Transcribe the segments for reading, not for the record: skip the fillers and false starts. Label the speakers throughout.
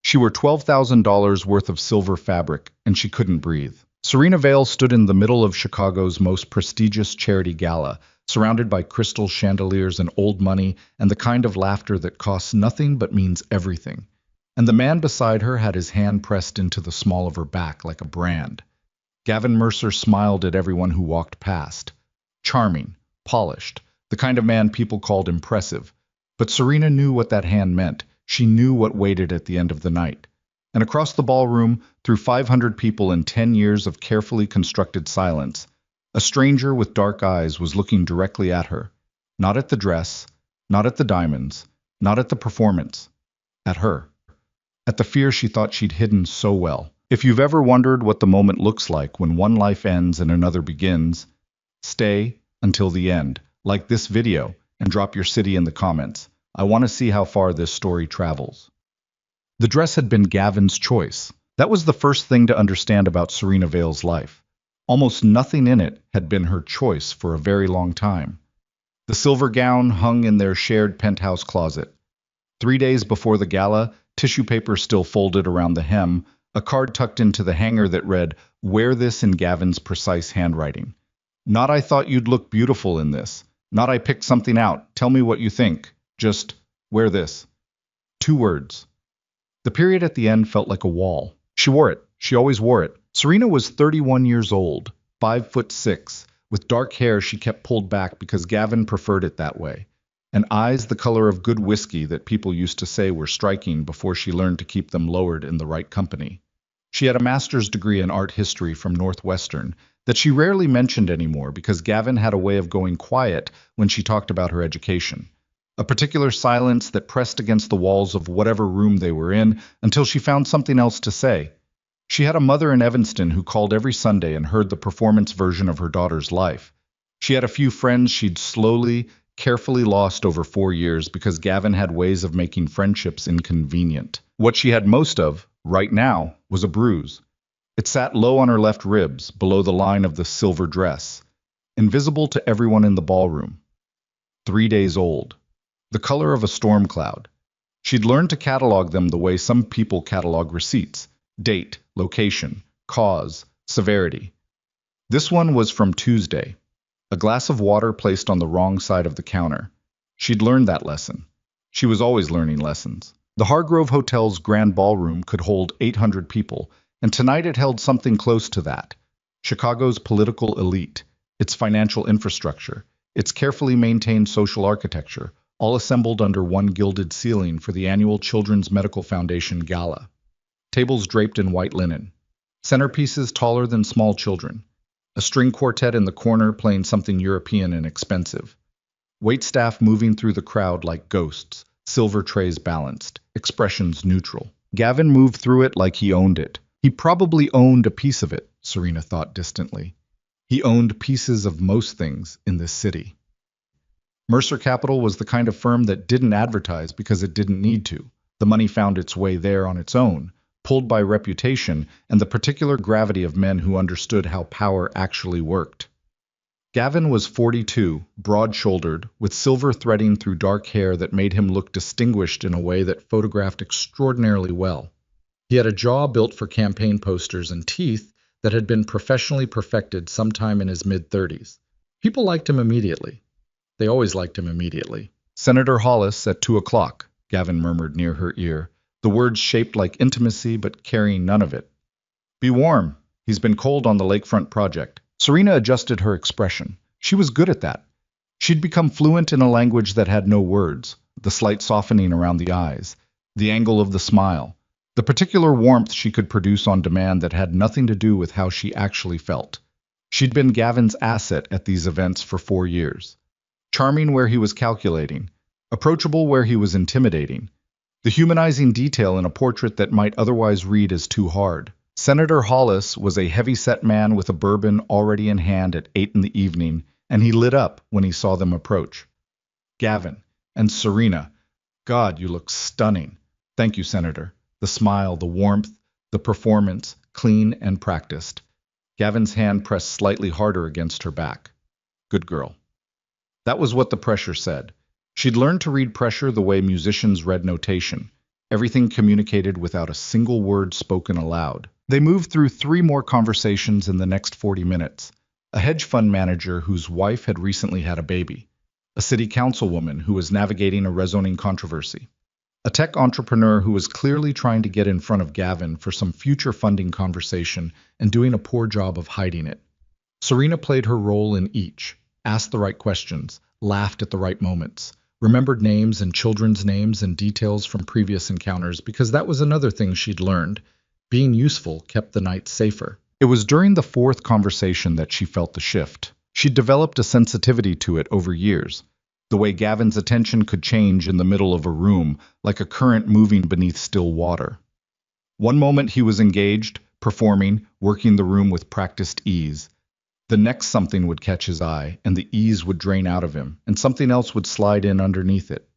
Speaker 1: She wore $12,000 worth of silver fabric, and she couldn't breathe. Serena Vale stood in the middle of Chicago's most prestigious charity gala, surrounded by crystal chandeliers and old money and the kind of laughter that costs nothing but means everything. And the man beside her had his hand pressed into the small of her back like a brand. Gavin Mercer smiled at everyone who walked past. Charming, polished, the kind of man people called impressive. But Serena knew what that hand meant. She knew what waited at the end of the night. And across the ballroom, through 500 people and 10 years of carefully constructed silence, a stranger with dark eyes was looking directly at her. Not at the dress, not at the diamonds, not at the performance. At her. At the fear she thought she'd hidden so well. If you've ever wondered what the moment looks like when one life ends and another begins, stay until the end, like this video, and drop your city in the comments. I want to see how far this story travels. The dress had been Gavin's choice. That was the first thing to understand about Serena Vale's life. Almost nothing in it had been her choice for a very long time. The silver gown hung in their shared penthouse closet. 3 days before the gala, tissue paper still folded around the hem, a card tucked into the hanger that read, "Wear this," in Gavin's precise handwriting. Not "I thought you'd look beautiful in this." Not "I picked something out. Tell me what you think." Just, "Wear this." 2 words. The period at the end felt like a wall. She wore it. She always wore it. Serena was 31 years old, 5'6", with dark hair she kept pulled back because Gavin preferred it that way, and eyes the color of good whiskey that people used to say were striking before she learned to keep them lowered in the right company. She had a master's degree in art history from Northwestern that she rarely mentioned anymore because Gavin had a way of going quiet when she talked about her education. A particular silence that pressed against the walls of whatever room they were in until she found something else to say. She had a mother in Evanston who called every Sunday and heard the performance version of her daughter's life. She had a few friends she'd slowly, carefully lost over 4 years because Gavin had ways of making friendships inconvenient. What she had most of, right now, was a bruise. It sat low on her left ribs, below the line of the silver dress, invisible to everyone in the ballroom. 3 days old. The color of a storm cloud. She'd learned to catalog them the way some people catalog receipts: date, location, cause, severity. This one was from Tuesday. A glass of water placed on the wrong side of the counter. She'd learned that lesson. She was always learning lessons. The Hargrove Hotel's grand ballroom could hold 800 people, and tonight it held something close to that. Chicago's political elite, its financial infrastructure, its carefully maintained social architecture, all assembled under one gilded ceiling for the annual Children's Medical Foundation Gala. Tables draped in white linen. Centerpieces taller than small children. A string quartet in the corner playing something European and expensive. Waitstaff moving through the crowd like ghosts, silver trays balanced, expressions neutral. Gavin moved through it like he owned it. He probably owned a piece of it, Serena thought distantly. He owned pieces of most things in this city. Mercer Capital was the kind of firm that didn't advertise because it didn't need to. The money found its way there on its own, pulled by reputation and the particular gravity of men who understood how power actually worked. Gavin was 42, broad-shouldered, with silver threading through dark hair that made him look distinguished in a way that photographed extraordinarily well. He had a jaw built for campaign posters and teeth that had been professionally perfected sometime in his mid-30s. People liked him immediately. They always liked him immediately. "Senator Hollis at 2 o'clock, Gavin murmured near her ear, the words shaped like intimacy but carrying none of it. "Be warm. He's been cold on the lakefront project." Serena adjusted her expression. She was good at that. She'd become fluent in a language that had no words, the slight softening around the eyes, the angle of the smile, the particular warmth she could produce on demand that had nothing to do with how she actually felt. She'd been Gavin's asset at these events for 4 years. Charming where he was calculating, approachable where he was intimidating, the humanizing detail in a portrait that might otherwise read as too hard. Senator Hollis was a heavy-set man with a bourbon already in hand at 8 in the evening, and he lit up when he saw them approach. Gavin and Serena. "God, you look stunning." "Thank you, Senator." The smile, the warmth, the performance, clean and practiced. Gavin's hand pressed slightly harder against her back. "Good girl." That was what the pressure said. She'd learned to read pressure the way musicians read notation. Everything communicated without a single word spoken aloud. They moved through 3 more conversations in the next 40 minutes. A hedge fund manager whose wife had recently had a baby. A city councilwoman who was navigating a rezoning controversy. A tech entrepreneur who was clearly trying to get in front of Gavin for some future funding conversation and doing a poor job of hiding it. Serena played her role in each, asked the right questions, laughed at the right moments, remembered names and children's names and details from previous encounters because that was another thing she'd learned. Being useful kept the night safer. It was during the 4th conversation that she felt the shift. She'd developed a sensitivity to it over years. The way Gavin's attention could change in the middle of a room, like a current moving beneath still water. One moment he was engaged, performing, working the room with practiced ease. The next something would catch his eye, and the ease would drain out of him, and something else would slide in underneath it.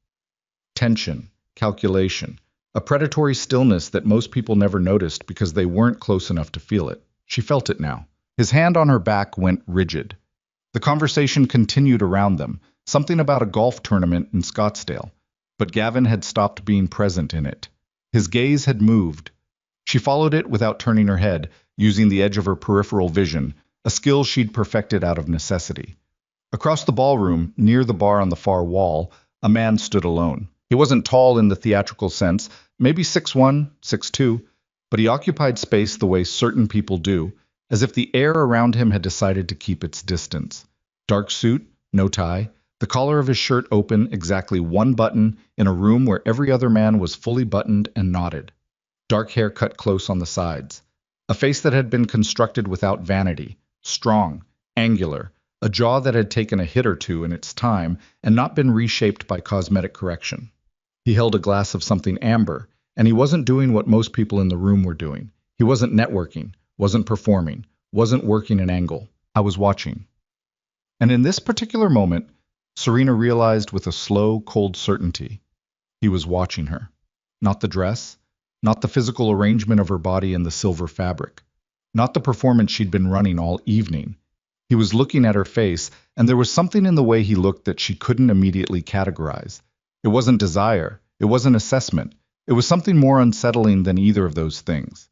Speaker 1: Tension, calculation, a predatory stillness that most people never noticed because they weren't close enough to feel it. She felt it now. His hand on her back went rigid. The conversation continued around them, something about a golf tournament in Scottsdale, but Gavin had stopped being present in it. His gaze had moved. She followed it without turning her head, using the edge of her peripheral vision, a skill she'd perfected out of necessity. Across the ballroom, near the bar on the far wall, a man stood alone. He wasn't tall in the theatrical sense, maybe 6'1", 6'2", but he occupied space the way certain people do, as if the air around him had decided to keep its distance. Dark suit, no tie, the collar of his shirt open, exactly 1 button, in a room where every other man was fully buttoned and knotted. Dark hair cut close on the sides. A face that had been constructed without vanity, strong, angular, a jaw that had taken a hit or two in its time and not been reshaped by cosmetic correction. He held a glass of something amber, and he wasn't doing what most people in the room were doing. He wasn't networking, wasn't performing, wasn't working an angle. I was watching. And in this particular moment, Serena realized with a slow, cold certainty, he was watching her. Not the dress, not the physical arrangement of her body in the silver fabric, not the performance she'd been running all evening. He was looking at her face, and there was something in the way he looked that she couldn't immediately categorize. It wasn't desire, it wasn't assessment, it was something more unsettling than either of those things.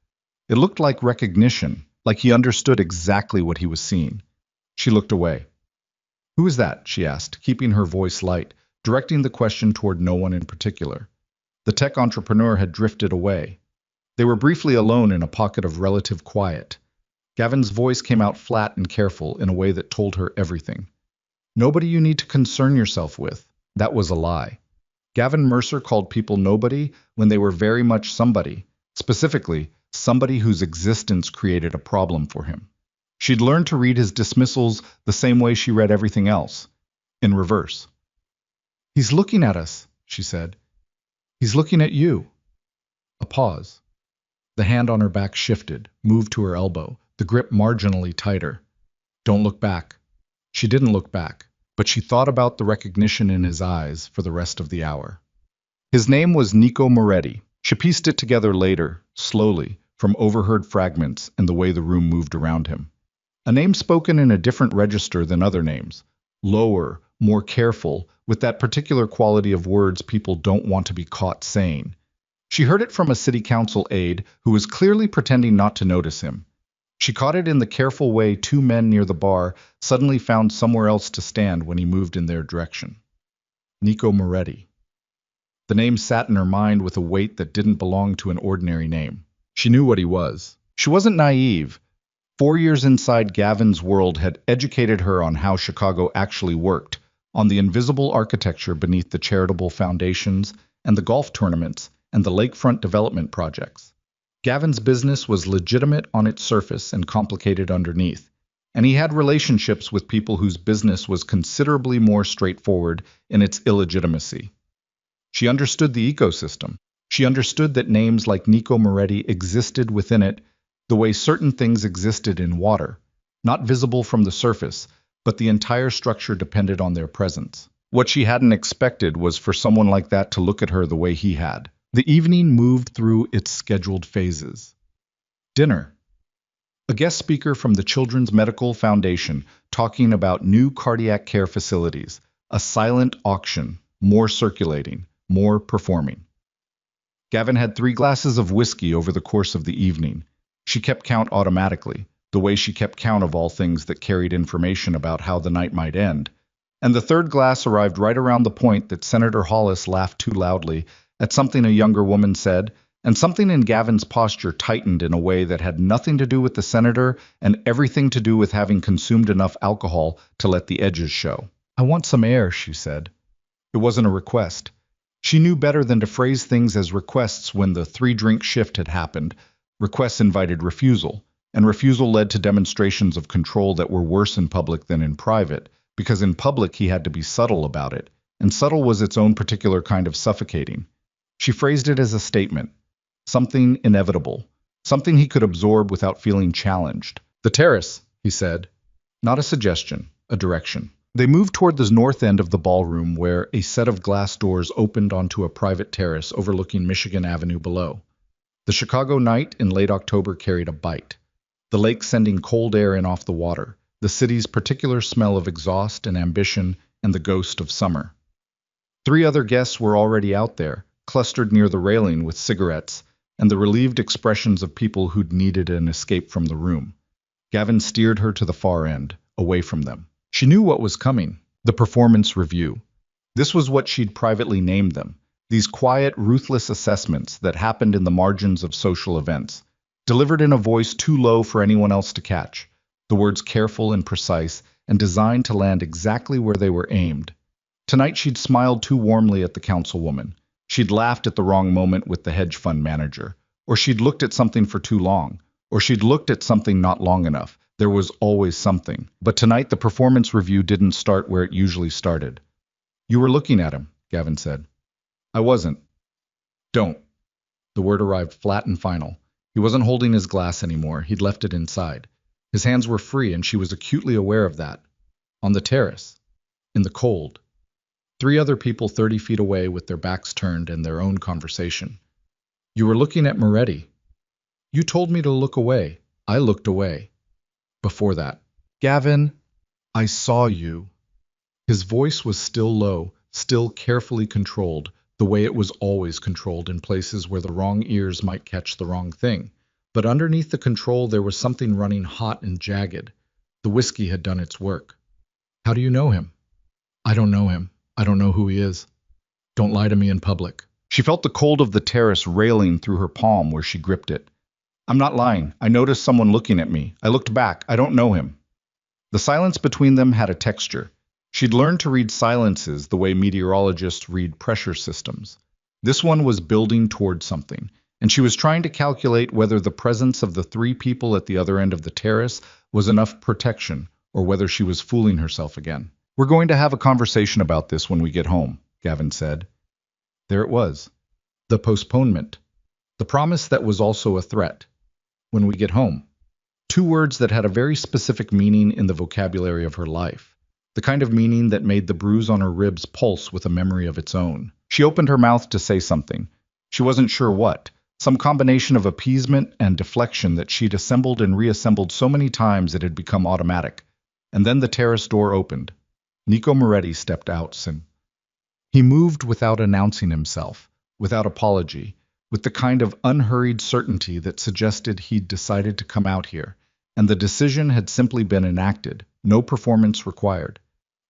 Speaker 1: It looked like recognition, like he understood exactly what he was seeing. She looked away. "Who is that?" she asked, keeping her voice light, directing the question toward no one in particular. The tech entrepreneur had drifted away. They were briefly alone in a pocket of relative quiet. Gavin's voice came out flat and careful in a way that told her everything. "Nobody you need to concern yourself with." That was a lie. Gavin Mercer called people nobody when they were very much somebody, specifically, somebody whose existence created a problem for him. She'd learned to read his dismissals the same way she read everything else, in reverse. "He's looking at us," she said. "He's looking at you." A pause. The hand on her back shifted, moved to her elbow, the grip marginally tighter. "Don't look back." She didn't look back, but she thought about the recognition in his eyes for the rest of the hour. His name was Nico Moretti. She pieced it together later, slowly, from overheard fragments and the way the room moved around him. A name spoken in a different register than other names. Lower, more careful, with that particular quality of words people don't want to be caught saying. She heard it from a city council aide who was clearly pretending not to notice him. She caught it in the careful way 2 men near the bar suddenly found somewhere else to stand when he moved in their direction. Nico Moretti. The name sat in her mind with a weight that didn't belong to an ordinary name. She knew what he was. She wasn't naive. 4 years inside Gavin's world had educated her on how Chicago actually worked, on the invisible architecture beneath the charitable foundations and the golf tournaments and the lakefront development projects. Gavin's business was legitimate on its surface and complicated underneath, and he had relationships with people whose business was considerably more straightforward in its illegitimacy. She understood the ecosystem. She understood that names like Nico Moretti existed within it the way certain things existed in water, not visible from the surface, but the entire structure depended on their presence. What she hadn't expected was for someone like that to look at her the way he had. The evening moved through its scheduled phases. Dinner. A guest speaker from the Children's Medical Foundation talking about new cardiac care facilities, a silent auction, more circulating, more performing. Gavin had 3 glasses of whiskey over the course of the evening. She kept count automatically, the way she kept count of all things that carried information about how the night might end. And the 3rd glass arrived right around the point that Senator Hollis laughed too loudly at something a younger woman said, and something in Gavin's posture tightened in a way that had nothing to do with the senator and everything to do with having consumed enough alcohol to let the edges show. "I want some air," she said. It wasn't a request. She knew better than to phrase things as requests when the 3-drink shift had happened. Requests invited refusal, and refusal led to demonstrations of control that were worse in public than in private, because in public he had to be subtle about it, and subtle was its own particular kind of suffocating. She phrased it as a statement, something inevitable, something he could absorb without feeling challenged. "The terrace," he said. Not a suggestion, a direction. They moved toward the north end of the ballroom where a set of glass doors opened onto a private terrace overlooking Michigan Avenue below. The Chicago night in late October carried a bite. The lake sending cold air in off the water, the city's particular smell of exhaust and ambition and the ghost of summer. 3 other guests were already out there, clustered near the railing with cigarettes, and the relieved expressions of people who'd needed an escape from the room. Gavin steered her to the far end, away from them. She knew what was coming, the performance review. This was what she'd privately named them, these quiet, ruthless assessments that happened in the margins of social events, delivered in a voice too low for anyone else to catch, the words careful and precise and designed to land exactly where they were aimed. Tonight she'd smiled too warmly at the councilwoman. She'd laughed at the wrong moment with the hedge fund manager, or she'd looked at something for too long, or she'd looked at something not long enough. There was always something. But tonight the performance review didn't start where it usually started. "You were looking at him," Gavin said. "I wasn't." "Don't." The word arrived flat and final. He wasn't holding his glass anymore. He'd left it inside. His hands were free, and she was acutely aware of that. On the terrace. In the cold. 3 other people 30 feet away with their backs turned and their own conversation. "You were looking at Moretti." "You told me to look away." "I looked away." Before that. "Gavin, I saw you." His voice was still low, still carefully controlled, the way it was always controlled in places where the wrong ears might catch the wrong thing. But underneath the control there was something running hot and jagged. The whiskey had done its work. "How do you know him?" "I don't know him. I don't know who he is. Don't lie to me in public." She felt the cold of the terrace railing through her palm where she gripped it. "I'm not lying. I noticed someone looking at me. I looked back. I don't know him." The silence between them had a texture. She'd learned to read silences the way meteorologists read pressure systems. This one was building toward something, and she was trying to calculate whether the presence of the 3 people at the other end of the terrace was enough protection, or whether she was fooling herself again. "We're going to have a conversation about this when we get home," Gavin said. There it was. The postponement. The promise that was also a threat. "When we get home." 2 words that had a very specific meaning in the vocabulary of her life. The kind of meaning that made the bruise on her ribs pulse with a memory of its own. She opened her mouth to say something. She wasn't sure what. Some combination of appeasement and deflection that she'd assembled and reassembled so many times it had become automatic. And then the terrace door opened. Nico Moretti stepped out. He moved without announcing himself, without apology, with the kind of unhurried certainty that suggested he'd decided to come out here, and the decision had simply been enacted, no performance required.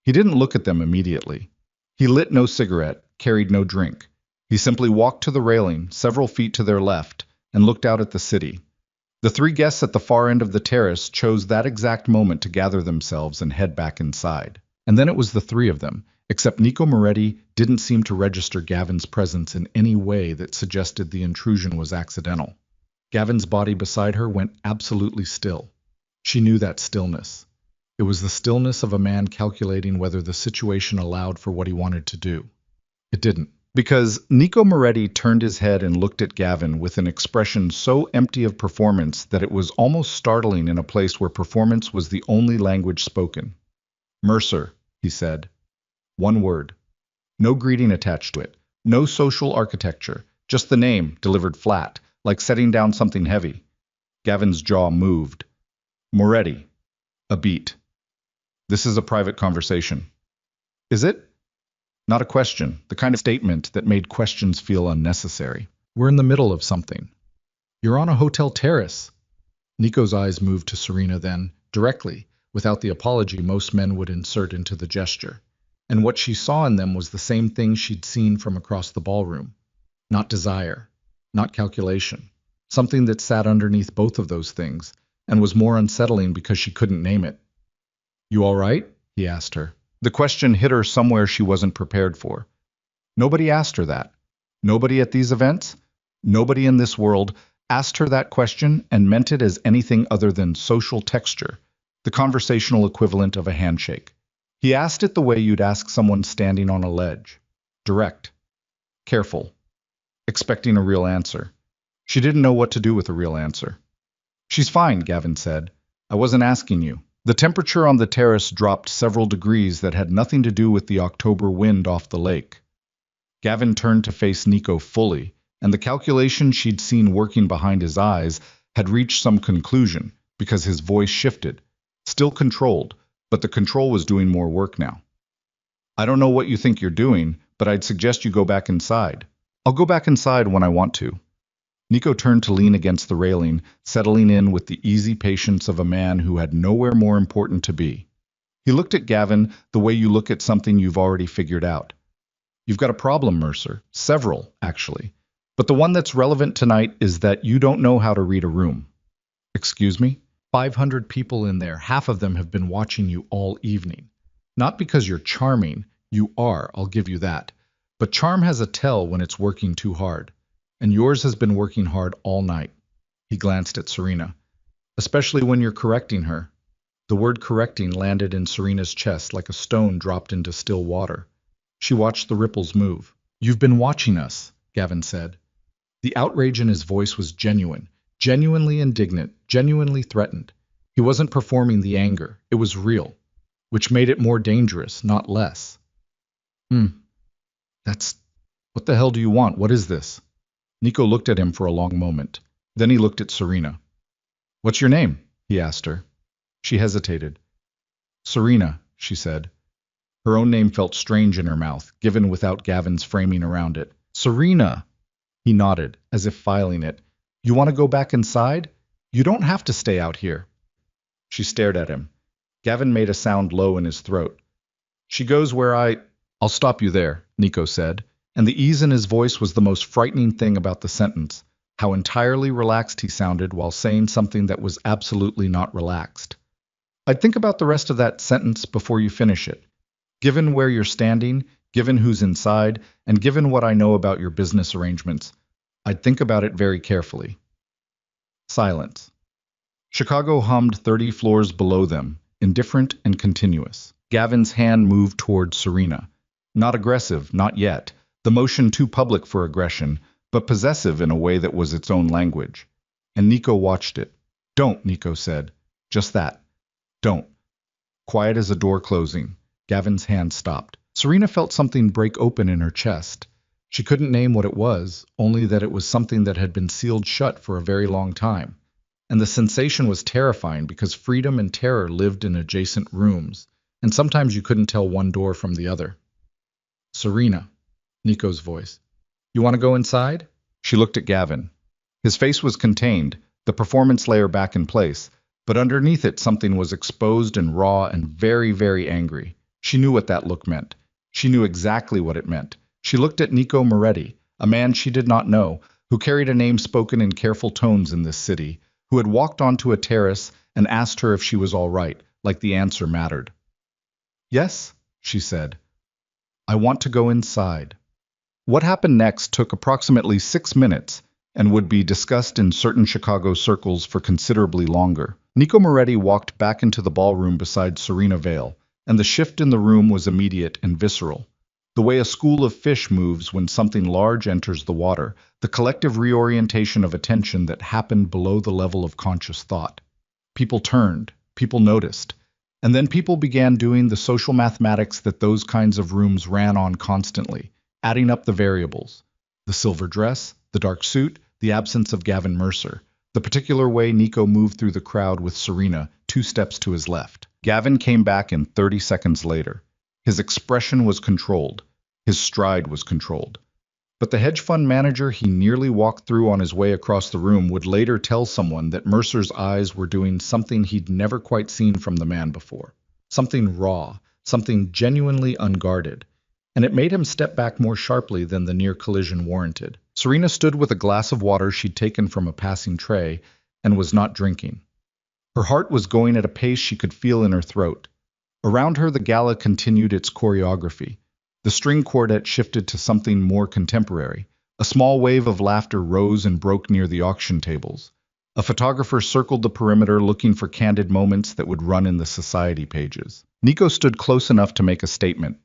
Speaker 1: He didn't look at them immediately. He lit no cigarette, carried no drink. He simply walked to the railing, several feet to their left, and looked out at the city. The 3 guests at the far end of the terrace chose that exact moment to gather themselves and head back inside. And then it was the 3 of them, except Nico Moretti didn't seem to register Gavin's presence in any way that suggested the intrusion was accidental. Gavin's body beside her went absolutely still. She knew that stillness. It was the stillness of a man calculating whether the situation allowed for what he wanted to do. It didn't. Because Nico Moretti turned his head and looked at Gavin with an expression so empty of performance that it was almost startling in a place where performance was the only language spoken. "Mercer," he said. 1 word. No greeting attached to it. No social architecture. Just the name, delivered flat, like setting down something heavy. Gavin's jaw moved. "Moretti." A beat. "This is a private conversation." "Is it?" Not a question, the kind of statement that made questions feel unnecessary. We're in the middle of something. You're on a hotel terrace. Nico's eyes moved to Serena then, directly, without the apology most men would insert into the gesture. And what she saw in them was the same thing she'd seen from across the ballroom. Not desire, not calculation. Something that sat underneath both of those things, and was more unsettling because she couldn't name it. You all right? He asked her. The question hit her somewhere she wasn't prepared for. Nobody asked her that. Nobody at these events, nobody in this world asked her that question and meant it as anything other than social texture, the conversational equivalent of a handshake. He asked it the way you'd ask someone standing on a ledge. Direct. Careful. Expecting a real answer. She didn't know what to do with a real answer. She's fine, Gavin said. I wasn't asking you. The temperature on the terrace dropped several degrees that had nothing to do with the October wind off the lake. Gavin turned to face Nico fully, and the calculation she'd seen working behind his eyes had reached some conclusion because his voice shifted, still controlled, but the control was doing more work now. I don't know what you think you're doing, but I'd suggest you go back inside. I'll go back inside when I want to. Nico turned to lean against the railing, settling in with the easy patience of a man who had nowhere more important to be. He looked at Gavin the way you look at something you've already figured out. You've got a problem, Mercer. Several, actually. But the one that's relevant tonight is that you don't know how to read a room. Excuse me? 500 people in there, half of them have been watching you all evening. Not because you're charming, you are, I'll give you that. But charm has a tell when it's working too hard. And yours has been working hard all night. He glanced at Serena. Especially when you're correcting her. The word correcting landed in Serena's chest like a stone dropped into still water. She watched the ripples move. You've been watching us, Gavin said. The outrage in his voice was genuine, genuinely indignant, genuinely threatened. He wasn't performing the anger. It was real, which made it more dangerous, not less. What the hell do you want? What is this? Nico looked at him for a long moment. Then he looked at Serena. What's your name? He asked her. She hesitated. Serena, she said. Her own name felt strange in her mouth, given without Gavin's framing around it. Serena! He nodded, as if filing it. You want to go back inside? You don't have to stay out here. She stared at him. Gavin made a sound low in his throat. She goes where I'll stop you there, Nico said, and the ease in his voice was the most frightening thing about the sentence, how entirely relaxed he sounded while saying something that was absolutely not relaxed. I'd think about the rest of that sentence before you finish it. Given where you're standing, given who's inside, and given what I know about your business arrangements, I'd think about it very carefully. Silence. Chicago hummed 30 floors below them, indifferent and continuous. Gavin's hand moved toward Serena. Not aggressive, not yet. The motion too public for aggression, but possessive in a way that was its own language. And Nico watched it. Don't, Nico said. Just that. Don't. Quiet as a door closing. Gavin's hand stopped. Serena felt something break open in her chest. She couldn't name what it was, only that it was something that had been sealed shut for a very long time. And the sensation was terrifying because freedom and terror lived in adjacent rooms, and sometimes you couldn't tell one door from the other. Serena, Nico's voice. You want to go inside? She looked at Gavin. His face was contained, the performance layer back in place, but underneath it something was exposed and raw and very, very angry. She knew what that look meant. She knew exactly what it meant. She looked at Nico Moretti, a man she did not know, who carried a name spoken in careful tones in this city, who had walked onto a terrace and asked her if she was all right, like the answer mattered. Yes, she said. I want to go inside. What happened next took approximately 6 minutes and would be discussed in certain Chicago circles for considerably longer. Nico Moretti walked back into the ballroom beside Serena Vale, and the shift in the room was immediate and visceral. The way a school of fish moves when something large enters the water, the collective reorientation of attention that happened below the level of conscious thought. People turned, people noticed, and then people began doing the social mathematics that those kinds of rooms ran on constantly, adding up the variables. The silver dress, the dark suit, the absence of Gavin Mercer, the particular way Nico moved through the crowd with Serena 2 steps to his left. Gavin came back in 30 seconds later. His expression was controlled. His stride was controlled. But the hedge fund manager he nearly walked through on his way across the room would later tell someone that Mercer's eyes were doing something he'd never quite seen from the man before. Something raw, something genuinely unguarded. And it made him step back more sharply than the near collision warranted. Serena stood with a glass of water she'd taken from a passing tray and was not drinking. Her heart was going at a pace she could feel in her throat. Around her, the gala continued its choreography. The string quartet shifted to something more contemporary. A small wave of laughter rose and broke near the auction tables. A photographer circled the perimeter looking for candid moments that would run in the society pages. Nico stood close enough to make a statement.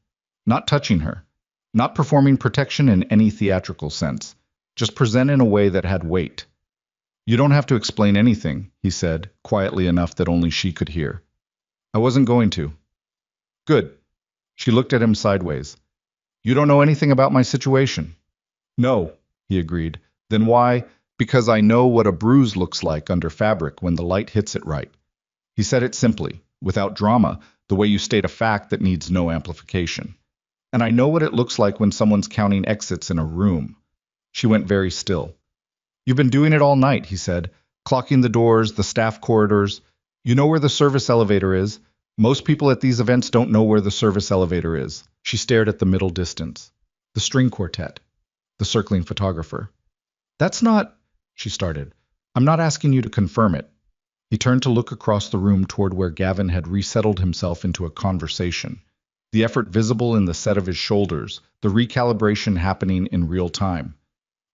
Speaker 1: Not touching her. Not performing protection in any theatrical sense. Just present in a way that had weight. You don't have to explain anything, he said, quietly enough that only she could hear. I wasn't going to. Good. She looked at him sideways. You don't know anything about my situation? No, he agreed. Then why? Because I know what a bruise looks like under fabric when the light hits it right. He said it simply, without drama, the way you state a fact that needs no amplification. And I know what it looks like when someone's counting exits in a room. She went very still. You've been doing it all night, he said, clocking the doors, the staff corridors. You know where the service elevator is. Most people at these events don't know where the service elevator is. She stared at the middle distance. The string quartet. The circling photographer. That's not, she started. I'm not asking you to confirm it. He turned to look across the room toward where Gavin had resettled himself into a conversation. The effort visible in the set of his shoulders, the recalibration happening in real time.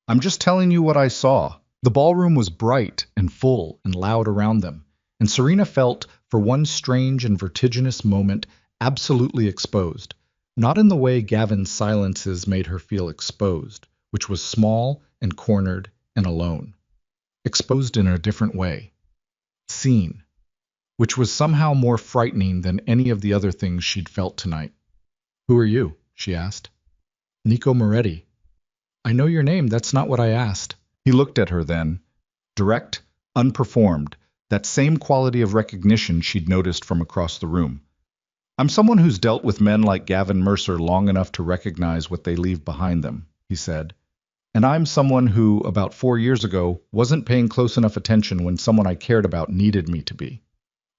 Speaker 1: I'm just telling you what I saw. The ballroom was bright and full and loud around them, and Serena felt, for one strange and vertiginous moment, absolutely exposed. Not in the way Gavin's silences made her feel exposed, which was small and cornered and alone. Exposed in a different way. Seen. Which was somehow more frightening than any of the other things she'd felt tonight. Who are you? She asked. Nico Moretti. I know your name, that's not what I asked. He looked at her then. Direct, unperformed, that same quality of recognition she'd noticed from across the room. I'm someone who's dealt with men like Gavin Mercer long enough to recognize what they leave behind them, he said. And I'm someone who, about 4 years ago, wasn't paying close enough attention when someone I cared about needed me to be.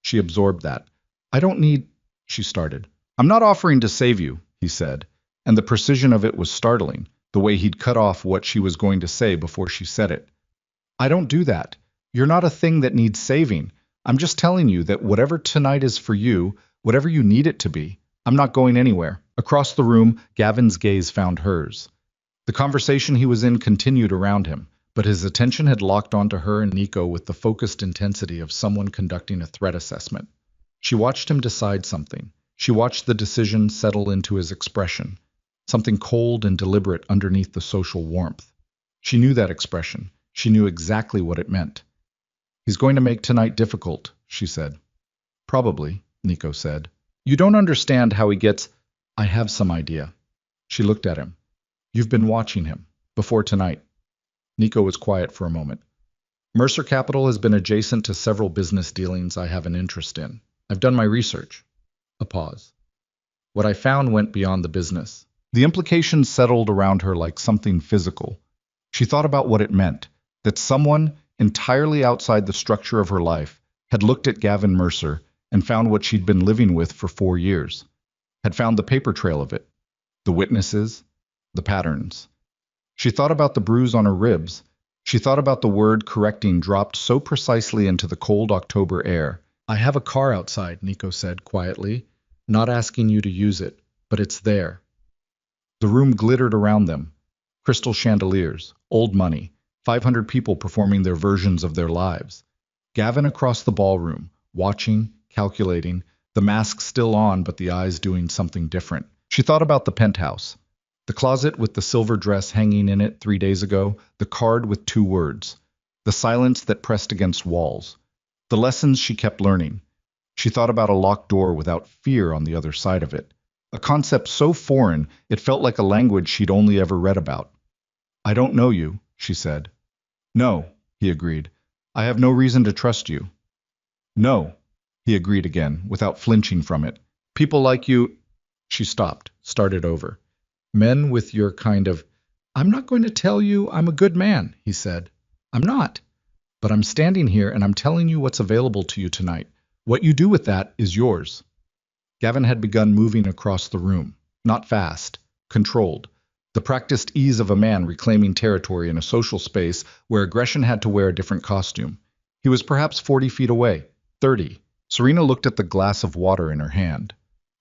Speaker 1: She absorbed that. I don't need, she started. I'm not offering to save you, he said, and the precision of it was startling, the way he'd cut off what she was going to say before she said it. I don't do that. You're not a thing that needs saving. I'm just telling you that whatever tonight is for you, whatever you need it to be, I'm not going anywhere. Across the room, Gavin's gaze found hers. The conversation he was in continued around him, but his attention had locked onto her and Nico with the focused intensity of someone conducting a threat assessment. She watched him decide something. She watched the decision settle into his expression, something cold and deliberate underneath the social warmth. She knew that expression. She knew exactly what it meant. He's going to make tonight difficult, she said. Probably, Nico said. You don't understand how he gets... I have some idea. She looked at him. You've been watching him. Before tonight. Nico was quiet for a moment. Mercer Capital has been adjacent to several business dealings I have an interest in. I've done my research. A pause. What I found went beyond the business. The implications settled around her like something physical. She thought about what it meant, that someone, entirely outside the structure of her life, had looked at Gavin Mercer and found what she'd been living with for 4 years, had found the paper trail of it, the witnesses, the patterns. She thought about the bruise on her ribs. She thought about the word correcting dropped so precisely into the cold October air. I have a car outside, Nico said quietly, not asking you to use it, but it's there. The room glittered around them. Crystal chandeliers, old money, 500 people performing their versions of their lives. Gavin across the ballroom, watching, calculating, the mask still on but the eyes doing something different. She thought about the penthouse. The closet with the silver dress hanging in it 3 days ago, the card with 2 words, the silence that pressed against walls, the lessons she kept learning. She thought about a locked door without fear on the other side of it, a concept so foreign it felt like a language she'd only ever read about. I don't know you, she said. No, he agreed. I have no reason to trust you. No, he agreed again, without flinching from it. People like you... She stopped, started over. Men with your kind of... I'm not going to tell you I'm a good man, he said. I'm not. But I'm standing here and I'm telling you what's available to you tonight. What you do with that is yours. Gavin had begun moving across the room. Not fast, controlled. The practiced ease of a man reclaiming territory in a social space where aggression had to wear a different costume. He was perhaps 40 feet away, 30. Serena looked at the glass of water in her hand,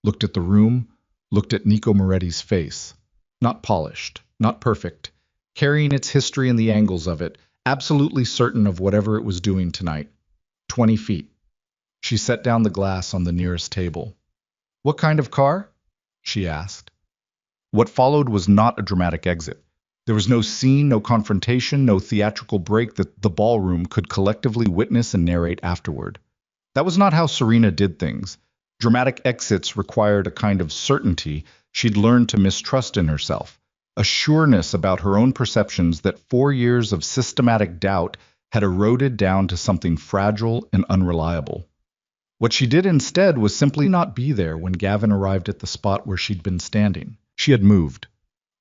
Speaker 1: looked at the room, looked at Nico Moretti's face. Not polished, not perfect, carrying its history and the angles of it, absolutely certain of whatever it was doing tonight. 20 feet. She set down the glass on the nearest table. What kind of car? She asked. What followed was not a dramatic exit. There was no scene, no confrontation, no theatrical break that the ballroom could collectively witness and narrate afterward. That was not how Serena did things. Dramatic exits required a kind of certainty she'd learned to mistrust in herself, a sureness about her own perceptions that 4 years of systematic doubt had eroded down to something fragile and unreliable. What she did instead was simply not be there when Gavin arrived at the spot where she'd been standing. She had moved.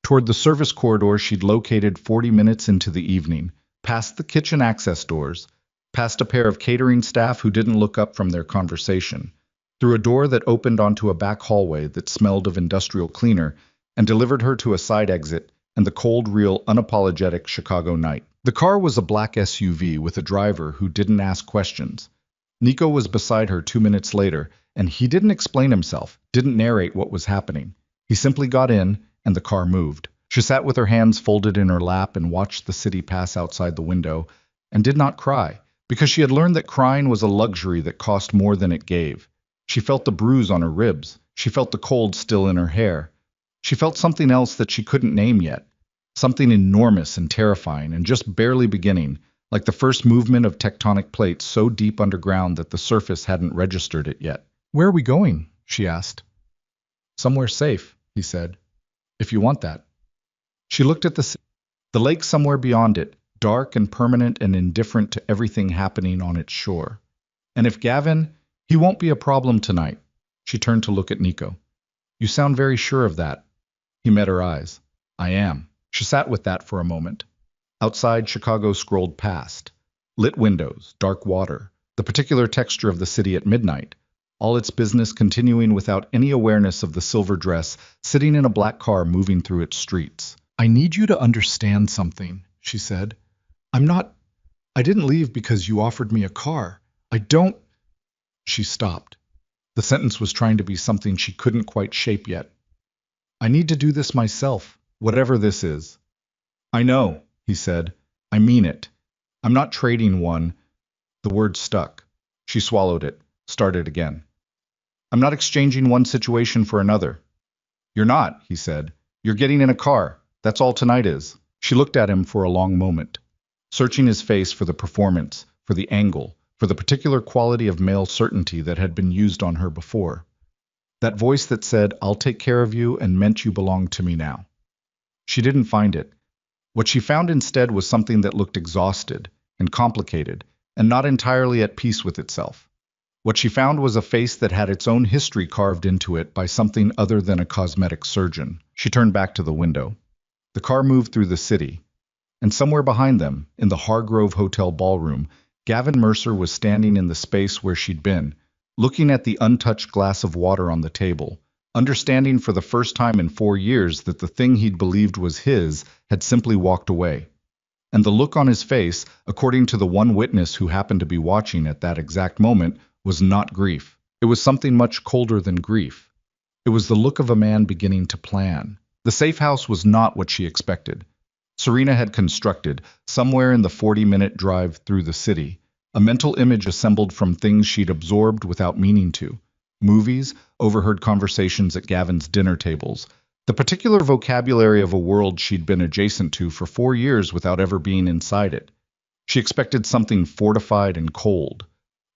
Speaker 1: Toward the service corridor she'd located 40 minutes into the evening, past the kitchen access doors, past a pair of catering staff who didn't look up from their conversation, through a door that opened onto a back hallway that smelled of industrial cleaner, and delivered her to a side exit and the cold, real, unapologetic Chicago night. The car was a black SUV with a driver who didn't ask questions. Nico was beside her 2 minutes later, and he didn't explain himself, didn't narrate what was happening. He simply got in, and the car moved. She sat with her hands folded in her lap and watched the city pass outside the window, and did not cry, because she had learned that crying was a luxury that cost more than it gave. She felt the bruise on her ribs. She felt the cold still in her hair. She felt something else that she couldn't name yet, something enormous and terrifying and just barely beginning, like the first movement of tectonic plates so deep underground that the surface hadn't registered it yet. Where are we going? She asked. Somewhere safe, he said, if you want that. She looked at the lake somewhere beyond it, dark and permanent and indifferent to everything happening on its shore. And if Gavin, he won't be a problem tonight. She turned to look at Nico. You sound very sure of that. He met her eyes. I am. She sat with that for a moment. Outside, Chicago scrolled past. Lit windows, dark water, the particular texture of the city at midnight, all its business continuing without any awareness of the silver dress sitting in a black car moving through its streets. I need you to understand something, she said. I didn't leave because you offered me a car. I don't. She stopped. The sentence was trying to be something she couldn't quite shape yet. I need to do this myself, whatever this is. I know, he said. I mean it. I'm not trading one. The word stuck. She swallowed it, started again. I'm not exchanging one situation for another. You're not, he said. You're getting in a car. That's all tonight is. She looked at him for a long moment, searching his face for the performance, for the angle, for the particular quality of male certainty that had been used on her before. That voice that said, I'll take care of you and meant you belong to me now. She didn't find it. What she found instead was something that looked exhausted and complicated and not entirely at peace with itself. What she found was a face that had its own history carved into it by something other than a cosmetic surgeon. She turned back to the window. The car moved through the city, and somewhere behind them, in the Hargrove Hotel ballroom, Gavin Mercer was standing in the space where she'd been, looking at the untouched glass of water on the table, understanding for the first time in 4 years that the thing he'd believed was his had simply walked away. And the look on his face, according to the one witness who happened to be watching at that exact moment, was not grief. It was something much colder than grief. It was the look of a man beginning to plan. The safe house was not what she expected. Serena had constructed, somewhere in the 40-minute drive through the city, a mental image assembled from things she'd absorbed without meaning to. Movies, overheard conversations at Gavin's dinner tables, the particular vocabulary of a world she'd been adjacent to for 4 years without ever being inside it. She expected something fortified and cold.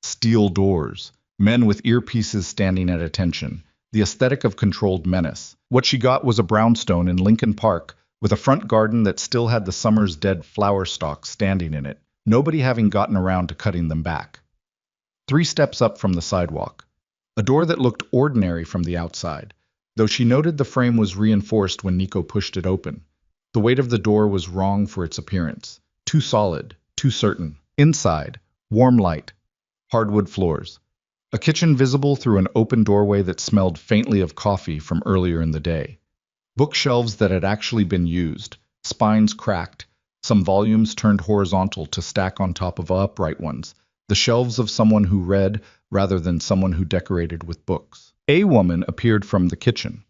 Speaker 1: Steel doors, men with earpieces standing at attention, the aesthetic of controlled menace. What she got was a brownstone in Lincoln Park, with a front garden that still had the summer's dead flower stalks standing in it, nobody having gotten around to cutting them back. 3 steps up from the sidewalk. A door that looked ordinary from the outside, though she noted the frame was reinforced when Nico pushed it open. The weight of the door was wrong for its appearance. Too solid, too certain. Inside, warm light, hardwood floors. A kitchen visible through an open doorway that smelled faintly of coffee from earlier in the day. Bookshelves that had actually been used, spines cracked, some volumes turned horizontal to stack on top of upright ones, the shelves of someone who read rather than someone who decorated with books. A woman appeared from the kitchen.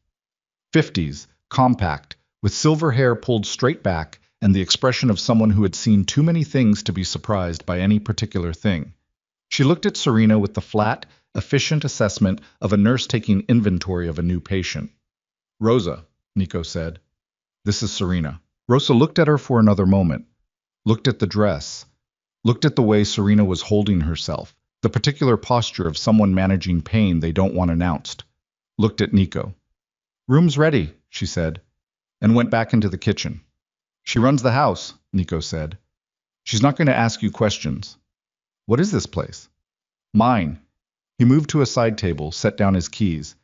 Speaker 1: 50s, compact, with silver hair pulled straight back and the expression of someone who had seen too many things to be surprised by any particular thing. She looked at Serena with the flat, efficient assessment of a nurse taking inventory of a new patient. "Rosa," Nico said. "This is Serena." Rosa looked at her for another moment, looked at the dress, looked at the way Serena was holding herself, the particular posture of someone managing pain they don't want announced, looked at Nico. "Room's ready," she said, and went back into the kitchen. "She runs the house," Nico said. "She's not going to ask you questions." "What is this place?" "Mine." He moved to a side table, set down his keys.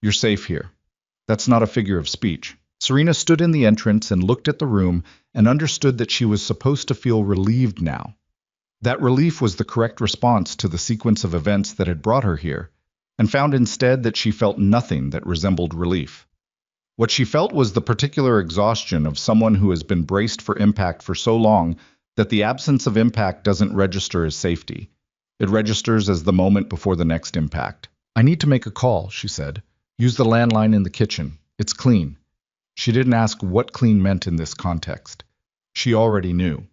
Speaker 1: "You're safe here." That's not a figure of speech. Serena stood in the entrance and looked at the room and understood that she was supposed to feel relieved now. That relief was the correct response to the sequence of events that had brought her here, and found instead that she felt nothing that resembled relief. What she felt was the particular exhaustion of someone who has been braced for impact for so long that the absence of impact doesn't register as safety. It registers as the moment before the next impact. "I need to make a call," she said. "Use the landline in the kitchen. It's clean." She didn't ask what clean meant in this context. She already knew.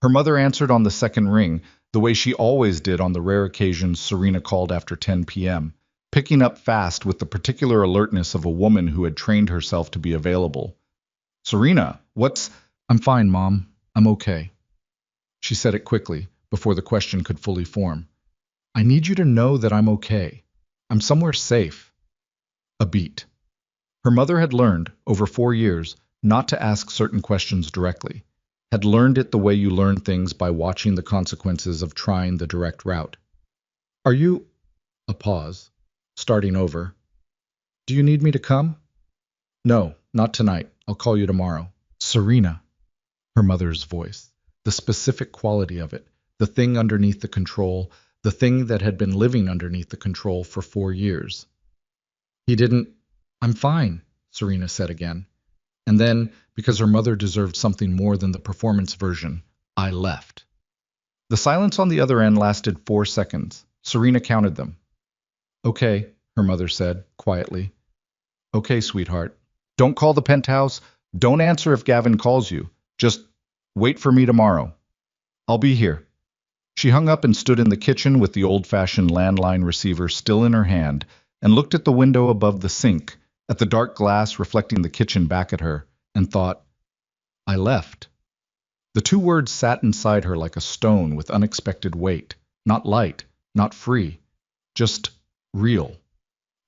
Speaker 1: Her mother answered on the second ring, the way she always did on the rare occasions Serena called after 10 p.m., picking up fast with the particular alertness of a woman who had trained herself to be available. "Serena, what's—" "I'm fine, Mom. I'm okay." She said it quickly, before the question could fully form. "I need you to know that I'm okay. I'm somewhere safe." A beat. Her mother had learned, over 4 years, not to ask certain questions directly, had learned it the way you learn things by watching the consequences of trying the direct route. "Are you—" A pause. Starting over. "Do you need me to come?" "No, not tonight. I'll call you tomorrow." "Serena." Her mother's voice. The specific quality of it. The thing underneath the control. The thing that had been living underneath the control for 4 years. He didn't— "I'm fine," Serena said again. And then, because her mother deserved something more than the performance version, "I left." The silence on the other end lasted 4 seconds. Serena counted them. "Okay," her mother said, quietly. "Okay, sweetheart. Don't call the penthouse. Don't answer if Gavin calls you. Just wait for me tomorrow. I'll be here." She hung up and stood in the kitchen with the old-fashioned landline receiver still in her hand and looked at the window above the sink, at the dark glass reflecting the kitchen back at her, and thought, "I left." The 2 words sat inside her like a stone with unexpected weight, not light, not free, just real.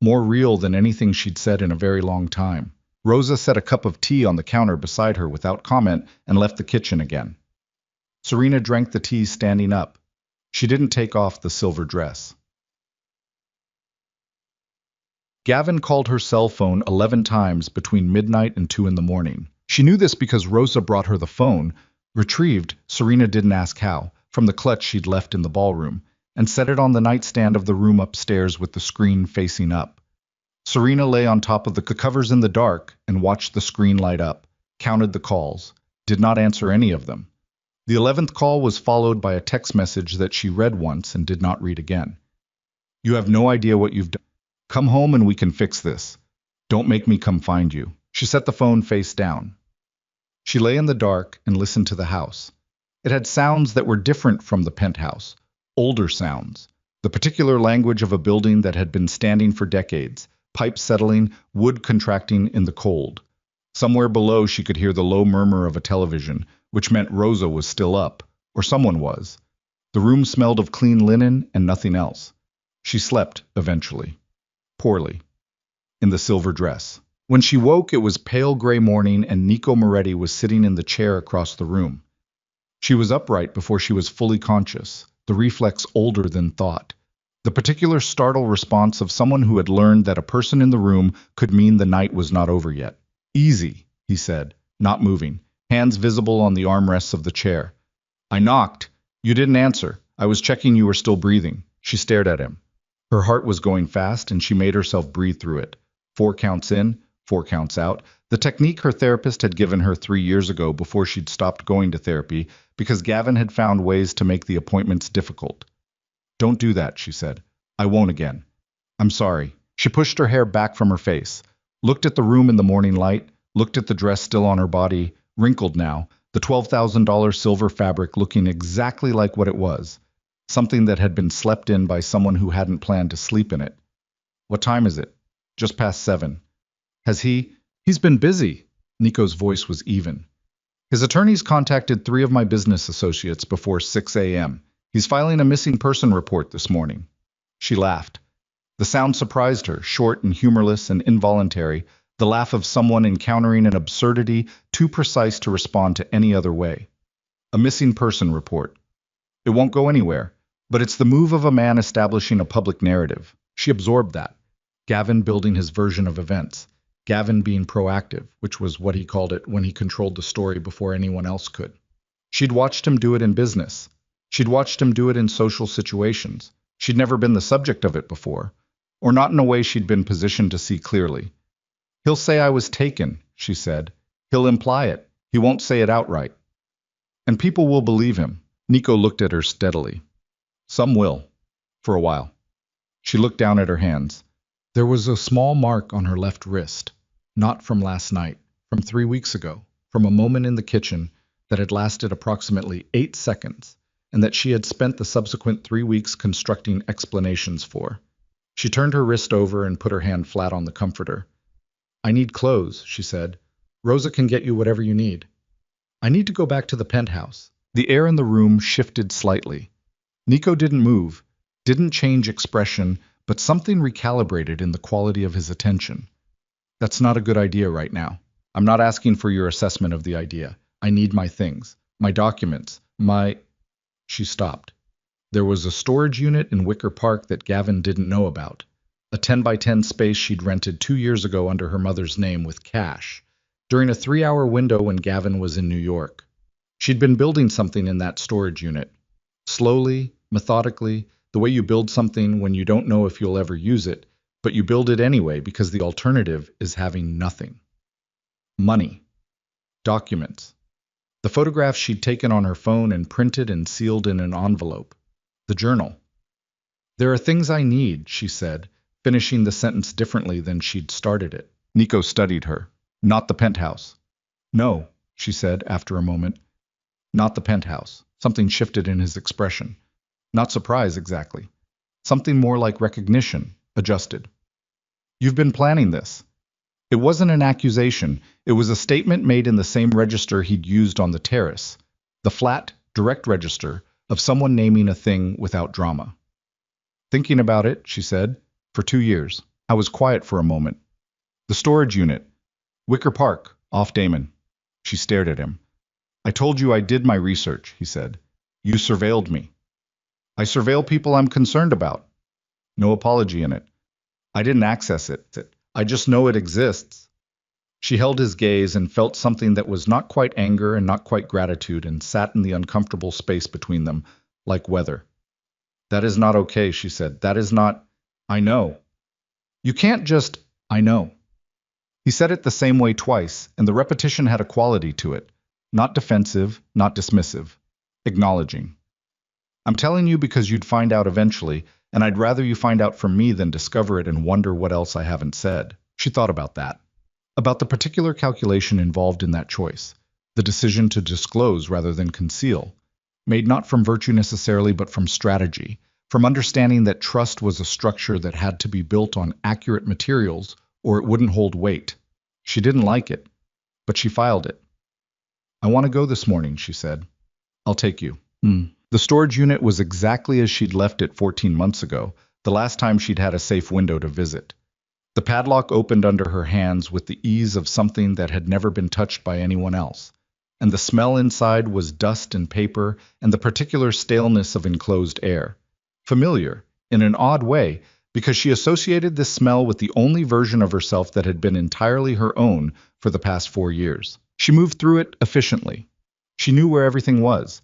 Speaker 1: More real than anything she'd said in a very long time. Rosa set a cup of tea on the counter beside her without comment and left the kitchen again. Serena drank the tea standing up. She didn't take off the silver dress. Gavin called her cell phone 11 times between midnight and 2 in the morning. She knew this because Rosa brought her the phone, retrieved, Serena didn't ask how, from the clutch she'd left in the ballroom, and set it on the nightstand of the room upstairs with the screen facing up. Serena lay on top of the covers in the dark and watched the screen light up, counted the calls, did not answer any of them. The 11th call was followed by a text message that she read once and did not read again. "You have no idea what you've done. Come home and we can fix this. Don't make me come find you." She set the phone face down. She lay in the dark and listened to the house. It had sounds that were different from the penthouse, older sounds, the particular language of a building that had been standing for decades, pipes settling, wood contracting in the cold. Somewhere below she could hear the low murmur of a television, which meant Rosa was still up, or someone was. The room smelled of clean linen and nothing else. She slept, eventually. Poorly. In the silver dress. When she woke, it was pale gray morning and Nico Moretti was sitting in the chair across the room. She was upright before she was fully conscious, the reflex older than thought. The particular startled response of someone who had learned that a person in the room could mean the night was not over yet. "Easy," he said, not moving, hands visible on the armrests of the chair. I knocked. You didn't answer. I was checking you were still breathing. She stared at him. Her heart was going fast, and she made herself breathe through it. 4 counts in, 4 counts out. The technique her therapist had given her 3 years ago before she'd stopped going to therapy because Gavin had found ways to make the appointments difficult. Don't do that, she said. I won't again. I'm sorry. She pushed her hair back from her face, looked at the room in the morning light, looked at the dress still on her body, wrinkled now, the $12,000 silver fabric looking exactly like what it was, something that had been slept in by someone who hadn't planned to sleep in it. What time is it? Just past 7. Has he? He's been busy. Nico's voice was even. His attorneys contacted 3 of my business associates before 6 a.m. He's filing a missing person report this morning. She laughed. The sound surprised her, short and humorless and involuntary, the laugh of someone encountering an absurdity too precise to respond to any other way. A missing person report. It won't go anywhere, but it's the move of a man establishing a public narrative. She absorbed that. Gavin building his version of events. Gavin being proactive, which was what he called it when he controlled the story before anyone else could. She'd watched him do it in business. She'd watched him do it in social situations. She'd never been the subject of it before, or not in a way she'd been positioned to see clearly. He'll say I was taken, she said. He'll imply it. He won't say it outright. And people will believe him. Nico looked at her steadily. Some will. For a while. She looked down at her hands. There was a small mark on her left wrist, not from last night, from 3 weeks ago, from a moment in the kitchen that had lasted approximately 8 seconds, and that she had spent the subsequent 3 weeks constructing explanations for. She turned her wrist over and put her hand flat on the comforter. I need clothes, she said. Rosa can get you whatever you need. I need to go back to the penthouse. The air in the room shifted slightly. Nico didn't move, didn't change expression, but something recalibrated in the quality of his attention. That's not a good idea right now. I'm not asking for your assessment of the idea. I need my things, my documents, She stopped. There was a storage unit in Wicker Park that Gavin didn't know about. A 10 by 10 space she'd rented 2 years ago under her mother's name with cash, during a 3-hour window when Gavin was in New York. She'd been building something in that storage unit. Slowly, methodically, the way you build something when you don't know if you'll ever use it, but you build it anyway because the alternative is having nothing. Money. Documents. The photographs she'd taken on her phone and printed and sealed in an envelope. The journal. There are things I need, she said, finishing the sentence differently than she'd started it. Nico studied her. Not the penthouse. No, she said after a moment. Not the penthouse. Something shifted in his expression. Not surprise, exactly. Something more like recognition, adjusted. You've been planning this. It wasn't an accusation. It was a statement made in the same register he'd used on the terrace. The flat, direct register of someone naming a thing without drama. Thinking about it, she said, for 2 years. I was quiet for a moment. The storage unit. Wicker Park, off Damon. She stared at him. I told you I did my research, he said. You surveilled me. I surveil people I'm concerned about. No apology in it. I didn't access it. I just know it exists. She held his gaze and felt something that was not quite anger and not quite gratitude and sat in the uncomfortable space between them, like weather. That is not okay, she said. That is not... I know. You can't just... I know. He said it the same way twice, and the repetition had a quality to it. Not defensive, not dismissive. Acknowledging. I'm telling you because you'd find out eventually, and I'd rather you find out from me than discover it and wonder what else I haven't said. She thought about that. About the particular calculation involved in that choice. The decision to disclose rather than conceal. Made not from virtue necessarily, but from strategy. From understanding that trust was a structure that had to be built on accurate materials, or it wouldn't hold weight. She didn't like it, but she filed it. I want to go this morning, she said. I'll take you. The storage unit was exactly as she'd left it 14 months ago, the last time she'd had a safe window to visit. The padlock opened under her hands with the ease of something that had never been touched by anyone else, and the smell inside was dust and paper and the particular staleness of enclosed air. Familiar, in an odd way, because she associated this smell with the only version of herself that had been entirely her own for the past 4 years. She moved through it efficiently. She knew where everything was.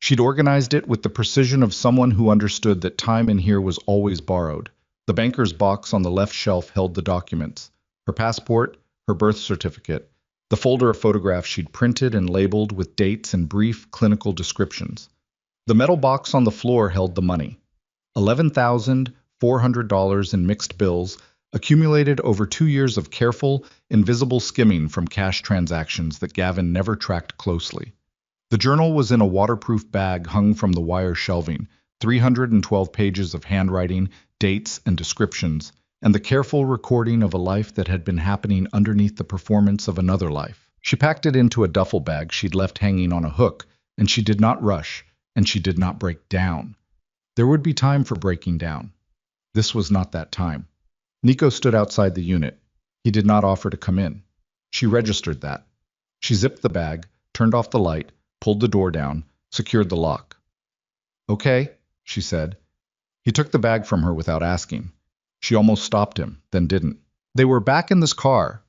Speaker 1: She'd organized it with the precision of someone who understood that time in here was always borrowed. The banker's box on the left shelf held the documents: her passport, her birth certificate, the folder of photographs she'd printed and labeled with dates and brief clinical descriptions. The metal box on the floor held the money: $11,400 in mixed bills, accumulated over 2 years of careful, invisible skimming from cash transactions that Gavin never tracked closely. The journal was in a waterproof bag hung from the wire shelving, 312 pages of handwriting, dates, and descriptions, and the careful recording of a life that had been happening underneath the performance of another life. She packed it into a duffel bag she'd left hanging on a hook, and she did not rush, and she did not break down. There would be time for breaking down. This was not that time. Nico stood outside the unit. He did not offer to come in. She registered that. She zipped the bag, turned off the light, pulled the door down, secured the lock. "Okay," she said. He took the bag from her without asking. She almost stopped him, then didn't. They were back in this car.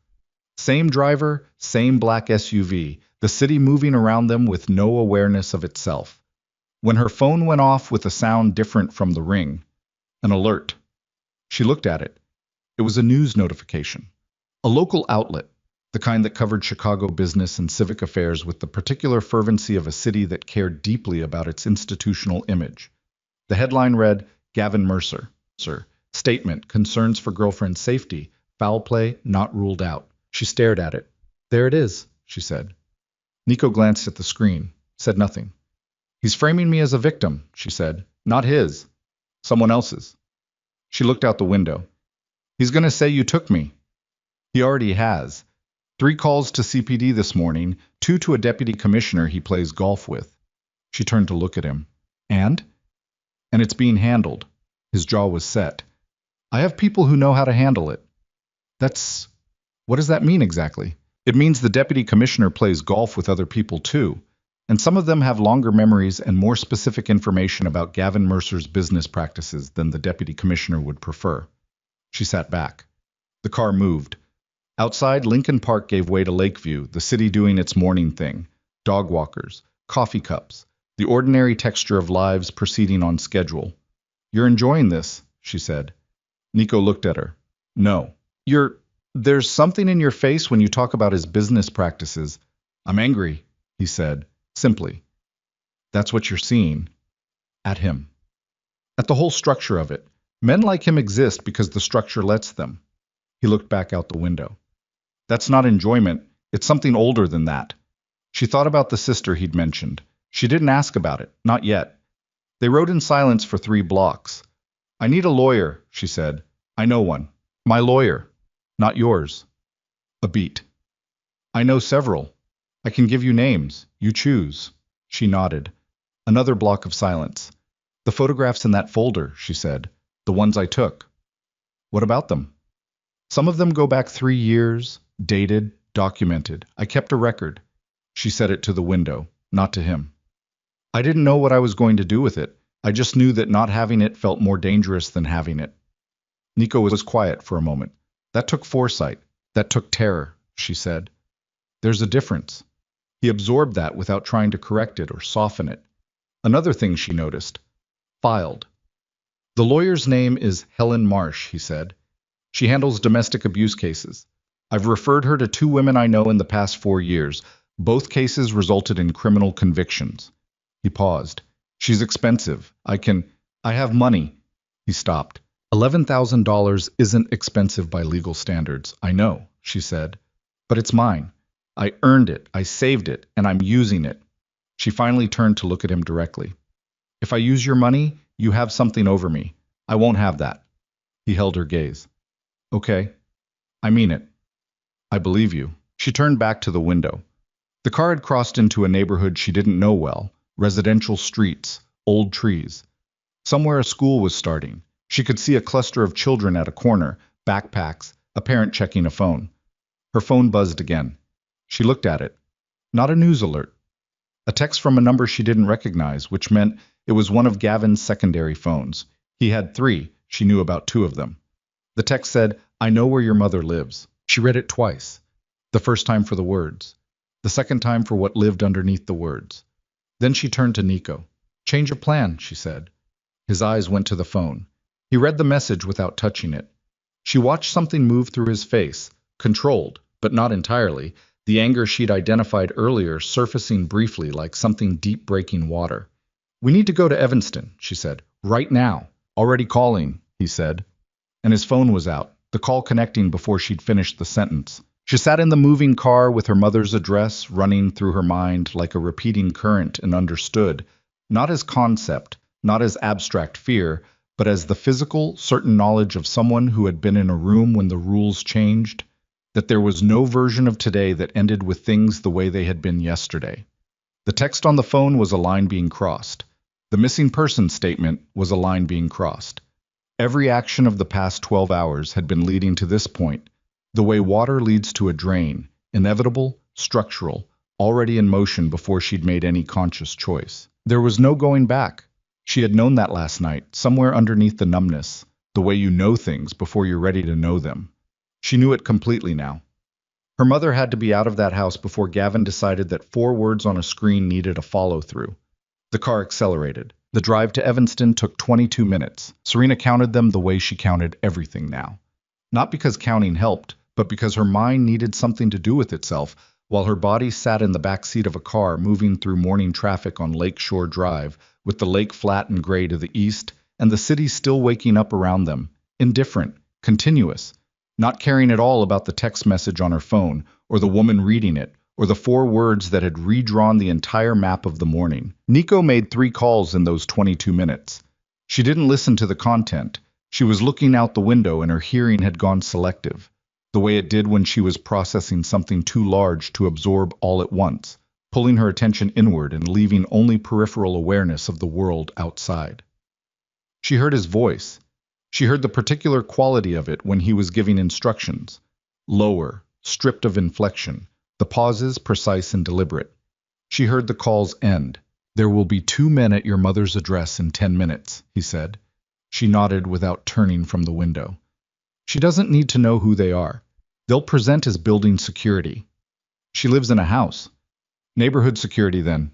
Speaker 1: Same driver, same black SUV, the city moving around them with no awareness of itself. When her phone went off with a sound different from the ring, an alert. She looked at it. It was a news notification. A local outlet, the kind that covered Chicago business and civic affairs with the particular fervency of a city that cared deeply about its institutional image. The headline read, "Gavin Mercer. Statement, concerns for girlfriend's safety, foul play not ruled out." She stared at it. "There it is," she said. Nico glanced at the screen, said nothing. "He's framing me as a victim," she said. "Not his. Someone else's." She looked out the window. "He's going to say you took me." "He already has. 3 calls to CPD this morning, 2 to a deputy commissioner he plays golf with." She turned to look at him. "And it's being handled." His jaw was set. "I have people who know how to handle it." What does that mean exactly?" "It means the deputy commissioner plays golf with other people too, and some of them have longer memories and more specific information about Gavin Mercer's business practices than the deputy commissioner would prefer." She sat back. The car moved. Outside, Lincoln Park gave way to Lakeview, the city doing its morning thing. Dog walkers, coffee cups, the ordinary texture of lives proceeding on schedule. "You're enjoying this," she said. Nico looked at her. "No. There's something in your face when you talk about his business practices." "I'm angry," he said, simply. "That's what you're seeing." At him. At the whole structure of it. Men like him exist because the structure lets them. He looked back out the window. "That's not enjoyment. It's something older than that." She thought about the sister he'd mentioned. She didn't ask about it, not yet. They rode in silence for 3 blocks. "I need a lawyer," she said. "I know one. My lawyer. Not yours." A beat. "I know several. I can give you names. You choose." She nodded. Another block of silence. "The photographs in that folder," she said. "The ones I took." "What about them?" "Some of them go back 3 years, dated, documented. I kept a record." She said it to the window, not to him. "I didn't know what I was going to do with it. I just knew that not having it felt more dangerous than having it." Nico was quiet for a moment. "That took foresight. That took terror," she said. "There's a difference." He absorbed that without trying to correct it or soften it. Another thing she noticed. Filed. "The lawyer's name is Helen Marsh," he said. "She handles domestic abuse cases. I've referred her to 2 women I know in the past 4 years. Both cases resulted in criminal convictions." He paused. "She's expensive. I have money." He stopped. $11,000 isn't expensive by legal standards, I know, she said. "But it's mine. I earned it, I saved it, and I'm using it." She finally turned to look at him directly. "If I use your money, you have something over me. I won't have that." He held her gaze. "Okay. I mean it. I believe you." She turned back to the window. The car had crossed into a neighborhood she didn't know well, residential streets, old trees. Somewhere a school was starting. She could see a cluster of children at a corner, backpacks, a parent checking a phone. Her phone buzzed again. She looked at it. Not a news alert. A text from a number she didn't recognize, which meant it was one of Gavin's secondary phones. He had 3. She knew about 2 of them. The text said, "I know where your mother lives." She read it twice. The first time for the words. the second time for what lived underneath the words. Then she turned to Nico. "Change of plan," she said. His eyes went to the phone. He read the message without touching it. She watched something move through his face, controlled, but not entirely, the anger she'd identified earlier surfacing briefly like something deep breaking water. "We need to go to Evanston," she said. "Right now." "Already calling," he said. And his phone was out, the call connecting before she'd finished the sentence. She sat in the moving car with her mother's address running through her mind like a repeating current and understood, not as concept, not as abstract fear, but as the physical, certain knowledge of someone who had been in a room when the rules changed, that there was no version of today that ended with things the way they had been yesterday. The text on the phone was a line being crossed. The missing person statement was a line being crossed. Every action of the past 12 hours had been leading to this point, the way water leads to a drain, inevitable, structural, already in motion before she'd made any conscious choice. There was no going back. She had known that last night, somewhere underneath the numbness, the way you know things before you're ready to know them. She knew it completely now. Her mother had to be out of that house before Gavin decided that 4 words on a screen needed a follow-through. The car accelerated. The drive to Evanston took 22 minutes. Serena counted them the way she counted everything now. Not because counting helped, but because her mind needed something to do with itself, while her body sat in the back seat of a car moving through morning traffic on Lakeshore Drive, with the lake flat and gray to the east, and the city still waking up around them, indifferent, continuous, not caring at all about the text message on her phone, or the woman reading it, or the 4 words that had redrawn the entire map of the morning. Nico made 3 calls in those 22 minutes. She didn't listen to the content. She was looking out the window and her hearing had gone selective, the way it did when she was processing something too large to absorb all at once, pulling her attention inward and leaving only peripheral awareness of the world outside. She heard his voice. She heard the particular quality of it when he was giving instructions. Lower, stripped of inflection, the pauses precise and deliberate. She heard the calls end. "There will be 2 men at your mother's address in 10 minutes, he said. She nodded without turning from the window. She doesn't need to know who they are. They'll present as building security. She lives in a house. Neighborhood security, then.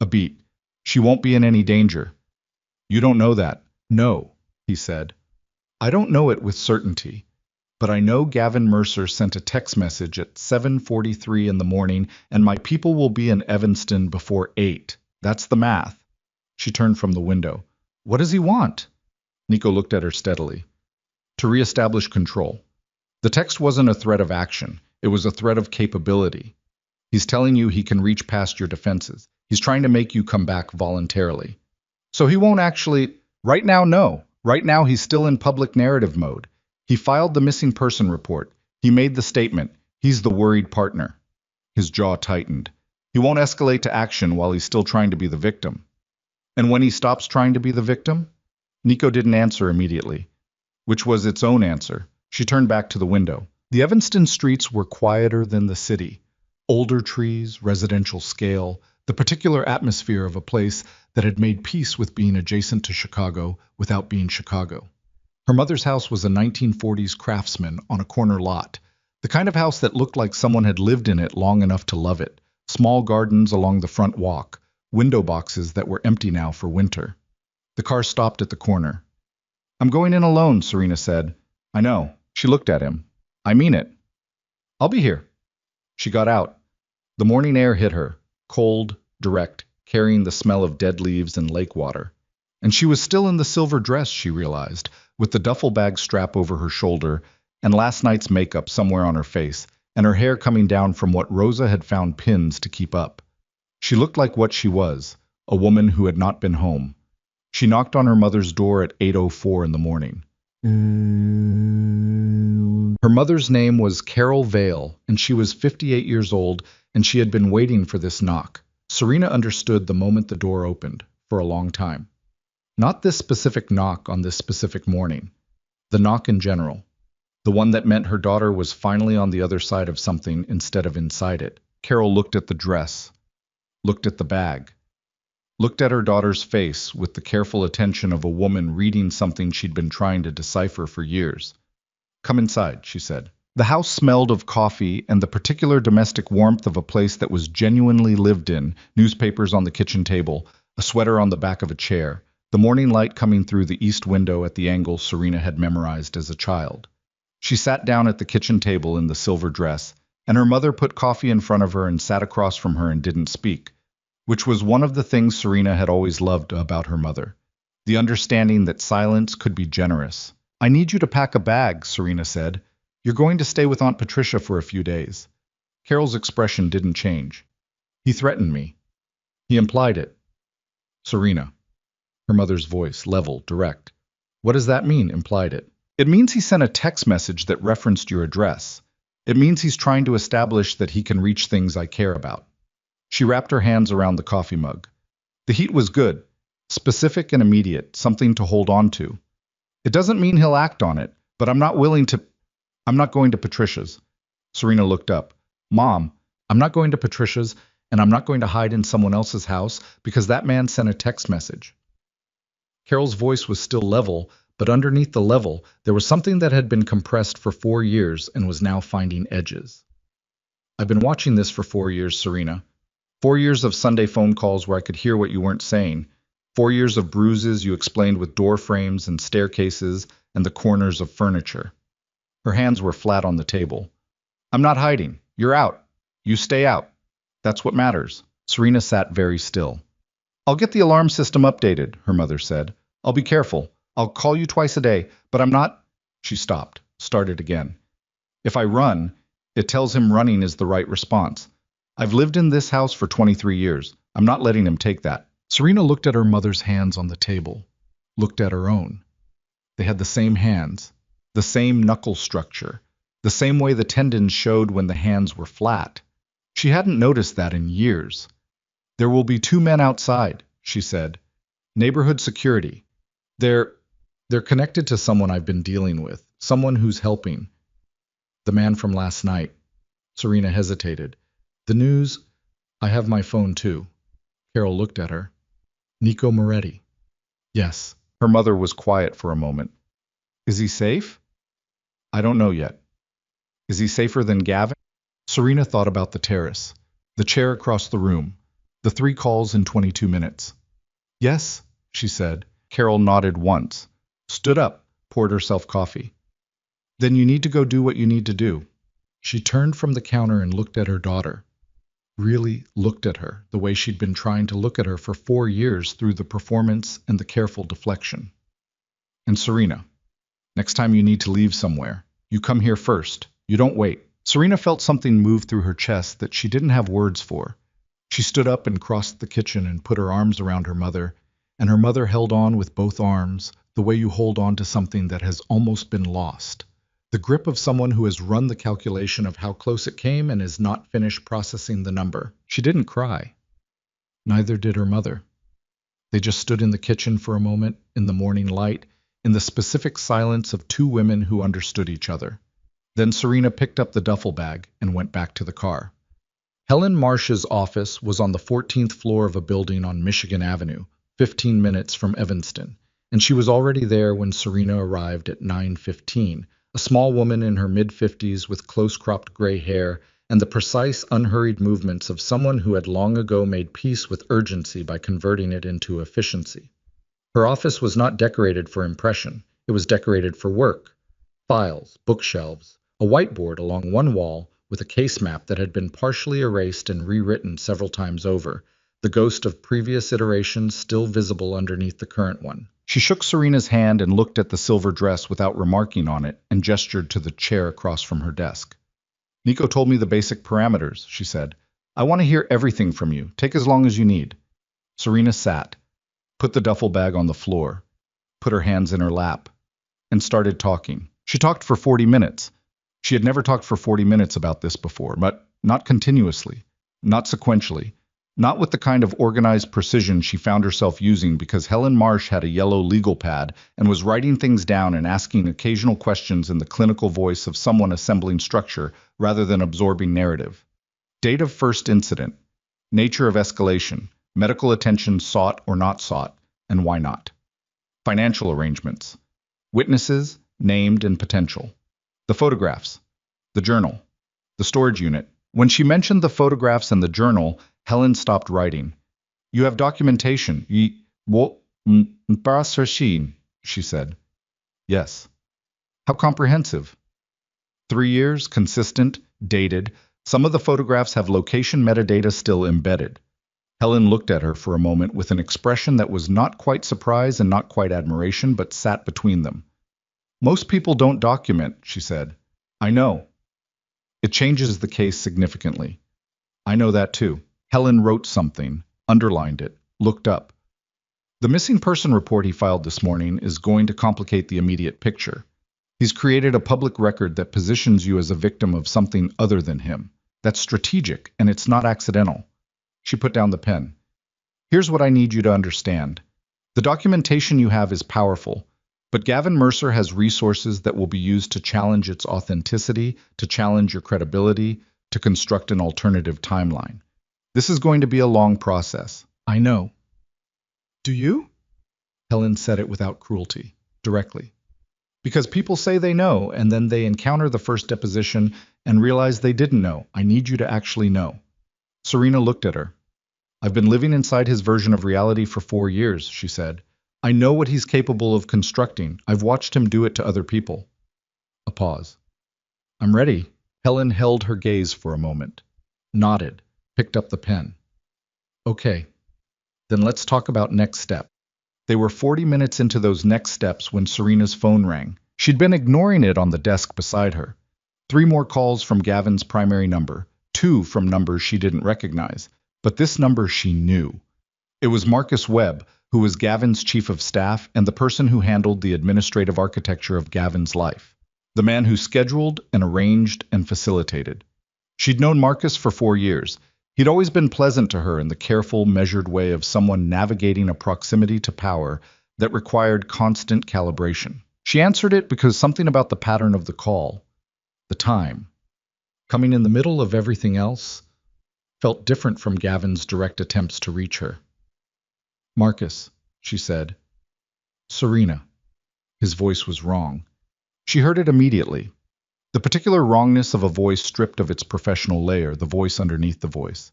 Speaker 1: A beat. She won't be in any danger. You don't know that. No, he said. I don't know it with certainty, but I know Gavin Mercer sent a text message at 7:43 in the morning, and my people will be in Evanston before 8. That's the math. She turned from the window. What does he want? Nico looked at her steadily. To reestablish control. The text wasn't a threat of action. It was a threat of capability. He's telling you he can reach past your defenses. He's trying to make you come back voluntarily. So he won't actually... Right now, no. Right now, he's still in public narrative mode. He filed the missing person report. He made the statement. He's the worried partner. His jaw tightened. He won't escalate to action while he's still trying to be the victim. And when he stops trying to be the victim? Nico didn't answer immediately, which was its own answer. She turned back to the window. The Evanston streets were quieter than the city. Older trees, residential scale, the particular atmosphere of a place that had made peace with being adjacent to Chicago without being Chicago. Her mother's house was a 1940s craftsman on a corner lot, the kind of house that looked like someone had lived in it long enough to love it. Small gardens along the front walk, window boxes that were empty now for winter. The car stopped at the corner. I'm going in alone, Serena said. I know. She looked at him. I mean it. I'll be here. She got out. The morning air hit her, cold, direct, carrying the smell of dead leaves and lake water. And she was still in the silver dress, she realized, with the duffel bag strap over her shoulder and last night's makeup somewhere on her face, and her hair coming down from what Rosa had found pins to keep up. She looked like what she was, a woman who had not been home. She knocked on her mother's door at 8:04 in the morning. Her mother's name was Carol Vale, and she was 58 years old, and she had been waiting for this knock. Serena understood the moment the door opened, for a long time. Not this specific knock on this specific morning. The knock in general. The one that meant her daughter was finally on the other side of something instead of inside it. Carol looked at the dress, looked at the bag, looked at her daughter's face with the careful attention of a woman reading something she'd been trying to decipher for years. Come inside, she said. The house smelled of coffee and the particular domestic warmth of a place that was genuinely lived in, newspapers on the kitchen table, a sweater on the back of a chair, the morning light coming through the east window at the angle Serena had memorized as a child. She sat down at the kitchen table in the silver dress, and her mother put coffee in front of her and sat across from her and didn't speak, which was one of the things Serena had always loved about her mother, the understanding that silence could be generous. "I need you to pack a bag," Serena said. "You're going to stay with Aunt Patricia for a few days." Carol's expression didn't change. "He threatened me." "He implied it." "Serena." Her mother's voice, level, direct. "What does that mean, implied it?" "It means he sent a text message that referenced your address. It means he's trying to establish that he can reach things I care about." She wrapped her hands around the coffee mug. The heat was good, specific and immediate, something to hold on to. "It doesn't mean he'll act on it, but I'm not going to Patricia's." Serena looked up. "Mom, I'm not going to Patricia's, and I'm not going to hide in someone else's house because that man sent a text message." Carol's voice was still level, but underneath the level, there was something that had been compressed for 4 years and was now finding edges. "I've been watching this for 4 years, Serena. 4 years of Sunday phone calls where I could hear what you weren't saying. 4 years of bruises you explained with door frames and staircases and the corners of furniture." Her hands were flat on the table. "I'm not hiding. You're out. You stay out. That's what matters." Serena sat very still. "I'll get the alarm system updated," her mother said. "I'll be careful. I'll call you twice a day, but I'm not—" She stopped, started again. "If I run, it tells him running is the right response. I've lived in this house for 23 years. I'm not letting him take that." Serena looked at her mother's hands on the table, looked at her own. They had the same hands, the same knuckle structure, the same way the tendons showed when the hands were flat. She hadn't noticed that in years. "There will be 2 men outside," she said. "Neighborhood security. They're connected to someone I've been dealing with, someone who's helping." "The man from last night." Serena hesitated. "The news—" "I have my phone too." Carol looked at her. "Nico Moretti." "Yes." Her mother was quiet for a moment. "Is he safe?" "I don't know yet." "Is he safer than Gavin?" Serena thought about the terrace, the chair across the room, the 3 calls in 22 minutes. "Yes," she said. Carol nodded once, stood up, poured herself coffee. "Then you need to go do what you need to do." She turned from the counter and looked at her daughter. Really looked at her, the way she'd been trying to look at her for 4 years through the performance and the careful deflection. "And Serena, next time you need to leave somewhere, you come here first. You don't wait." Serena felt something move through her chest that she didn't have words for. She stood up and crossed the kitchen and put her arms around her mother, and her mother held on with both arms, the way you hold on to something that has almost been lost. The grip of someone who has run the calculation of how close it came and is not finished processing the number. She didn't cry. Neither did her mother. They just stood in the kitchen for a moment, in the morning light, in the specific silence of 2 women who understood each other. Then Serena picked up the duffel bag and went back to the car. Helen Marsh's office was on the 14th floor of a building on Michigan Avenue, 15 minutes from Evanston, and she was already there when Serena arrived at 9:15, a small woman in her mid-50s with close-cropped gray hair and the precise, unhurried movements of someone who had long ago made peace with urgency by converting it into efficiency. Her office was not decorated for impression. It was decorated for work. Files, bookshelves, a whiteboard along one wall with a case map that had been partially erased and rewritten several times over, the ghost of previous iterations still visible underneath the current one. She shook Serena's hand and looked at the silver dress without remarking on it and gestured to the chair across from her desk. "Nico told me the basic parameters," she said. "I want to hear everything from you. Take as long as you need." Serena sat, put the duffel bag on the floor, put her hands in her lap, and started talking. She talked for 40 minutes. She had never talked for 40 minutes about this before, but not continuously, not sequentially, not with the kind of organized precision she found herself using because Helen Marsh had a yellow legal pad and was writing things down and asking occasional questions in the clinical voice of someone assembling structure rather than absorbing narrative. Date of first incident, nature of escalation, medical attention sought or not sought, and why not. Financial arrangements, witnesses, named and potential. The photographs, The journal. The storage unit. When she mentioned the photographs and the journal, Helen stopped writing. You have documentation. She said. Yes. How comprehensive? 3 years, consistent, dated. Some of the photographs have location metadata still embedded. Helen looked at her for a moment with an expression that was not quite surprise and not quite admiration, but sat between them. Most people don't document, she said. I know. It changes the case significantly. I know that too. Helen wrote something, underlined it, looked up. The missing person report he filed this morning is going to complicate the immediate picture. He's created a public record that positions you as a victim of something other than him. That's strategic, and it's not accidental. She put down the pen. Here's what I need you to understand. The documentation you have is powerful, but Gavin Mercer has resources that will be used to challenge its authenticity, to challenge your credibility, to construct an alternative timeline. This is going to be a long process. I know. Do you? Helen said it without cruelty, directly. Because people say they know, and then they encounter the first deposition and realize they didn't know. I need you to actually know. Serena looked at her. I've been living inside his version of reality for 4 years, she said. I know what he's capable of constructing. I've watched him do it to other people. A pause. I'm ready. Helen held her gaze for a moment, nodded, picked up the pen. Okay, then let's talk about next step. They were 40 minutes into those next steps when Serena's phone rang. She'd been ignoring it on the desk beside her. 3 more calls from Gavin's primary number, 2 from numbers she didn't recognize, but this number she knew. It was Marcus Webb, who was Gavin's chief of staff and the person who handled the administrative architecture of Gavin's life. The man who scheduled and arranged and facilitated. She'd known Marcus for 4 years. He'd always been pleasant to her in the careful, measured way of someone navigating a proximity to power that required constant calibration. She answered it because something about the pattern of the call, the time, coming in the middle of everything else, felt different from Gavin's direct attempts to reach her. Marcus, she said. Serena. His voice was wrong. She heard it immediately. The particular wrongness of a voice stripped of its professional layer, the voice underneath the voice.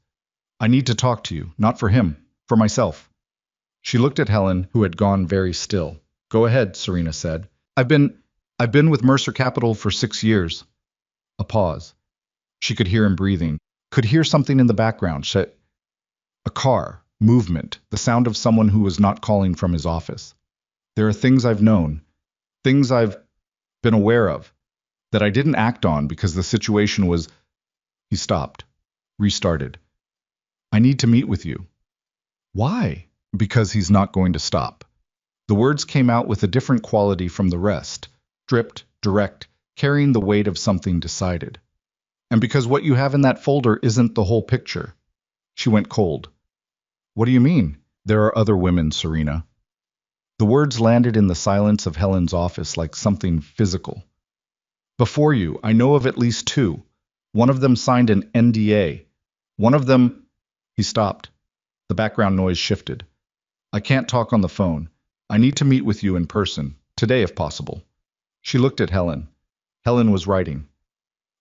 Speaker 1: I need to talk to you, not for him, for myself. She looked at Helen, who had gone very still. Go ahead, Serena said. I've been with Mercer Capital for 6 years. A pause. She could hear him breathing, could hear something in the background. A car, movement, the sound of someone who was not calling from his office. There are things I've known, things I've been aware of, that I didn't act on because the situation was... He stopped, restarted. I need to meet with you. Why? Because he's not going to stop. The words came out with a different quality from the rest, dripped, direct, carrying the weight of something decided. And because what you have in that folder isn't the whole picture. She went cold. What do you mean? There are other women, Serena. The words landed in the silence of Helen's office like something physical. Before you, I know of at least 2. One of them signed an NDA. One of them... He stopped. The background noise shifted. I can't talk on the phone. I need to meet with you in person, today if possible. She looked at Helen. Helen was writing.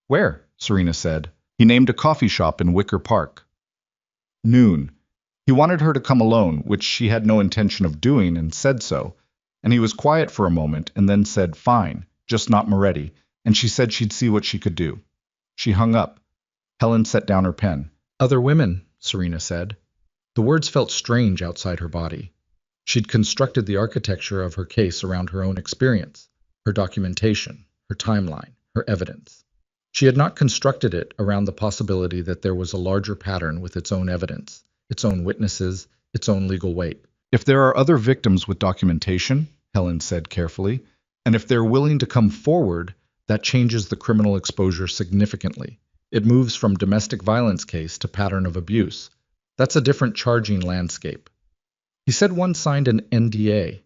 Speaker 1: Where? Serena said. He named a coffee shop in Wicker Park. Noon. He wanted her to come alone, which she had no intention of doing, and said so. And he was quiet for a moment and then said, fine, just not Moretti, and she said she'd see what she could do. She hung up. Helen set down her pen. Other women, Serena said. The words felt strange outside her body. She'd constructed the architecture of her case around her own experience, her documentation, her timeline, her evidence. She had not constructed it around the possibility that there was a larger pattern with its own evidence, its own witnesses, its own legal weight. If there are other victims with documentation, Helen said carefully, and if they're willing to come forward, that changes the criminal exposure significantly. It moves from domestic violence case to pattern of abuse. That's a different charging landscape. He said one signed an NDA.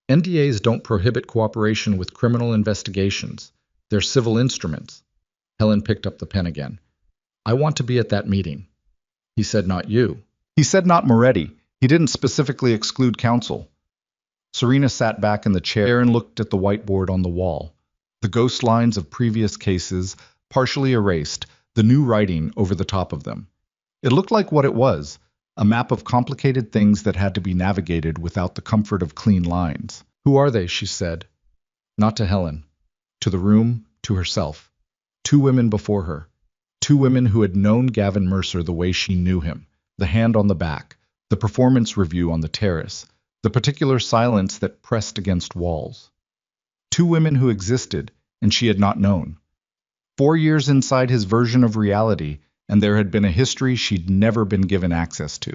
Speaker 1: NDAs don't prohibit cooperation with criminal investigations. They're civil instruments. Helen picked up the pen again. I want to be at that meeting. He said not you. He said not Moretti. He didn't specifically exclude counsel. Serena sat back in the chair and looked at the whiteboard on the wall. The ghost lines of previous cases, partially erased, the new writing over the top of them. It looked like what it was, a map of complicated things that had to be navigated without the comfort of clean lines. "Who are they?" she said. Not to Helen. To the room, to herself. Two women before her. Two women who had known Gavin Mercer the way she knew him. The hand on the back, the performance review on the terrace, the particular silence that pressed against walls. Two women who existed, and she had not known. 4 years inside his version of reality, and there had been a history she'd never been given access to.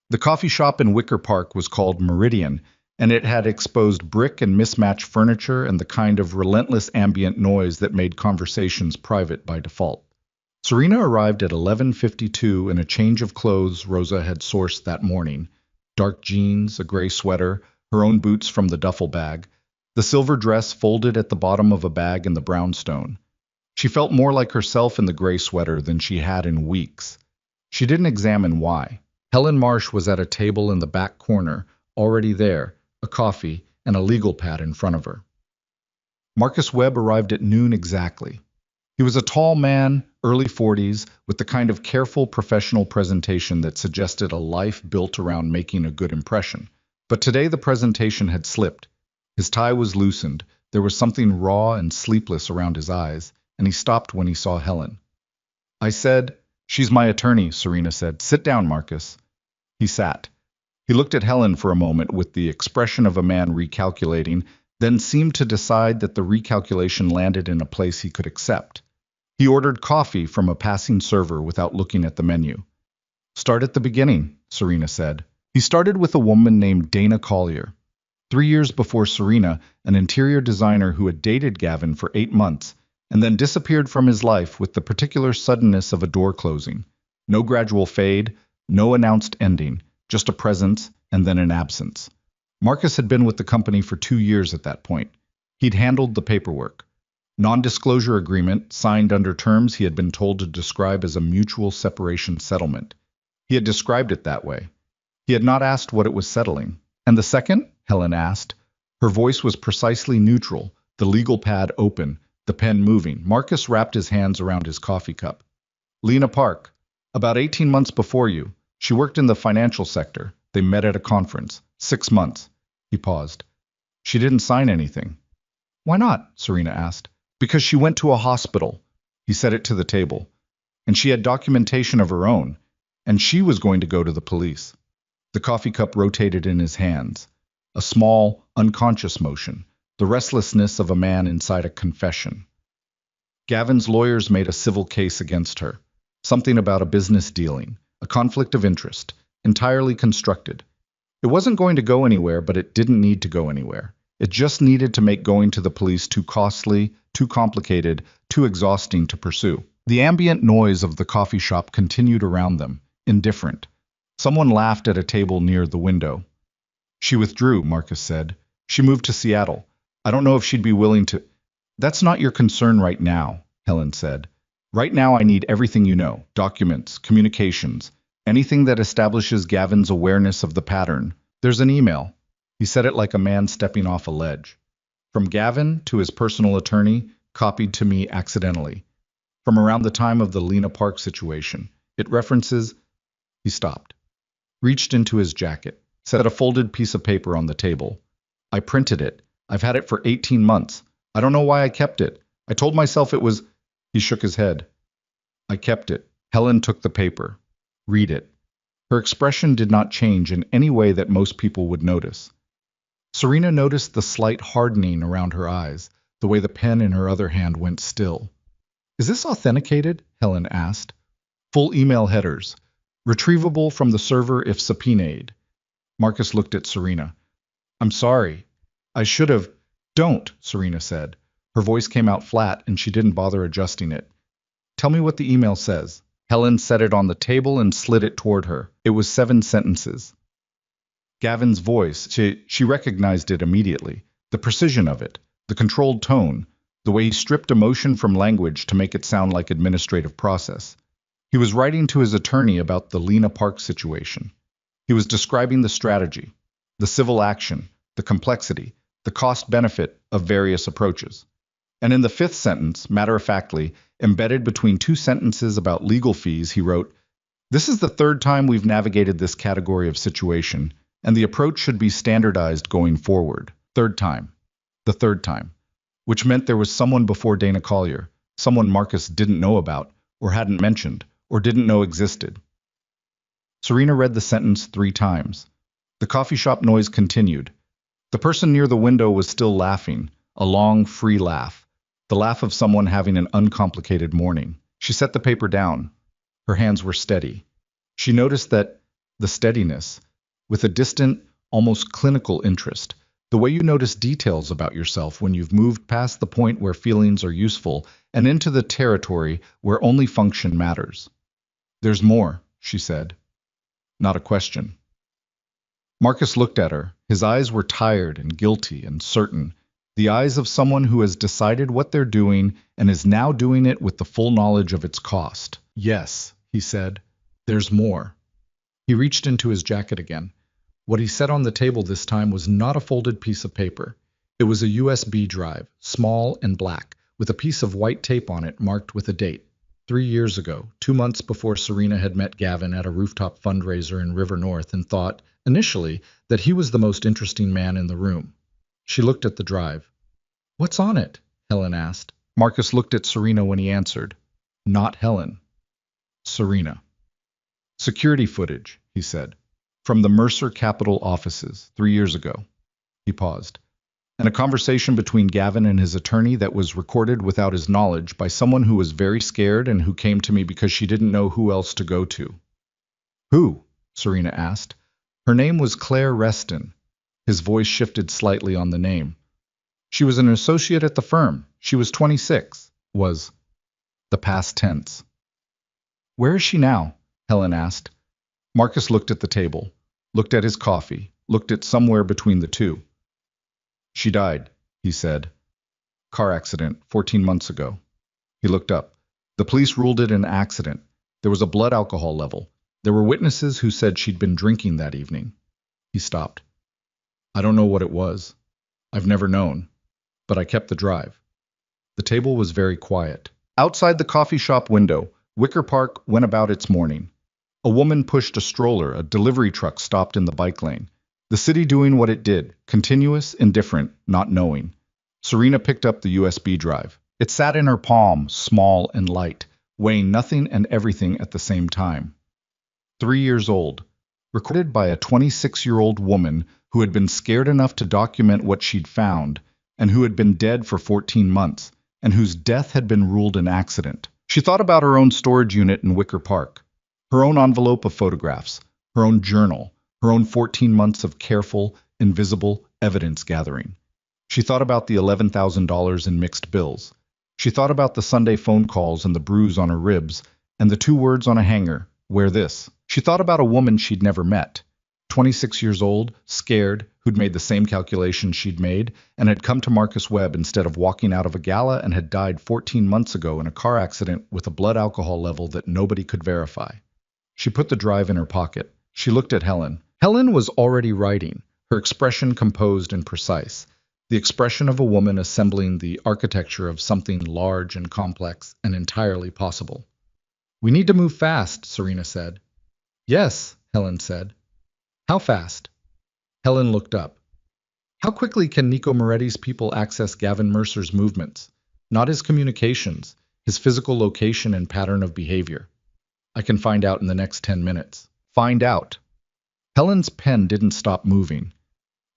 Speaker 1: The coffee shop in Wicker Park was called Meridian, and it had exposed brick and mismatched furniture and the kind of relentless ambient noise that made conversations private by default. Serena arrived at 11:52 in a change of clothes Rosa had sourced that morning. Dark jeans, a gray sweater, her own boots from the duffel bag, the silver dress folded at the bottom of a bag in the brownstone. She felt more like herself in the gray sweater than she had in weeks. She didn't examine why. Helen Marsh was at a table in the back corner, already there, a coffee and a legal pad in front of her. Marcus Webb arrived at noon exactly. He was a tall man, early 40s, with the kind of careful professional presentation that suggested a life built around making a good impression. But today the presentation had slipped. His tie was loosened, there was something raw and sleepless around his eyes, and he stopped when he saw Helen. "I said, she's my attorney," Serena said. "Sit down, Marcus." He sat. He looked at Helen for a moment with the expression of a man recalculating, then seemed to decide that the recalculation landed in a place he could accept. He ordered coffee from a passing server without looking at the menu. "Start at the beginning," Serena said. He started with a woman named Dana Collier. 3 years before Serena, an interior designer who had dated Gavin for 8 months, and then disappeared from his life with the particular suddenness of a door closing. No gradual fade, no announced ending, just a presence and then an absence. Marcus had been with the company for 2 years at that point. He'd handled the paperwork. Non-disclosure agreement, signed under terms he had been told to describe as a mutual separation settlement. He had described it that way. He had not asked what it was settling. "And the second?" Helen asked. Her voice was precisely neutral, the legal pad open, the pen moving. Marcus wrapped his hands around his coffee cup. "Lena Park. About 18 months before you. She worked in the financial sector. They met at a conference. 6 months." He paused. "She didn't sign anything." "Why not?" Serena asked. "Because she went to a hospital." He set it to the table. "And she had documentation of her own. And she was going to go to the police." The coffee cup rotated in his hands. A small, unconscious motion. The restlessness of a man inside a confession. Gavin's lawyers made a civil case against her. Something about a business dealing. A conflict of interest. Entirely constructed. It wasn't going to go anywhere, but it didn't need to go anywhere. It just needed to make going to the police too costly, too complicated, too exhausting to pursue. The ambient noise of the coffee shop continued around them, indifferent. Someone laughed at a table near the window. "She withdrew," Marcus said. "She moved to Seattle. I don't know if she'd be willing to—" "That's not your concern right now," Helen said. "Right now I need everything you know. Documents, communications, anything that establishes Gavin's awareness of the pattern. There's an email." He said it like a man stepping off a ledge. "From Gavin to his personal attorney, copied to me accidentally. From around the time of the Lena Park situation. It references—" He stopped. Reached into his jacket. Set a folded piece of paper on the table. "I printed it. I've had it for 18 months. I don't know why I kept it. I told myself it was—" He shook his head. "I kept it." Helen took the paper. "Read it." Her expression did not change in any way that most people would notice. Serena noticed the slight hardening around her eyes, the way the pen in her other hand went still. "Is this authenticated?" Helen asked. "Full email headers. Retrievable from the server if subpoenaed." Marcus looked at Serena. "I'm sorry. I should have—" "Don't," Serena said. Her voice came out flat, and she didn't bother adjusting it. "Tell me what the email says." Helen set it on the table and slid it toward her. It was 7 sentences. Gavin's voice, she recognized it immediately. The precision of it, the controlled tone, the way he stripped emotion from language to make it sound like administrative process. He was writing to his attorney about the Lena Park situation. He was describing the strategy, the civil action, the complexity, the cost-benefit of various approaches. And in the fifth sentence, matter-of-factly, embedded between two sentences about legal fees, he wrote, "This is the third time we've navigated this category of situation, and the approach should be standardized going forward." Third time. The third time. Which meant there was someone before Dana Collier, someone Marcus didn't know about, or hadn't mentioned, or didn't know existed. Serena read the sentence 3 times. The coffee shop noise continued. The person near the window was still laughing, a long, free laugh, the laugh of someone having an uncomplicated morning. She set the paper down. Her hands were steady. She noticed that the steadiness, with a distant, almost clinical interest, the way you notice details about yourself when you've moved past the point where feelings are useful and into the territory where only function matters. "There's more," she said. Not a question. Marcus looked at her. His eyes were tired and guilty and certain, the eyes of someone who has decided what they're doing and is now doing it with the full knowledge of its cost. "Yes," he said, "there's more." He reached into his jacket again. What he set on the table this time was not a folded piece of paper. It was a USB drive, small and black, with a piece of white tape on it marked with a date. 3 years ago, 2 months before Serena had met Gavin at a rooftop fundraiser in River North and thought, initially, that he was the most interesting man in the room. She looked at the drive. "What's on it?" Helen asked. Marcus looked at Serena when he answered. Not Helen. Serena. "Security footage," he said, "from the Mercer Capital offices 3 years ago." He paused. "And a conversation between Gavin and his attorney that was recorded without his knowledge by someone who was very scared and who came to me because she didn't know who else to go to." "Who?" Serena asked. Her name was Claire Reston. His voice shifted slightly on the name. "She was an associate at the firm. She was 26. Was the past tense." "Where is she now?" Helen asked. Marcus looked at the table, looked at his coffee, looked at somewhere between the two. "She died," he said. "Car accident 14 months ago." He looked up. "The police ruled it an accident. There was a blood alcohol level. There were witnesses who said she'd been drinking that evening." He stopped. "I don't know what it was. I've never known. But I kept the drive." The table was very quiet. Outside the coffee shop window, Wicker Park went about its morning. A woman pushed a stroller, a delivery truck stopped in the bike lane. The city doing what it did, continuous, indifferent, not knowing. Serena picked up the USB drive. It sat in her palm, small and light, weighing nothing and everything at the same time. 3 years old. Recorded by a 26-year-old woman who had been scared enough to document what she'd found, and who had been dead for 14 months, and whose death had been ruled an accident. She thought about her own storage unit in Wicker Park, her own envelope of photographs, her own journal, her own 14 months of careful, invisible evidence gathering. She thought about the $11,000 in mixed bills. She thought about the Sunday phone calls and the bruise on her ribs, and the 2 words on a hanger, "Wear this." She thought about a woman she'd never met, 26 years old, scared, who'd made the same calculations she'd made, and had come to Marcus Webb instead of walking out of a gala and had died 14 months ago in a car accident with a blood alcohol level that nobody could verify. She put the drive in her pocket. She looked at Helen. Helen was already writing, her expression composed and precise, the expression of a woman assembling the architecture of something large and complex and entirely possible. "We need to move fast," Serena said. "Yes," Helen said. "How fast?" Helen looked up. "How quickly can Nico Moretti's people access Gavin Mercer's movements? Not his communications, his physical location and pattern of behavior. I can find out in the next 10 minutes. Find out." Helen's pen didn't stop moving.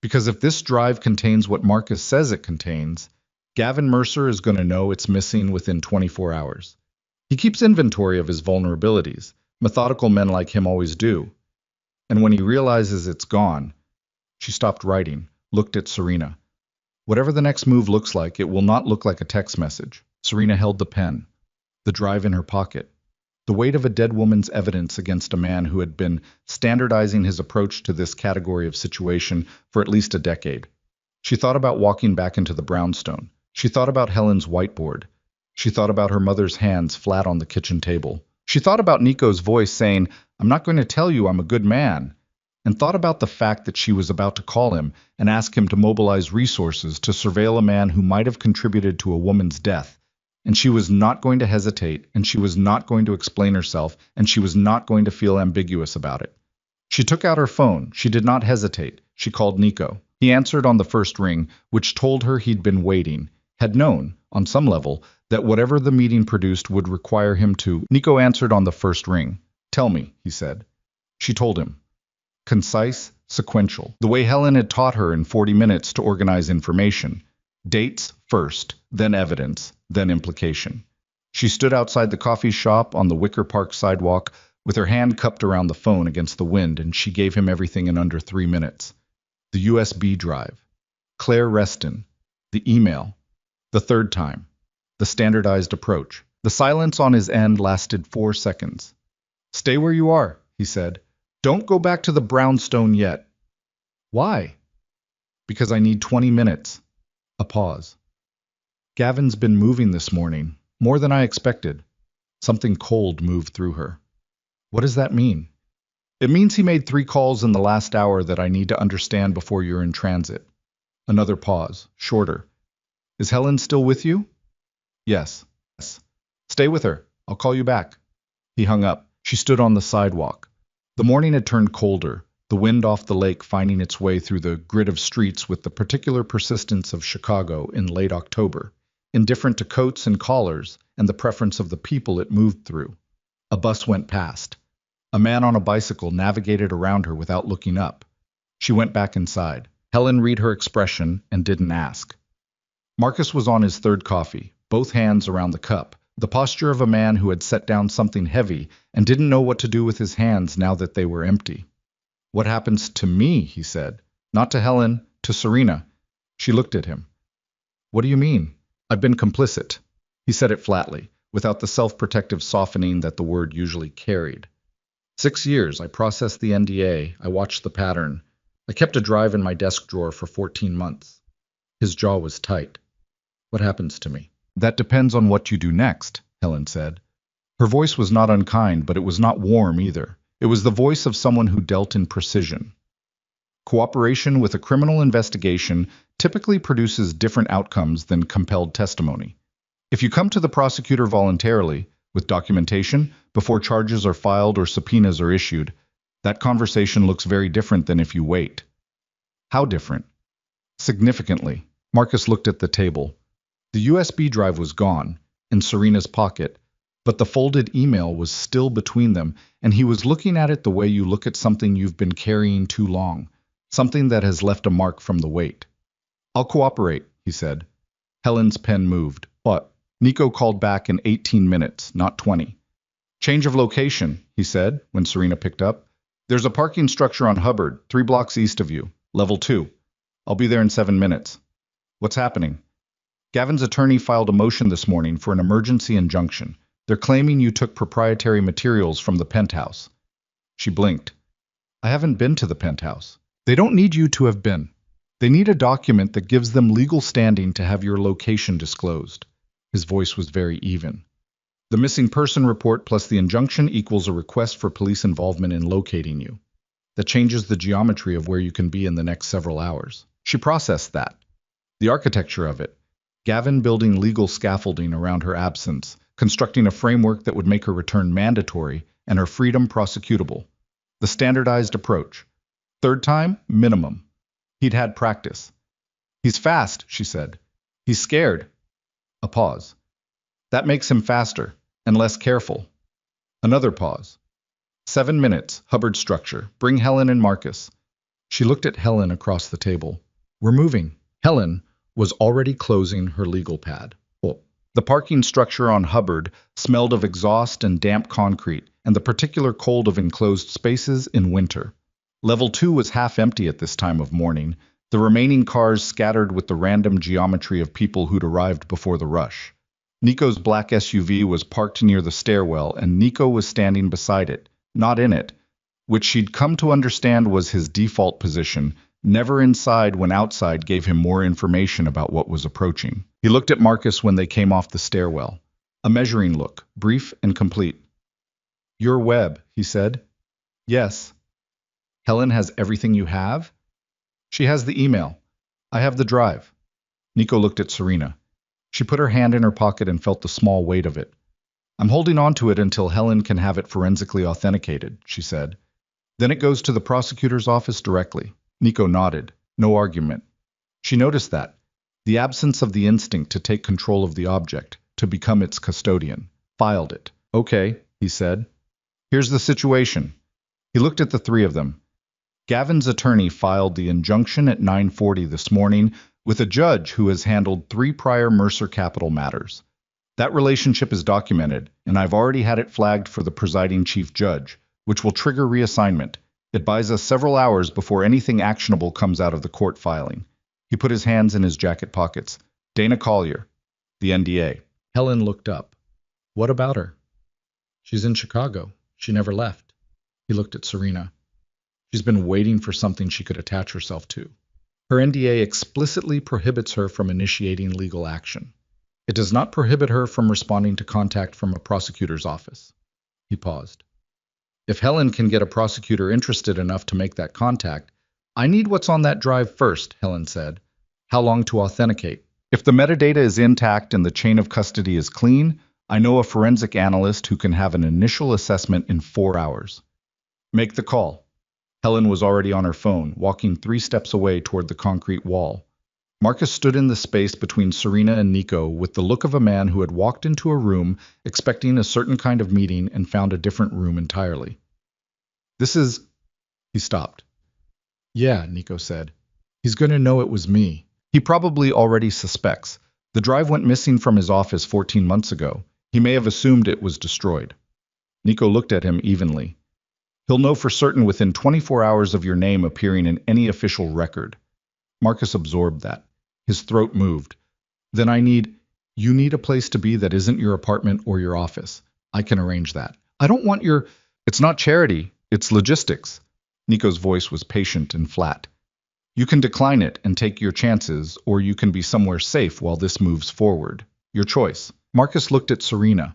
Speaker 1: Because if this drive contains what Marcus says it contains, Gavin Mercer is going to know it's missing within 24 hours. He keeps inventory of his vulnerabilities. Methodical men like him always do. And when he realizes it's gone, she stopped writing, looked at Serena. Whatever the next move looks like, it will not look like a text message. Serena held the pen, the drive in her pocket, the weight of a dead woman's evidence against a man who had been standardizing his approach to this category of situation for at least a decade. She thought about walking back into the brownstone. She thought about Helen's whiteboard. She thought about her mother's hands flat on the kitchen table. She thought about Nico's voice saying, "I'm not going to tell you I'm a good man." and thought about the fact that she was about to call him and ask him to mobilize resources to surveil a man who might have contributed to a woman's death. And she was not going to hesitate, and she was not going to explain herself, and she was not going to feel ambiguous about it. She took out her phone. She did not hesitate. She called Nico. He answered on the first ring, which told her he'd been waiting, had known, on some level, that whatever the meeting produced would require him to. Nico answered on the first ring. Tell me, he said. She told him. Concise, sequential, the way Helen had taught her in 40 minutes to organize information. Dates first, then evidence, then implication. She stood outside the coffee shop on the Wicker Park sidewalk with her hand cupped around the phone against the wind, and she gave him everything in under 3 minutes. The USB drive, Claire Reston, the email, the third time, the standardized approach. The silence on his end lasted 4 seconds. Stay where you are, he said. Don't go back to the brownstone yet. Why? Because I need 20 minutes. A pause. Gavin's been moving this morning, more than I expected. Something cold moved through her. What does that mean? It means he made 3 calls in the last hour that I need to understand before you're in transit. Another pause, shorter. Is Helen still with you? Yes. Stay with her. I'll call you back. He hung up. She stood on the sidewalk. The morning had turned colder, the wind off the lake finding its way through the grid of streets with the particular persistence of Chicago in late October, indifferent to coats and collars and the preference of the people it moved through. A bus went past. A man on a bicycle navigated around her without looking up. She went back inside. Helen read her expression and didn't ask. Marcus was on his third coffee, both hands around the cup, the posture of a man who had set down something heavy and didn't know what to do with his hands now that they were empty. What happens to me, he said. Not to Helen, to Serena. She looked at him. What do you mean? I've been complicit. He said it flatly, without the self-protective softening that the word usually carried. 6 years, I processed the NDA, I watched the pattern. I kept a drive in my desk drawer for 14 months. His jaw was tight. What happens to me? That depends on what you do next, Helen said. Her voice was not unkind, but it was not warm either. It was the voice of someone who dealt in precision. Cooperation with a criminal investigation typically produces different outcomes than compelled testimony. If you come to the prosecutor voluntarily, with documentation, before charges are filed or subpoenas are issued, that conversation looks very different than if you wait. How different? Significantly. Marcus looked at the table. The USB drive was gone, in Serena's pocket, but the folded email was still between them, and he was looking at it the way you look at something you've been carrying too long, something that has left a mark from the weight. I'll cooperate, he said. Helen's pen moved. What? Nico called back in 18 minutes, not 20. Change of location, he said, when Serena picked up. There's a parking structure on Hubbard, 3 blocks east of you, level 2. I'll be there in 7 minutes. What's happening? Gavin's attorney filed a motion this morning for an emergency injunction. They're claiming you took proprietary materials from the penthouse. She blinked. I haven't been to the penthouse. They don't need you to have been. They need a document that gives them legal standing to have your location disclosed. His voice was very even. The missing person report plus the injunction equals a request for police involvement in locating you. That changes the geometry of where you can be in the next several hours. She processed that. The architecture of it. Gavin building legal scaffolding around her absence, constructing a framework that would make her return mandatory and her freedom prosecutable. The standardized approach. Third time, minimum. He'd had practice. He's fast, she said. He's scared. A pause. That makes him faster and less careful. Another pause. 7 minutes, Hubbard structure. Bring Helen and Marcus. She looked at Helen across the table. We're moving. Helen was already closing her legal pad. Oh. The parking structure on Hubbard smelled of exhaust and damp concrete and the particular cold of enclosed spaces in winter. Level 2 was half empty at this time of morning, the remaining cars scattered with the random geometry of people who'd arrived before the rush. Nico's black SUV was parked near the stairwell, and Nico was standing beside it, not in it, which she'd come to understand was his default position, never inside when outside gave him more information about what was approaching. He looked at Marcus when they came off the stairwell. A measuring look, brief and complete. Your web, he said. Yes. Helen has everything you have? She has the email. I have the drive. Nico looked at Serena. She put her hand in her pocket and felt the small weight of it. I'm holding on to it until Helen can have it forensically authenticated, she said. Then it goes to the prosecutor's office directly. Nico nodded. No argument. She noticed that. The absence of the instinct to take control of the object, to become its custodian. Filed it. Okay, he said. Here's the situation. He looked at the three of them. Gavin's attorney filed the injunction at 9:40 this morning with a judge who has handled 3 prior Mercer Capital matters. That relationship is documented, and I've already had it flagged for the presiding chief judge, which will trigger reassignment. It buys us several hours before anything actionable comes out of the court filing. He put his hands in his jacket pockets. Dana Collier, the NDA. Helen looked up. What about her? She's in Chicago. She never left. He looked at Serena. She's been waiting for something she could attach herself to. Her NDA explicitly prohibits her from initiating legal action. It does not prohibit her from responding to contact from a prosecutor's office. He paused. If Helen can get a prosecutor interested enough to make that contact, I need what's on that drive first, Helen said. How long to authenticate? If the metadata is intact and the chain of custody is clean, I know a forensic analyst who can have an initial assessment in 4 hours. Make the call. Helen was already on her phone, walking 3 steps away toward the concrete wall. Marcus stood in the space between Serena and Nico with the look of a man who had walked into a room expecting a certain kind of meeting and found a different room entirely. This is... He stopped. Yeah, Nico said. He's going to know it was me. He probably already suspects. The drive went missing from his office 14 months ago. He may have assumed it was destroyed. Nico looked at him evenly. He'll know for certain within 24 hours of your name appearing in any official record. Marcus absorbed that. His throat moved. Then you need a place to be that isn't your apartment or your office. I can arrange that. I don't want It's not charity, it's logistics. Nico's voice was patient and flat. You can decline it and take your chances, or you can be somewhere safe while this moves forward. Your choice. Marcus looked at Serena.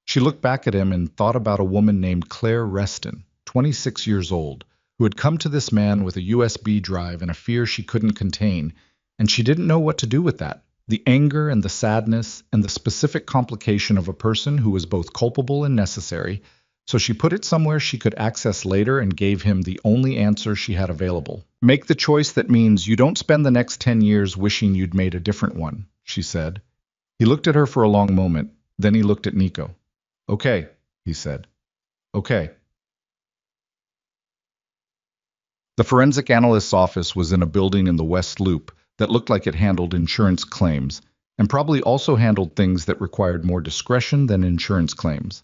Speaker 1: She looked back at him and thought about a woman named Claire Reston, 26 years old, who had come to this man with a USB drive and a fear she couldn't contain, and she didn't know what to do with that. The anger and the sadness and the specific complication of a person who was both culpable and necessary, so she put it somewhere she could access later and gave him the only answer she had available. Make the choice that means you don't spend the next 10 years wishing you'd made a different one, she said. He looked at her for a long moment, then he looked at Nico. Okay, he said. Okay. The forensic analyst's office was in a building in the West Loop that looked like it handled insurance claims, and probably also handled things that required more discretion than insurance claims.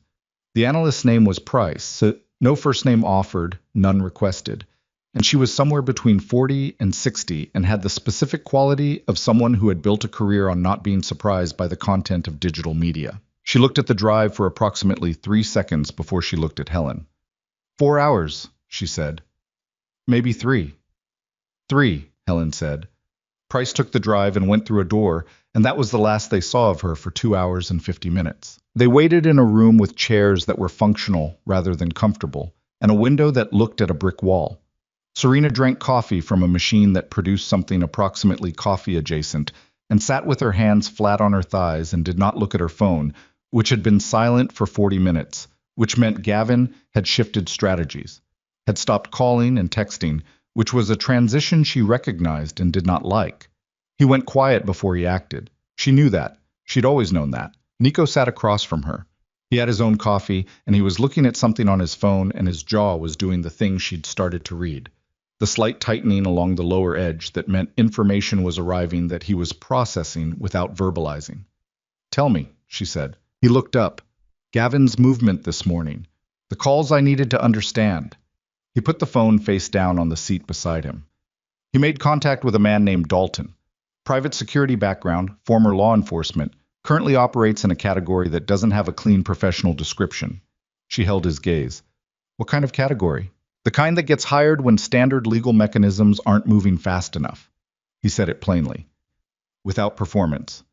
Speaker 1: The analyst's name was Price, so no first name offered, none requested, and she was somewhere between 40 and 60 and had the specific quality of someone who had built a career on not being surprised by the content of digital media. She looked at the drive for approximately 3 seconds before she looked at Helen. 4 hours, she said. Maybe 3. 3, Helen said. Price took the drive and went through a door, and that was the last they saw of her for 2 hours and 50 minutes. They waited in a room with chairs that were functional rather than comfortable, and a window that looked at a brick wall. Serena drank coffee from a machine that produced something approximately coffee adjacent, and sat with her hands flat on her thighs and did not look at her phone, which had been silent for 40 minutes, which meant Gavin had shifted strategies, had stopped calling and texting, which was a transition she recognized and did not like. He went quiet before he acted. She knew that. She'd always known that. Nico sat across from her. He had his own coffee, and he was looking at something on his phone, and his jaw was doing the thing she'd started to read. The slight tightening along the lower edge that meant information was arriving that he was processing without verbalizing. Tell me, she said. He looked up. Gavin's movement this morning. The calls I needed to understand. He put the phone face down on the seat beside him. He made contact with a man named Dalton. Private security background, former law enforcement, currently operates in a category that doesn't have a clean professional description. She held his gaze. What kind of category? The kind that gets hired when standard legal mechanisms aren't moving fast enough. He said it plainly. Without performance.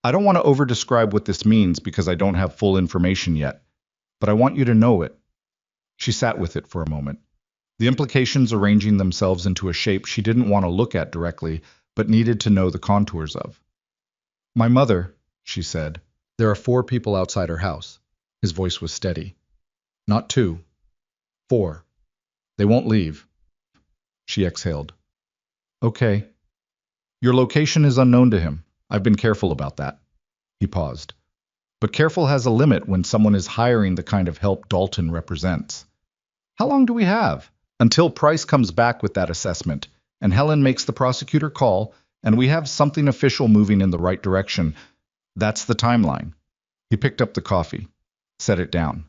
Speaker 1: I don't want to over-describe what this means because I don't have full information yet, but I want you to know it. She sat with it for a moment. the implications arranging themselves into a shape she didn't want to look at directly, but needed to know the contours of. My mother, she said. There are 4 people outside her house. His voice was steady. Not 2. 4. They won't leave. She exhaled. Okay. Your location is unknown to him. I've been careful about that. He paused. But careful has a limit when someone is hiring the kind of help Dalton represents. How long do we have? Until Price comes back with that assessment, and Helen makes the prosecutor call, and we have something official moving in the right direction. That's the timeline. He picked up the coffee, set it down.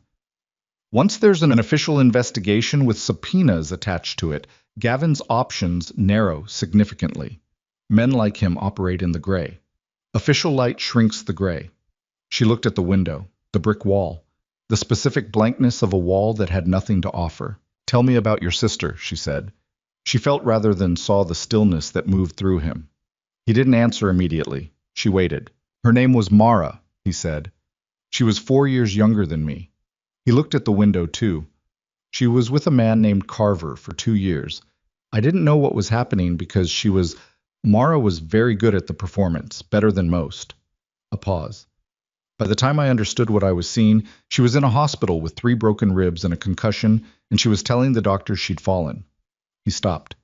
Speaker 1: Once there's an official investigation with subpoenas attached to it, Gavin's options narrow significantly. Men like him operate in the gray. Official light shrinks the gray. She looked at the window, the brick wall, the specific blankness of a wall that had nothing to offer. Tell me about your sister, she said. She felt rather than saw the stillness that moved through him. He didn't answer immediately. She waited. Her name was Mara, he said. She was 4 years younger than me. He looked at the window too. She was with a man named Carver for 2 years. I didn't know what was happening because Mara was very good at the performance, better than most. A pause. By the time I understood what I was seeing, she was in a hospital with 3 broken ribs and a concussion, and she was telling the doctors she'd fallen. He stopped.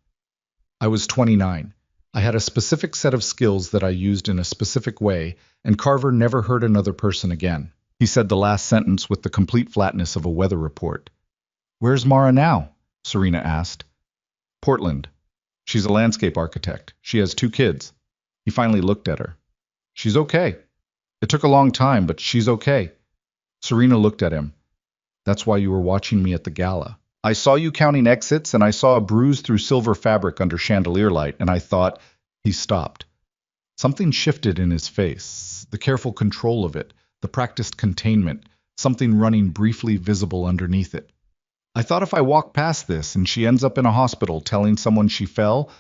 Speaker 1: I was 29. I had a specific set of skills that I used in a specific way, and Carver never hurt another person again. He said the last sentence with the complete flatness of a weather report. Where's Mara now? Serena asked. Portland. She's a landscape architect. She has 2 kids. He finally looked at her. She's okay. It took a long time, but she's okay. Serena looked at him. That's why you were watching me at the gala. I saw you counting exits, and I saw a bruise through silver fabric under chandelier light, and I thought. He stopped. Something shifted in his face, the careful control of it, the practiced containment, something running briefly visible underneath it. I thought if I walk past this and she ends up in a hospital telling someone she fell,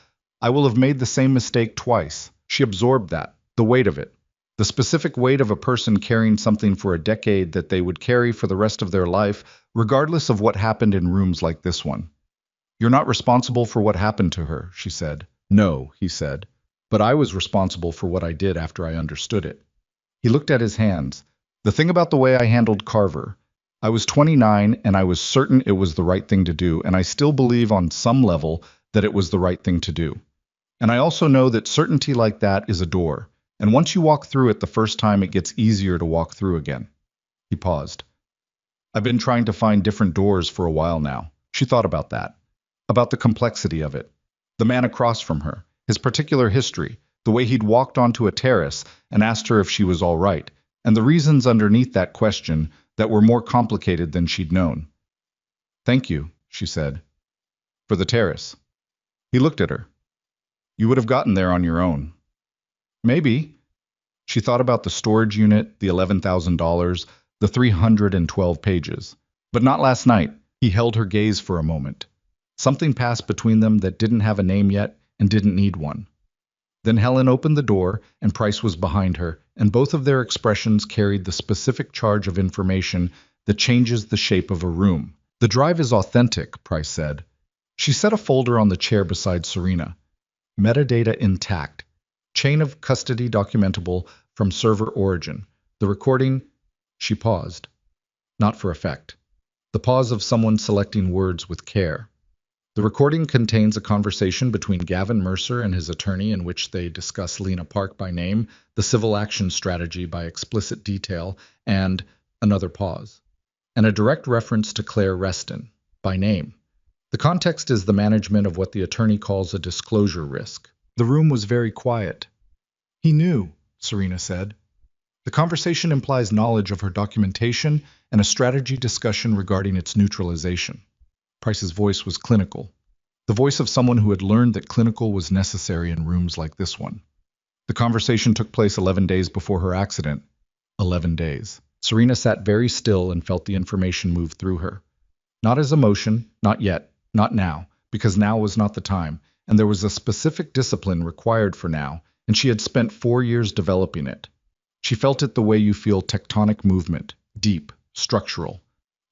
Speaker 1: I will have made the same mistake twice. She absorbed that, the weight of it. The specific weight of a person carrying something for a decade that they would carry for the rest of their life, regardless of what happened in rooms like this one. You're not responsible for what happened to her, she said. No, he said. But I was responsible for what I did after I understood it. He looked at his hands. The thing about the way I handled Carver, I was 29 and I was certain it was the right thing to do, and I still believe on some level that it was the right thing to do. And I also know that certainty like that is a door. And once you walk through it the first time, it gets easier to walk through again. He paused. I've been trying to find different doors for a while now. She thought about that. About the complexity of it. The man across from her. His particular history. The way he'd walked onto a terrace and asked her if she was all right. And the reasons underneath that question that were more complicated than she'd known. Thank you, she said. For the terrace. He looked at her. You would have gotten there on your own. Maybe. She thought about the storage unit, the $11,000, the 312 pages. But not last night. He held her gaze for a moment. Something passed between them that didn't have a name yet and didn't need one. Then Helen opened the door, and Price was behind her, and both of their expressions carried the specific charge of information that changes the shape of a room. The drive is authentic, Price said. She set a folder on the chair beside Serena. Metadata intact. Chain of custody documentable from server origin. The recording. She paused. Not for effect. The pause of someone selecting words with care. The recording contains a conversation between Gavin Mercer and his attorney in which they discuss Lena Park by name, the civil action strategy by explicit detail, and another pause. And a direct reference to Claire Reston, by name. The context is the management of what the attorney calls a disclosure risk. The room was very quiet. He knew, Serena said. The conversation implies knowledge of her documentation and a strategy discussion regarding its neutralization. Price's voice was clinical. The voice of someone who had learned that clinical was necessary in rooms like this one. The conversation took place 11 days before her accident. 11 days. Serena sat very still and felt the information move through her. Not as emotion, not yet, not now, because now was not the time, and there was a specific discipline required for now, and she had spent 4 years developing it. She felt it the way you feel tectonic movement, deep, structural,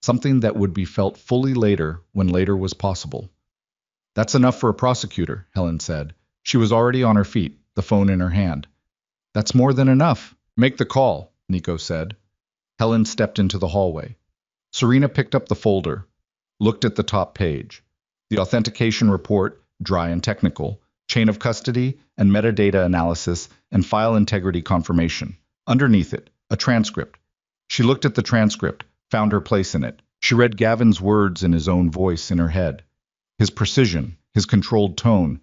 Speaker 1: something that would be felt fully later when later was possible. That's enough for a prosecutor, Helen said. She was already on her feet, the phone in her hand. That's more than enough. Make the call, Nico said. Helen stepped into the hallway. Serena picked up the folder, looked at the top page. The authentication report, dry and technical, chain of custody and metadata analysis and file integrity confirmation. Underneath it, a transcript. She looked at the transcript, found her place in it. She read Gavin's words in his own voice in her head. His precision, his controlled tone,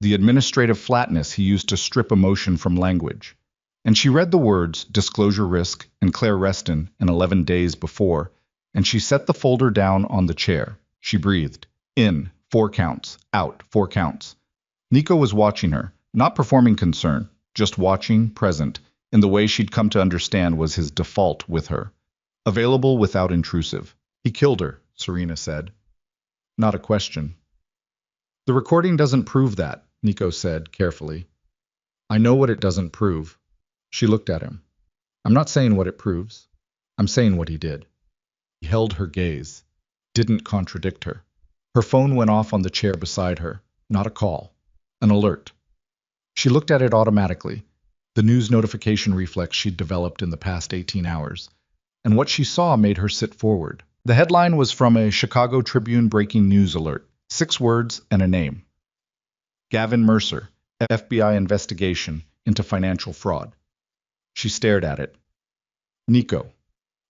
Speaker 1: the administrative flatness he used to strip emotion from language. And she read the words disclosure risk and Claire Reston and 11 days before, and she set the folder down on the chair. She breathed. In, 4 counts. Out, 4 counts. Nico was watching her, not performing concern, just watching, present, in the way she'd come to understand was his default with her. Available without intrusive. He killed her, Serena said. Not a question. The recording doesn't prove that, Nico said, carefully. I know what it doesn't prove. She looked at him. I'm not saying what it proves. I'm saying what he did. He held her gaze, didn't contradict her. Her phone went off on the chair beside her. Not a call. An alert. She looked at it automatically, the news notification reflex she'd developed in the past 18 hours. And what she saw made her sit forward. The headline was from a Chicago Tribune breaking news alert. 6 words and a name. Gavin Mercer, FBI investigation into financial fraud. She stared at it. Nico.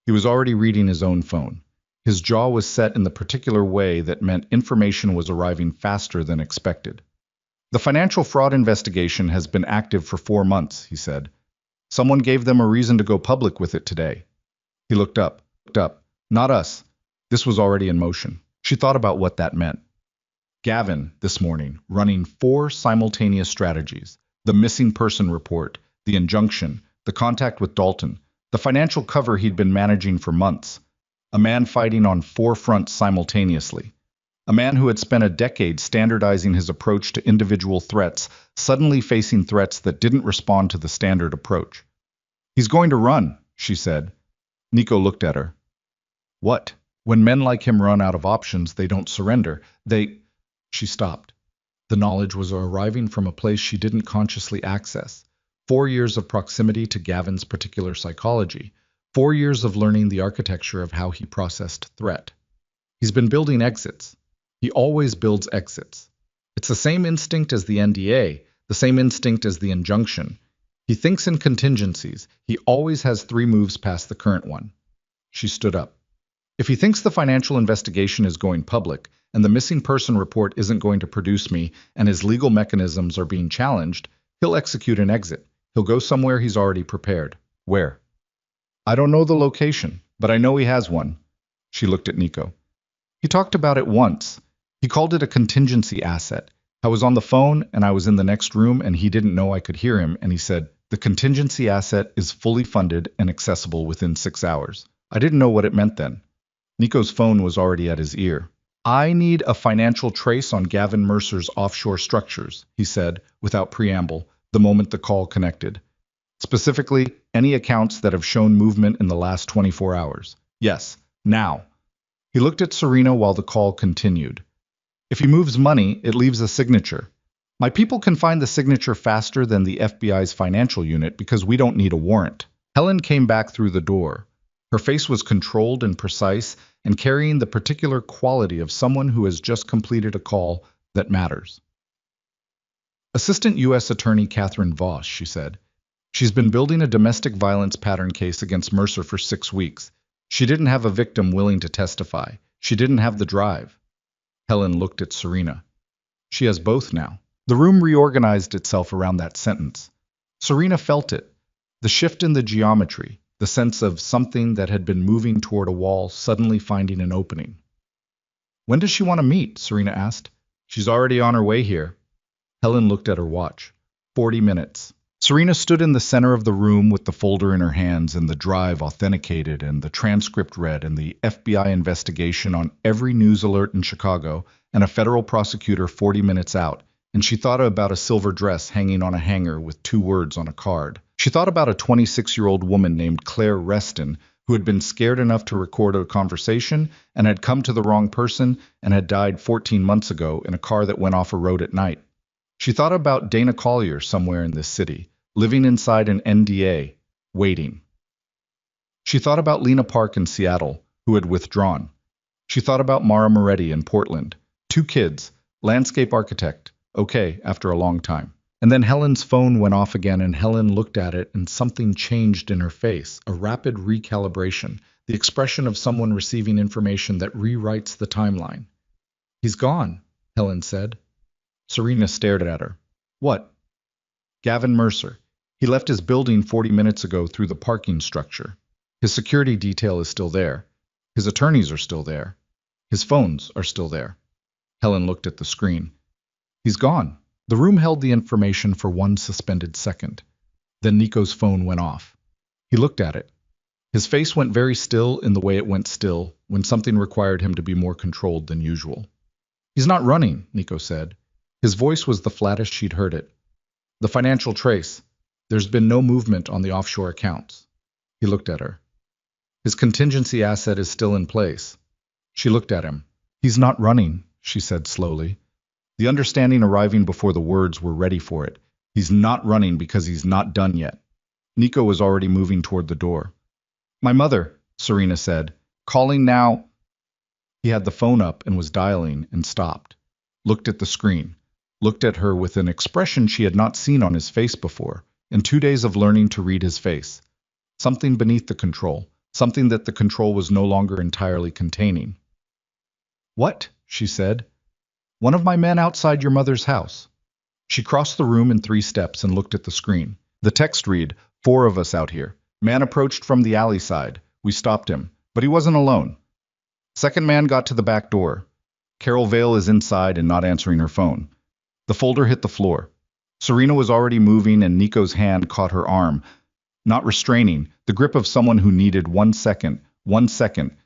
Speaker 1: He was already reading his own phone. His jaw was set in the particular way that meant information was arriving faster than expected. The financial fraud investigation has been active for 4 months, he said. Someone gave them a reason to go public with it today. He looked up. Not us. This was already in motion. She thought about what that meant. Gavin, this morning, running 4 simultaneous strategies. The missing person report, the injunction, the contact with Dalton, the financial cover he'd been managing for months. A man fighting on 4 fronts simultaneously. A man who had spent a decade standardizing his approach to individual threats, suddenly facing threats that didn't respond to the standard approach. He's going to run, she said. Nico looked at her. What? When men like him run out of options, they don't surrender. She stopped. The knowledge was arriving from a place she didn't consciously access. 4 years of proximity to Gavin's particular psychology. 4 years of learning the architecture of how he processed threat. He's been building exits. He always builds exits. It's the same instinct as the NDA, the same instinct as the injunction. He thinks in contingencies. He always has 3 moves past the current one. She stood up. If he thinks the financial investigation is going public, and the missing person report isn't going to produce me, and his legal mechanisms are being challenged, he'll execute an exit. He'll go somewhere he's already prepared. Where? I don't know the location, but I know he has one. She looked at Nico. He talked about it once. He called it a contingency asset. I was on the phone, and I was in the next room, and he didn't know I could hear him, and he said, the contingency asset is fully funded and accessible within 6 hours. I didn't know what it meant then. Nico's phone was already at his ear. I need a financial trace on Gavin Mercer's offshore structures, he said, without preamble, the moment the call connected. Specifically, any accounts that have shown movement in the last 24 hours. Yes, now. He looked at Serena while the call continued. If he moves money, it leaves a signature. My people can find the signature faster than the FBI's financial unit because we don't need a warrant. Helen came back through the door. Her face was controlled and precise and carrying the particular quality of someone who has just completed a call that matters. Assistant U.S. Attorney Catherine Voss, she said. She's been building a domestic violence pattern case against Mercer for 6 weeks. She didn't have a victim willing to testify. She didn't have the drive. Helen looked at Serena. She has both now. The room reorganized itself around that sentence. Serena felt it. The shift in the geometry, the sense of something that had been moving toward a wall suddenly finding an opening. When does she want to meet? Serena asked. She's already on her way here. Helen looked at her watch. 40 minutes. Serena stood in the center of the room with the folder in her hands and the drive authenticated and the transcript read and the FBI investigation on every news alert in Chicago and a federal prosecutor 40 minutes out, and she thought about a silver dress hanging on a hanger with 2 words on a card. She thought about a 26-year-old woman named Claire Reston who had been scared enough to record a conversation and had come to the wrong person and had died 14 months ago in a car that went off a road at night. She thought about Dana Collier somewhere in this city, living inside an NDA, waiting. She thought about Lena Park in Seattle, who had withdrawn. She thought about Mara Moretti in Portland. 2 kids, landscape architect, okay, after a long time. And then Helen's phone went off again and Helen looked at it and something changed in her face, a rapid recalibration, the expression of someone receiving information that rewrites the timeline. He's gone, Helen said. Serena stared at her. What? Gavin Mercer. He left his building 40 minutes ago through the parking structure. His security detail is still there. His attorneys are still there. His phones are still there. Helen looked at the screen. He's gone. The room held the information for one suspended second. Then Nico's phone went off. He looked at it. His face went very still in the way it went still when something required him to be more controlled than usual. He's not running, Nico said. His voice was the flattest she'd heard it. The financial trace. There's been no movement on the offshore accounts. He looked at her. His contingency asset is still in place. She looked at him. He's not running, she said slowly. The understanding arriving before the words were ready for it. He's not running because he's not done yet. Nico was already moving toward the door. My mother, Serena said. Calling now. He had the phone up and was dialing and stopped. Looked at the screen. Looked at her with an expression she had not seen on his face before, in 2 days of learning to read his face. Something beneath the control. Something that the control was no longer entirely containing. What? She said. One of my men outside your mother's house. She crossed the room in 3 steps and looked at the screen. The text read, 4 of us out here. Man approached from the alley side. We stopped him, but he wasn't alone. Second man got to the back door. Carol Vale is inside and not answering her phone. The folder hit the floor. Serena was already moving and Nico's hand caught her arm, not restraining, the grip of someone who needed 1 second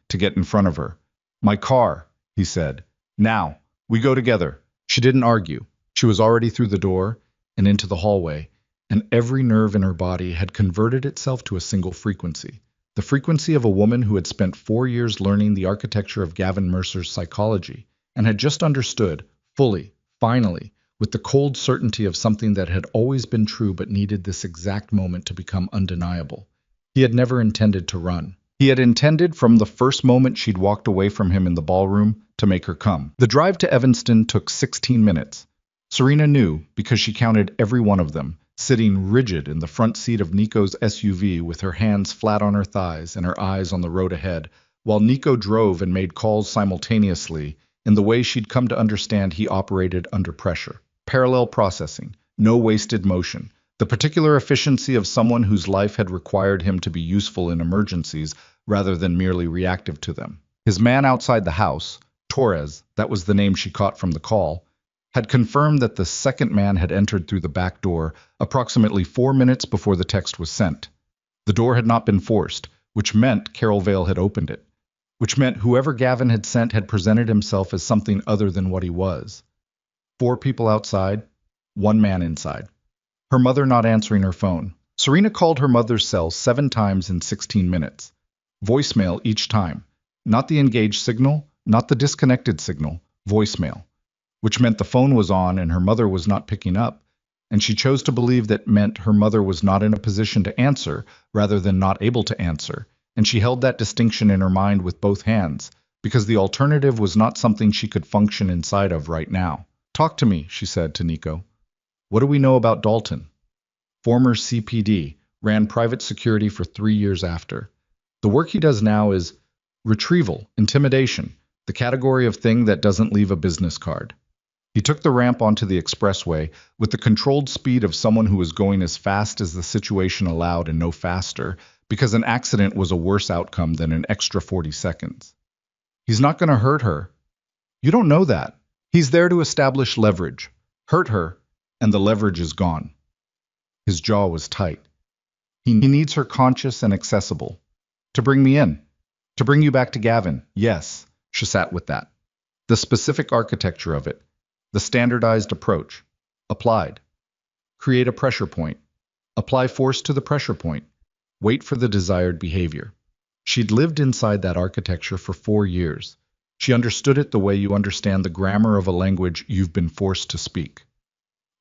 Speaker 1: to get in front of her. My car, he said. Now. We go together. She didn't argue. She was already through the door and into the hallway, and every nerve in her body had converted itself to a single frequency. The frequency of a woman who had spent 4 years learning the architecture of Gavin Mercer's psychology, and had just understood, fully, finally, with the cold certainty of something that had always been true but needed this exact moment to become undeniable. He had never intended to run. He had intended from the first moment she'd walked away from him in the ballroom to make her come. The drive to Evanston took 16 minutes. Serena knew because she counted every one of them, sitting rigid in the front seat of Nico's SUV with her hands flat on her thighs and her eyes on the road ahead, while Nico drove and made calls simultaneously in the way she'd come to understand he operated under pressure. Parallel processing, no wasted motion, the particular efficiency of someone whose life had required him to be useful in emergencies rather than merely reactive to them. His man outside the house, Torres, that was the name she caught from the call, had confirmed that the second man had entered through the back door approximately 4 minutes before the text was sent. The door had not been forced, which meant Carol Vale had opened it, which meant whoever Gavin had sent had presented himself as something other than what he was. 4 people outside, 1 man inside. Her mother not answering her phone. Serena called her mother's cell 7 times in 16 minutes. Voicemail each time. Not the engaged signal, not the disconnected signal, voicemail. Which meant the phone was on and her mother was not picking up, and she chose to believe that meant her mother was not in a position to answer rather than not able to answer, and she held that distinction in her mind with both hands, because the alternative was not something she could function inside of right now. Talk to me, she said to Nico. What do we know about Dalton? Former CPD, ran private security for 3 years after. The work he does now is retrieval, intimidation, the category of thing that doesn't leave a business card. He took the ramp onto the expressway with the controlled speed of someone who was going as fast as the situation allowed and no faster, because an accident was a worse outcome than an extra 40 seconds. He's not going to hurt her. You don't know that. He's there to establish leverage. Hurt her, and the leverage is gone. His jaw was tight. He needs her conscious and accessible. To bring me in. To bring you back to Gavin. Yes, she sat with that. The specific architecture of it. The standardized approach. Applied. Create a pressure point. Apply force to the pressure point. Wait for the desired behavior. She'd lived inside that architecture for 4 years. She understood it the way you understand the grammar of a language you've been forced to speak.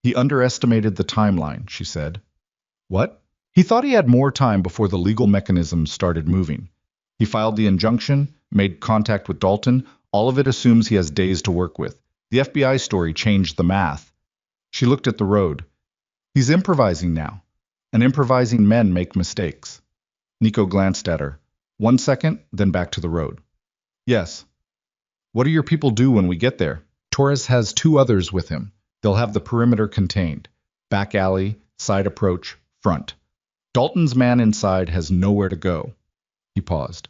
Speaker 1: He underestimated the timeline, she said. What? He thought he had more time before the legal mechanisms started moving. He filed the injunction, made contact with Dalton. All of it assumes he has days to work with. The FBI story changed the math. She looked at the road. He's improvising now. And improvising men make mistakes. Nico glanced at her. 1 second, then back to the road. Yes. What do your people do when we get there? Torres has 2 others with him. They'll have the perimeter contained. Back alley, side approach, front. Dalton's man inside has nowhere to go. He paused.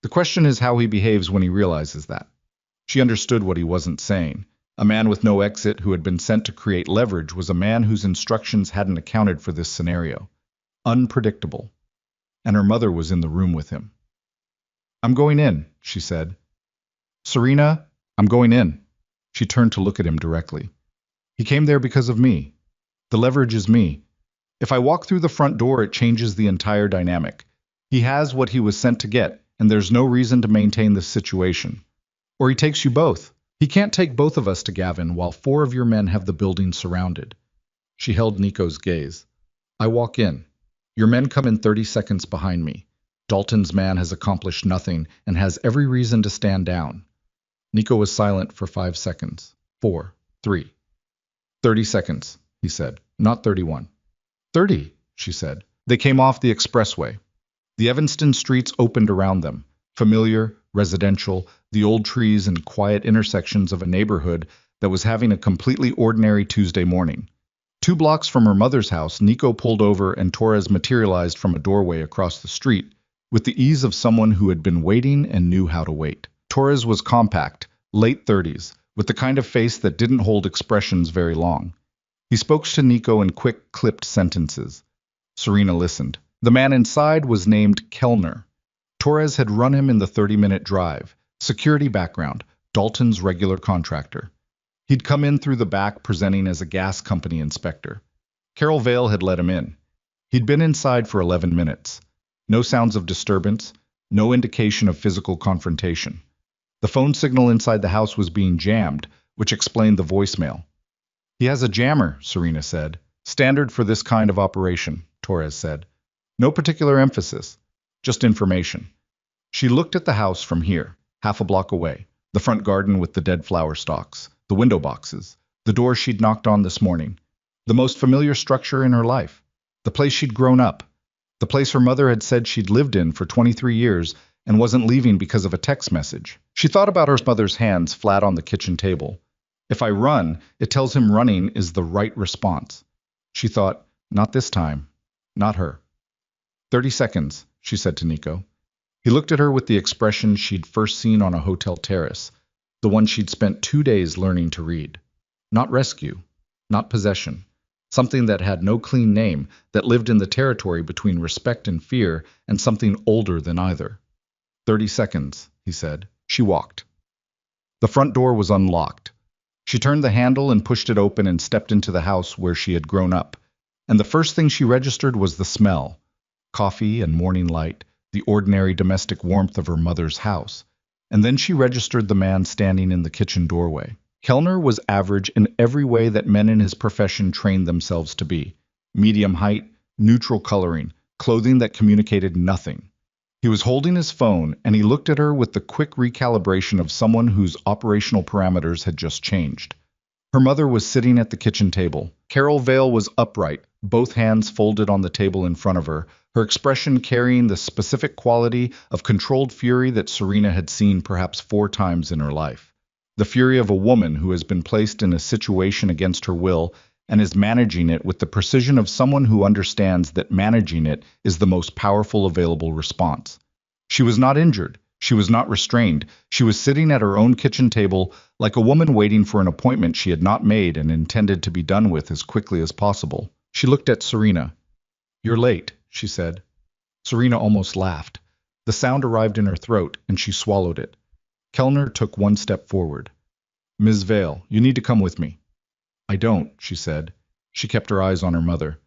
Speaker 1: The question is how he behaves when he realizes that. She understood what he wasn't saying. A man with no exit who had been sent to create leverage was a man whose instructions hadn't accounted for this scenario. Unpredictable. And her mother was in the room with him. I'm going in, she said. Serena, I'm going in. She turned to look at him directly. He came there because of me. The leverage is me. If I walk through the front door, it changes the entire dynamic. He has what he was sent to get, and there's no reason to maintain this situation. Or he takes you both. He can't take both of us to Gavin while 4 of your men have the building surrounded. She held Nico's gaze. I walk in. Your men come in 30 seconds behind me. Dalton's man has accomplished nothing and has every reason to stand down. Nico was silent for 5 seconds. 4, 3. 30 seconds, he said, not 31. 30, she said. They came off the expressway. The Evanston streets opened around them, familiar, residential, the old trees and quiet intersections of a neighborhood that was having a completely ordinary Tuesday morning. 2 blocks from her mother's house, Nico pulled over and Torres materialized from a doorway across the street with the ease of someone who had been waiting and knew how to wait. Torres was compact, late 30s, with the kind of face that didn't hold expressions very long. He spoke to Nico in quick, clipped sentences. Serena listened. The man inside was named Kellner. Torres had run him in the 30-minute drive. Security background, Dalton's regular contractor. He'd come in through the back presenting as a gas company inspector. Carol Vale had let him in. He'd been inside for 11 minutes. No sounds of disturbance, no indication of physical confrontation. The phone signal inside the house was being jammed, which explained the voicemail. He has a jammer, Serena said. Standard for this kind of operation, Torres said. No particular emphasis, just information. She looked at the house from here, half a block away, the front garden with the dead flower stalks, the window boxes, the door she'd knocked on this morning, the most familiar structure in her life, the place she'd grown up, the place her mother had said she'd lived in for 23 years and wasn't leaving because of a text message. She thought about her mother's hands flat on the kitchen table. If I run, it tells him running is the right response. She thought, not this time, not her. 30 seconds, she said to Nico. He looked at her with the expression she'd first seen on a hotel terrace, the one she'd spent 2 days learning to read. Not rescue, not possession, something that had no clean name, that lived in the territory between respect and fear, and something older than either. 30 seconds, he said. She walked. The front door was unlocked. She turned the handle and pushed it open and stepped into the house where she had grown up. And the first thing she registered was the smell. Coffee and morning light, the ordinary domestic warmth of her mother's house. And then she registered the man standing in the kitchen doorway. Kellner was average in every way that men in his profession trained themselves to be. Medium height, neutral coloring, clothing that communicated nothing. He was holding his phone, and he looked at her with the quick recalibration of someone whose operational parameters had just changed. Her mother was sitting at the kitchen table. Carol Vale was upright, both hands folded on the table in front of her, her expression carrying the specific quality of controlled fury that Serena had seen perhaps 4 times in her life. The fury of a woman who has been placed in a situation against her will and is managing it with the precision of someone who understands that managing it is the most powerful available response. She was not injured. She was not restrained. She was sitting at her own kitchen table like a woman waiting for an appointment she had not made and intended to be done with as quickly as possible. She looked at Serena. "You're late," she said. Serena almost laughed. The sound arrived in her throat, and she swallowed it. Kellner took 1 step forward. "Ms. Vale, you need to come with me." "I don't," she said. She kept her eyes on her mother.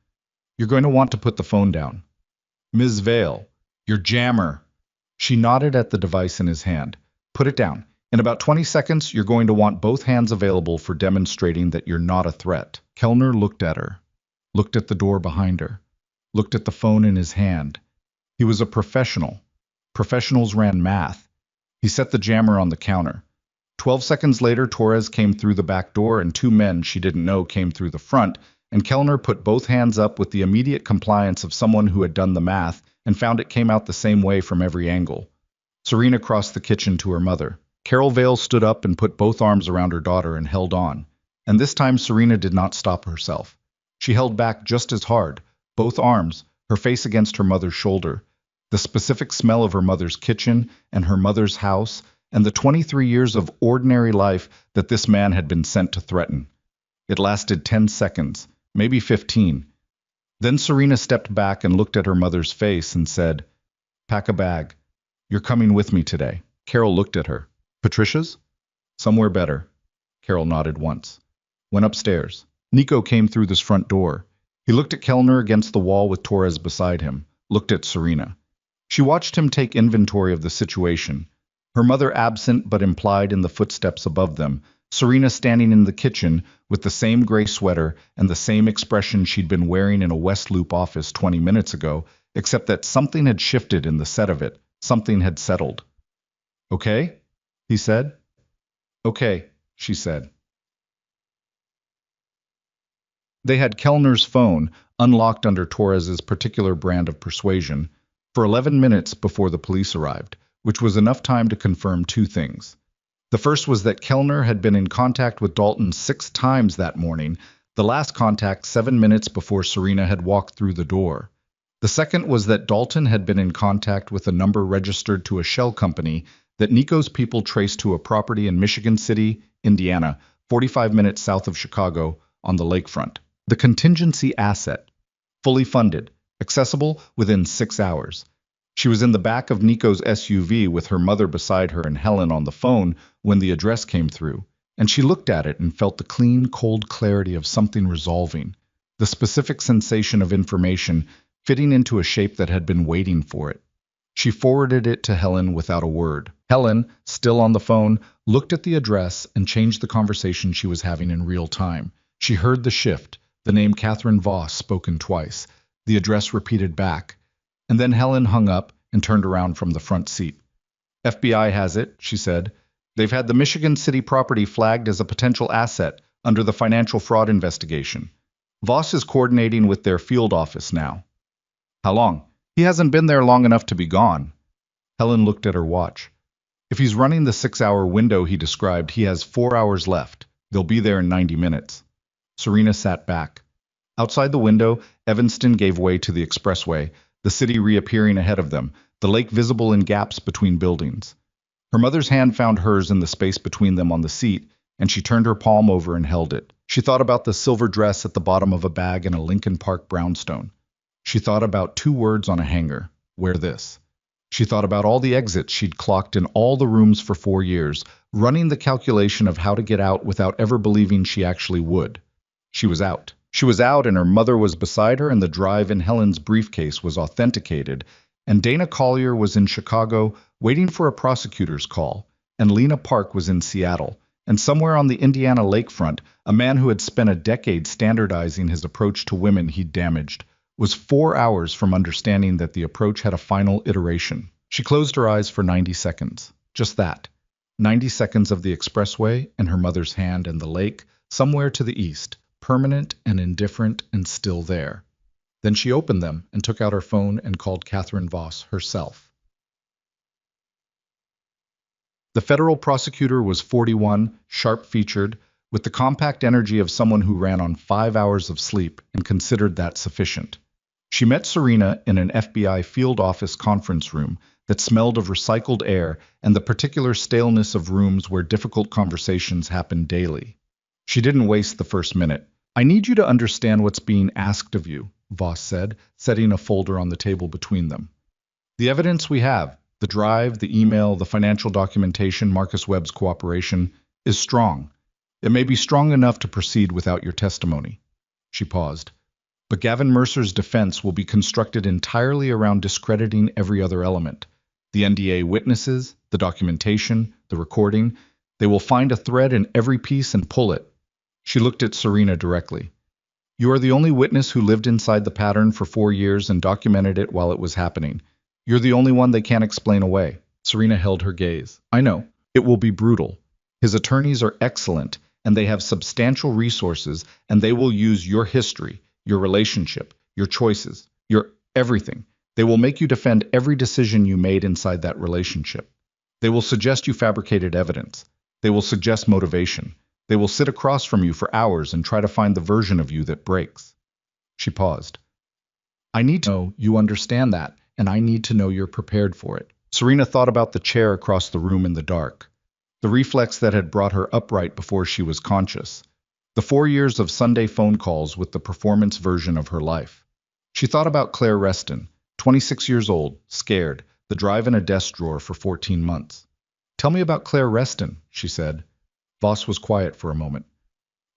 Speaker 1: "You're going to want to put the phone down." "Ms. Vale, your jammer." She nodded at the device in his hand. Put it down. In about 20 seconds, you're going to want both hands available for demonstrating that you're not a threat. Kellner looked at her, looked at the door behind her, looked at the phone in his hand. He was a professional. Professionals ran math. He set the jammer on the counter. 12 seconds later, Torres came through the back door and two men she didn't know came through the front, and Kellner put both hands up with the immediate compliance of someone who had done the math and found it came out the same way from every angle. Serena crossed the kitchen to her mother. Carol Vale stood up and put both arms around her daughter and held on. And this time Serena did not stop herself. She held back just as hard, both arms, her face against her mother's shoulder. The specific smell of her mother's kitchen and her mother's house, and the 23 years of ordinary life that this man had been sent to threaten. It lasted 10 seconds, maybe 15. Then Serena stepped back and looked at her mother's face and said, "Pack a bag. You're coming with me today." Carol looked at her. "Patricia's?" "Somewhere better." Carol nodded once. Went upstairs. Nico came through this front door. He looked at Kellner against the wall with Torres beside him, looked at Serena. She watched him take inventory of the situation. Her mother absent but implied in the footsteps above them, Serena standing in the kitchen with the same gray sweater and the same expression she'd been wearing in a West Loop office 20 minutes ago, except that something had shifted in the set of it, something had settled. "Okay?" he said. "Okay," she said. They had Kellner's phone, unlocked under Torres's particular brand of persuasion, for 11 minutes before the police arrived, which was enough time to confirm two things. The first was that Kellner had been in contact with Dalton 6 times that morning, the last contact 7 minutes before Serena had walked through the door. The second was that Dalton had been in contact with a number registered to a shell company that Nico's people traced to a property in Michigan City, Indiana, 45 minutes south of Chicago, on the lakefront. The contingency asset, fully funded, accessible within 6 hours. She was in the back of Nico's SUV with her mother beside her and Helen on the phone when the address came through, and she looked at it and felt the clean, cold clarity of something resolving, the specific sensation of information fitting into a shape that had been waiting for it. She forwarded it to Helen without a word. Helen, still on the phone, looked at the address and changed the conversation she was having in real time. She heard the shift, the name Catherine Voss spoken twice, the address repeated back, and then Helen hung up and turned around from the front seat. "FBI has it," she said. "They've had the Michigan City property flagged as a potential asset under the financial fraud investigation. Voss is coordinating with their field office now." "How long?" "He hasn't been there long enough to be gone." Helen looked at her watch. "If he's running the 6-hour window he described, he has 4 hours left. They'll be there in 90 minutes. Serena sat back. Outside the window, Evanston gave way to the expressway, the city reappearing ahead of them, the lake visible in gaps between buildings. Her mother's hand found hers in the space between them on the seat, and she turned her palm over and held it. She thought about the silver dress at the bottom of a bag in a Lincoln Park brownstone. She thought about 2 words on a hanger: "Wear this." She thought about all the exits she'd clocked in all the rooms for 4 years, running the calculation of how to get out without ever believing she actually would. She was out. She was out, and her mother was beside her, and the drive in Helen's briefcase was authenticated, and Dana Collier was in Chicago waiting for a prosecutor's call, and Lena Park was in Seattle, and somewhere on the Indiana lakefront, a man who had spent a decade standardizing his approach to women he'd damaged was 4 hours from understanding that the approach had a final iteration. She closed her eyes for 90 seconds. Just that. 90 seconds of the expressway and her mother's hand and the lake, somewhere to the east, permanent and indifferent and still there. Then she opened them and took out her phone and called Catherine Voss herself. The federal prosecutor was 41, sharp-featured, with the compact energy of someone who ran on 5 hours of sleep and considered that sufficient. She met Serena in an FBI field office conference room that smelled of recycled air and the particular staleness of rooms where difficult conversations happened daily. She didn't waste the first minute. "I need you to understand what's being asked of you," Voss said, setting a folder on the table between them. "The evidence we have, the drive, the email, the financial documentation, Marcus Webb's cooperation, is strong. It may be strong enough to proceed without your testimony." She paused. "But Gavin Mercer's defense will be constructed entirely around discrediting every other element. The NDA witnesses, the documentation, the recording. They will find a thread in every piece and pull it. She looked at Serena directly. You are the only witness who lived inside the pattern for 4 years and documented it while it was happening. You're the only one they can't explain away. Serena held her gaze. I know. It will be brutal. His attorneys are excellent, and they have substantial resources, and they will use your history, your relationship, your choices, your everything. They will make you defend every decision you made inside that relationship. They will suggest you fabricated evidence. They will suggest motivation. They will sit across from you for hours and try to find the version of you that breaks. She paused. I need to know you understand that, and I need to know you're prepared for it. Serena thought about the chair across the room in the dark, the reflex that had brought her upright before she was conscious, the 4 years of Sunday phone calls with the performance version of her life. She thought about Claire Reston, 26 years old, scared, the drive in a desk drawer for 14 months. Tell me about Claire Reston, she said. Voss was quiet for a moment.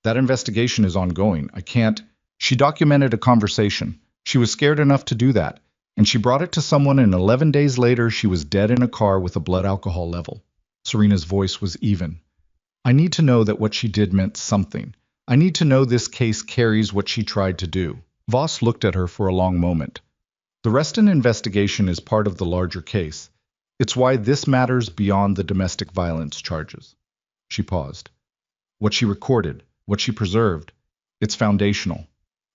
Speaker 1: That investigation is ongoing. I can't. She documented a conversation. She was scared enough to do that, and she brought it to someone, and 11 days later she was dead in a car with a blood alcohol level. Serena's voice was even. I need to know that what she did meant something. I need to know this case carries what she tried to do. Voss looked at her for a long moment. The Reston investigation is part of the larger case. It's why this matters beyond the domestic violence charges. She paused. What she recorded, what she preserved, it's foundational.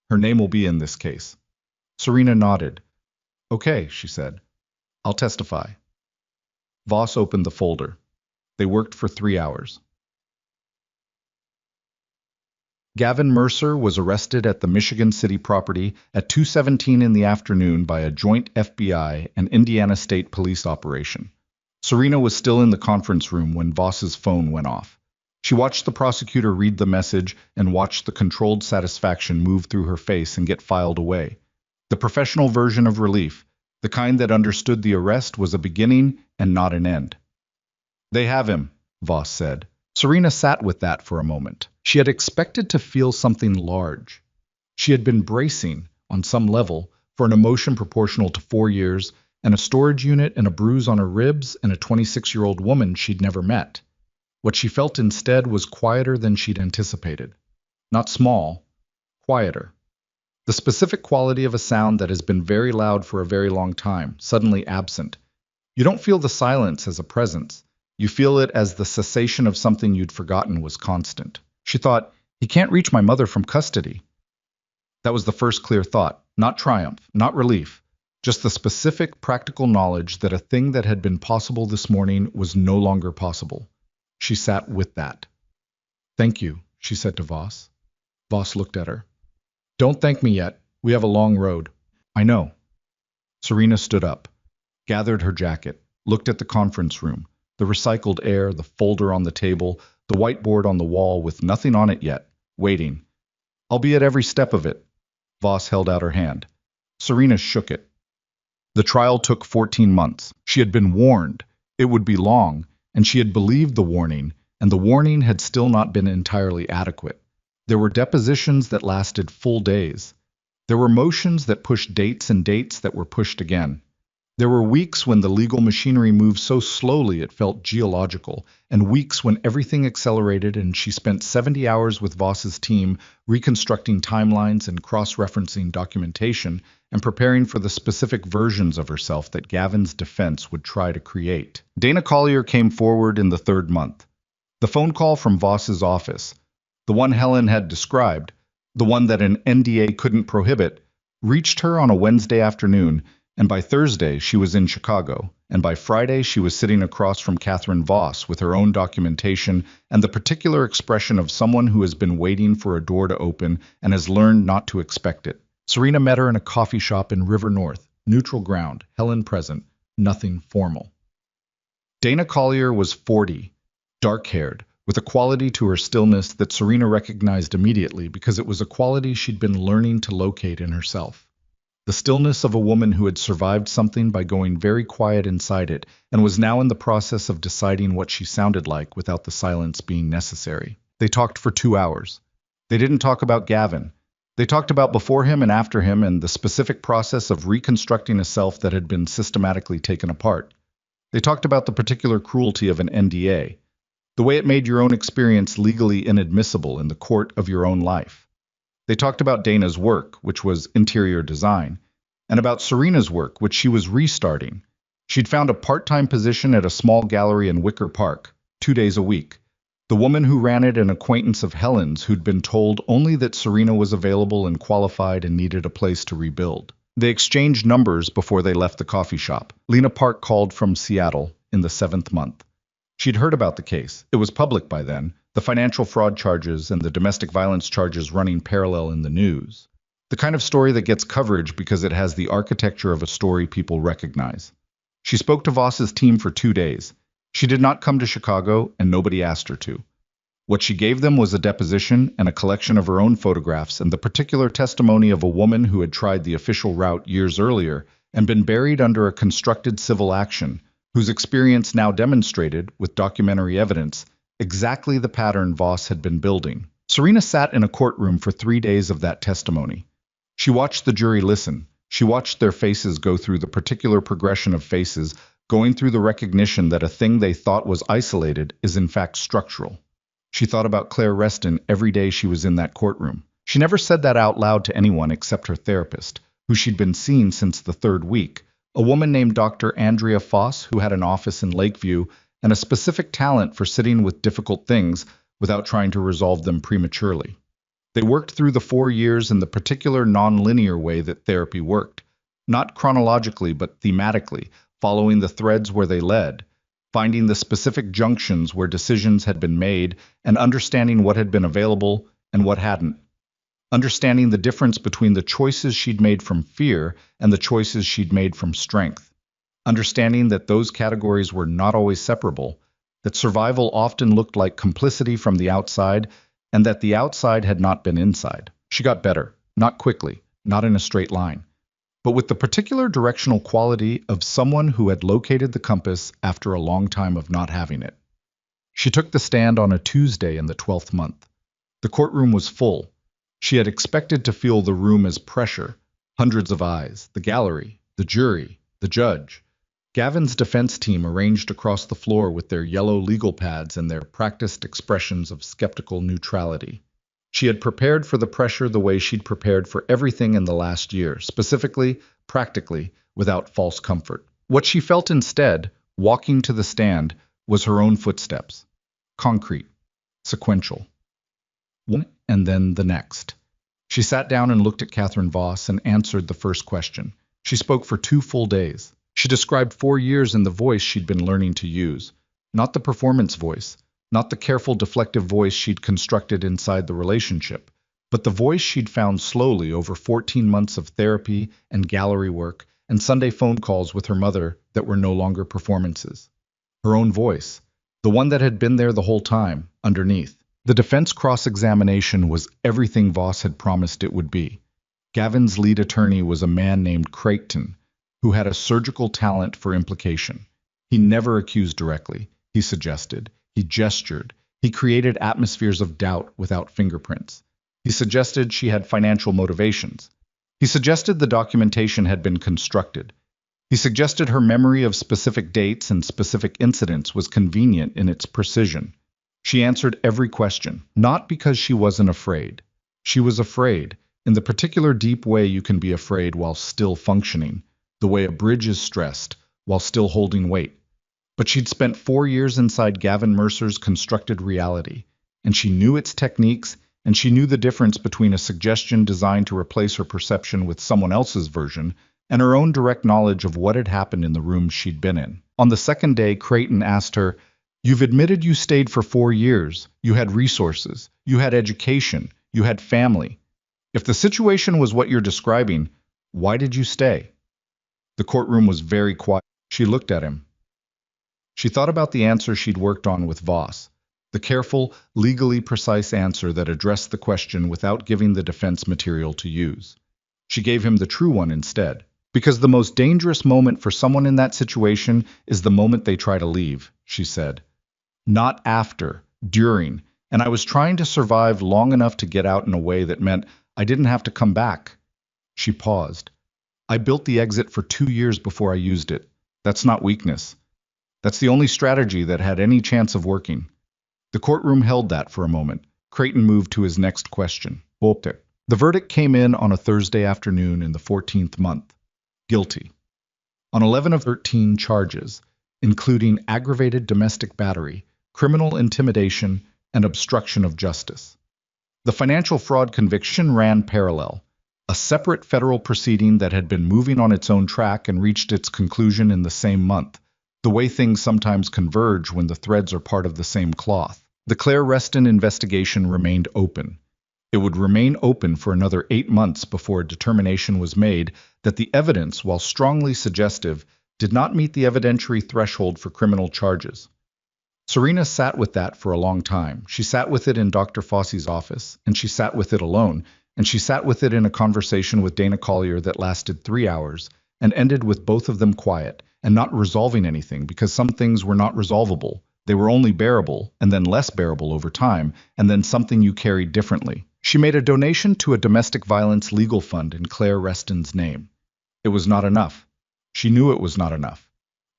Speaker 1: Her name will be in this case. Serena nodded. Okay, she said. I'll testify. Voss opened the folder. They worked for 3 hours. Gavin Mercer was arrested at the Michigan City property at 2:17 in the afternoon by a joint FBI and Indiana State Police operation. Serena was still in the conference room when Voss's phone went off. She watched the prosecutor read the message and watched the controlled satisfaction move through her face and get filed away. The professional version of relief, the kind that understood the arrest was a beginning and not an end. They have him, Voss said. Serena sat with that for a moment. She had expected to feel something large. She had been bracing, on some level, for an emotion proportional to 4 years, and a storage unit and a bruise on her ribs and a 26-year-old woman she'd never met. What she felt instead was quieter than she'd anticipated. Not small, quieter. The specific quality of a sound that has been very loud for a very long time, suddenly absent. You don't feel the silence as a presence. You feel it as the cessation of something you'd forgotten was constant. She thought, he can't reach my mother from custody. That was the first clear thought, not triumph, not relief, just the specific, practical knowledge that a thing that had been possible this morning was no longer possible. She sat with that. Thank you, she said to Voss. Voss looked at her. Don't thank me yet. We have a long road. I know. Serena stood up, gathered her jacket, looked at the conference room, the recycled air, the folder on the table, the whiteboard on the wall with nothing on it yet, waiting. I'll be at every step of it. Voss held out her hand. Serena shook it. The trial took 14 months. She had been warned. It would be long, and she had believed the warning, and the warning had still not been entirely adequate. There were depositions that lasted full days. There were motions that pushed dates and dates that were pushed again. There were weeks when the legal machinery moved so slowly it felt geological, and weeks when everything accelerated, and she spent 70 hours with Voss's team reconstructing timelines and cross-referencing documentation and preparing for the specific versions of herself that Gavin's defense would try to create. Dana Collier came forward in the 3rd month. The phone call from Voss's office, the one Helen had described, the one that an NDA couldn't prohibit, reached her on a Wednesday afternoon, and by Thursday she was in Chicago, and by Friday she was sitting across from Catherine Voss with her own documentation and the particular expression of someone who has been waiting for a door to open and has learned not to expect it. Serena met her in a coffee shop in River North, neutral ground, Helen present, nothing formal. Dana Collier was 40, dark-haired, with a quality to her stillness that Serena recognized immediately because it was a quality she'd been learning to locate in herself. The stillness of a woman who had survived something by going very quiet inside it and was now in the process of deciding what she sounded like without the silence being necessary. They talked for 2 hours. They didn't talk about Gavin. They talked about before him and after him and the specific process of reconstructing a self that had been systematically taken apart. They talked about the particular cruelty of an NDA, the way it made your own experience legally inadmissible in the court of your own life. They talked about Dana's work, which was interior design, and about Serena's work, which she was restarting. She'd found a part-time position at a small gallery in Wicker Park, 2 days a week. The woman who ran it, an acquaintance of Helen's who'd been told only that Serena was available and qualified and needed a place to rebuild. They exchanged numbers before they left the coffee shop. Lena Park called from Seattle in the 7th month. She'd heard about the case. It was public by then, the financial fraud charges and the domestic violence charges running parallel in the news. The kind of story that gets coverage because it has the architecture of a story people recognize. She spoke to Voss's team for 2 days. She did not come to Chicago, and nobody asked her to. What she gave them was a deposition and a collection of her own photographs and the particular testimony of a woman who had tried the official route years earlier and been buried under a constructed civil action, whose experience now demonstrated, with documentary evidence, exactly the pattern Voss had been building. Serena sat in a courtroom for 3 days of that testimony. She watched the jury listen. She watched their faces go through the particular progression of faces, going through the recognition that a thing they thought was isolated is in fact structural. She thought about Claire Reston every day she was in that courtroom. She never said that out loud to anyone except her therapist, who she'd been seeing since the 3rd week, a woman named Dr. Andrea Foss, who had an office in Lakeview and a specific talent for sitting with difficult things without trying to resolve them prematurely. They worked through the 4 years in the particular non-linear way that therapy worked, not chronologically but thematically, following the threads where they led, finding the specific junctions where decisions had been made and understanding what had been available and what hadn't. Understanding the difference between the choices she'd made from fear and the choices she'd made from strength. Understanding that those categories were not always separable, that survival often looked like complicity from the outside, and that the outside had not been inside. She got better, not quickly, not in a straight line, but with the particular directional quality of someone who had located the compass after a long time of not having it. She took the stand on a Tuesday in the 12th month. The courtroom was full. She had expected to feel the room as pressure, hundreds of eyes, the gallery, the jury, the judge. Gavin's defense team arranged across the floor with their yellow legal pads and their practiced expressions of skeptical neutrality. She had prepared for the pressure the way she'd prepared for everything in the last year, specifically, practically, without false comfort. What she felt instead, walking to the stand, was her own footsteps. Concrete, sequential. One and then the next. She sat down and looked at Catherine Voss and answered the first question. She spoke for 2 full days. She described 4 years in the voice she'd been learning to use, not the performance voice, not the careful deflective voice she'd constructed inside the relationship, but the voice she'd found slowly over 14 months of therapy and gallery work and Sunday phone calls with her mother that were no longer performances. Her own voice, the one that had been there the whole time, underneath. The defense cross-examination was everything Voss had promised it would be. Gavin's lead attorney was a man named Creighton, who had a surgical talent for implication. He never accused directly. He suggested. He gestured. He created atmospheres of doubt without fingerprints. He suggested she had financial motivations. He suggested the documentation had been constructed. He suggested her memory of specific dates and specific incidents was convenient in its precision. She answered every question, not because she wasn't afraid. She was afraid, in the particular deep way you can be afraid while still functioning, the way a bridge is stressed, while still holding weight. But she'd spent 4 years inside Gavin Mercer's constructed reality, and she knew its techniques, and she knew the difference between a suggestion designed to replace her perception with someone else's version, and her own direct knowledge of what had happened in the rooms she'd been in. On the second day, Creighton asked her, "You've admitted you stayed for 4 years. You had resources. You had education. You had family. If the situation was what you're describing, why did you stay?" The courtroom was very quiet. She looked at him. She thought about the answer she'd worked on with Voss, the careful, legally precise answer that addressed the question without giving the defense material to use. She gave him the true one instead, because the most dangerous moment for someone in that situation is the moment they try to leave, she said. Not after, during, and I was trying to survive long enough to get out in a way that meant I didn't have to come back. She paused. I built the exit for 2 years before I used it. That's not weakness. That's the only strategy that had any chance of working. The courtroom held that for a moment. Creighton moved to his next question. The verdict came in on a Thursday afternoon in the 14th month. Guilty. On 11 of 13 charges, including aggravated domestic battery, criminal intimidation, and obstruction of justice. The financial fraud conviction ran parallel, a separate federal proceeding that had been moving on its own track and reached its conclusion in the same month, the way things sometimes converge when the threads are part of the same cloth. The Claire Reston investigation remained open. It would remain open for another 8 months before a determination was made that the evidence, while strongly suggestive, did not meet the evidentiary threshold for criminal charges. Serena sat with that for a long time. She sat with it in Dr. Fossey's office, and she sat with it alone, and she sat with it in a conversation with Dana Collier that lasted 3 hours and ended with both of them quiet and not resolving anything, because some things were not resolvable. They were only bearable, and then less bearable over time, and then something you carried differently. She made a donation to a domestic violence legal fund in Claire Reston's name. It was not enough. She knew it was not enough.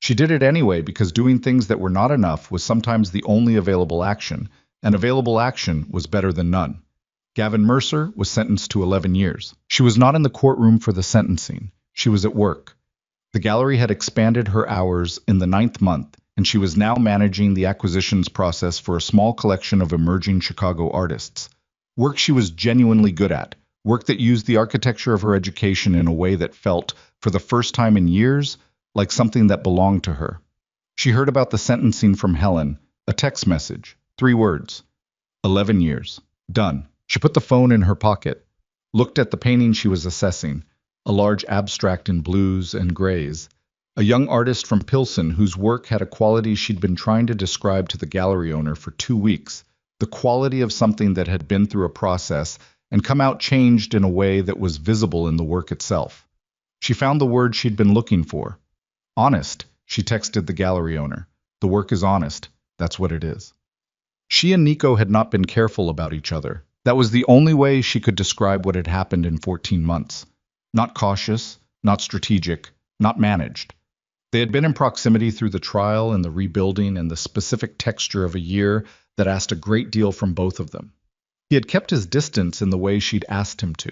Speaker 1: She did it anyway because doing things that were not enough was sometimes the only available action, and available action was better than none. Gavin Mercer was sentenced to 11 years. She was not in the courtroom for the sentencing. She was at work. The gallery had expanded her hours in the 9th month, and she was now managing the acquisitions process for a small collection of emerging Chicago artists. Work she was genuinely good at, work that used the architecture of her education in a way that felt, for the first time in years, like something that belonged to her. She heard about the sentencing from Helen, a text message, 3 words. 11 years. Done. She put the phone in her pocket, looked at the painting she was assessing, a large abstract in blues and grays, a young artist from Pilsen whose work had a quality she'd been trying to describe to the gallery owner for 2 weeks, the quality of something that had been through a process and come out changed in a way that was visible in the work itself. She found the word she'd been looking for. Honest, she texted the gallery owner. The work is honest. That's what it is. She and Nico had not been careful about each other. That was the only way she could describe what had happened in 14 months. Not cautious, not strategic, not managed. They had been in proximity through the trial and the rebuilding and the specific texture of a year that asked a great deal from both of them. He had kept his distance in the way she'd asked him to.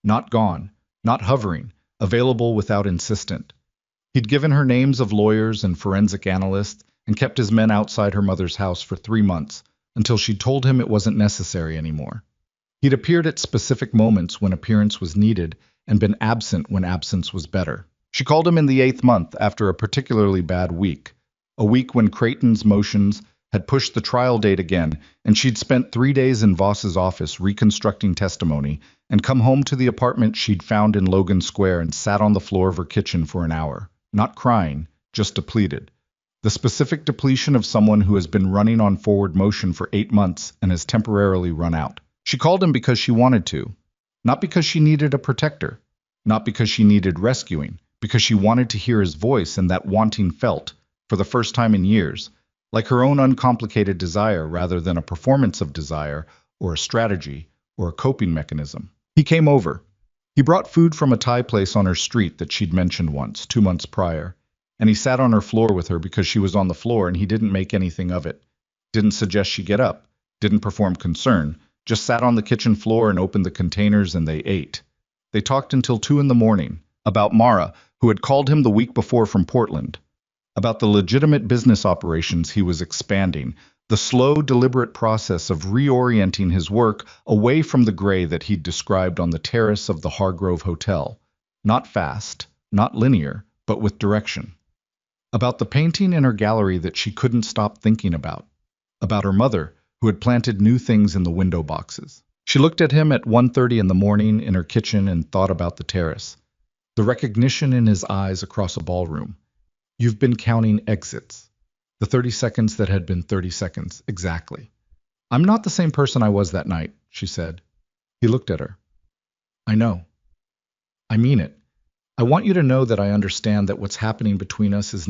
Speaker 1: Not gone, not hovering, available without insistent. He'd given her names of lawyers and forensic analysts and kept his men outside her mother's house for 3 months, until she told him it wasn't necessary anymore. He'd appeared at specific moments when appearance was needed and been absent when absence was better. She called him in the 8th month after a particularly bad week, a week when Creighton's motions had pushed the trial date again, and she'd spent 3 days in Voss's office reconstructing testimony and come home to the apartment she'd found in Logan Square and sat on the floor of her kitchen for an hour, not crying, just depleted. The specific depletion of someone who has been running on forward motion for 8 months and has temporarily run out. She called him because she wanted to, not because she needed a protector, not because she needed rescuing, because she wanted to hear his voice, and that wanting felt, for the first time in years, like her own uncomplicated desire rather than a performance of desire or a strategy or a coping mechanism. He came over. He brought food from a Thai place on her street that she'd mentioned once, 2 months prior, and he sat on her floor with her because she was on the floor, and he didn't make anything of it. Didn't suggest she get up, didn't perform concern, just sat on the kitchen floor and opened the containers and they ate. They talked until 2 in the morning, about Mara, who had called him the week before from Portland, about the legitimate business operations he was expanding, the slow, deliberate process of reorienting his work away from the gray that he'd described on the terrace of the Hargrove Hotel. Not fast, not linear, but with direction. About the painting in her gallery that she couldn't stop thinking about her mother, who had planted new things in the window boxes. She looked at him at 1:30 in the morning in her kitchen and thought about the terrace. The recognition in his eyes across a ballroom. You've been counting exits. The 30 seconds that had been 30 seconds, exactly. I'm not the same person I was that night, she said. He looked at her. I know. I mean it. I want you to know that I understand that what's happening between us is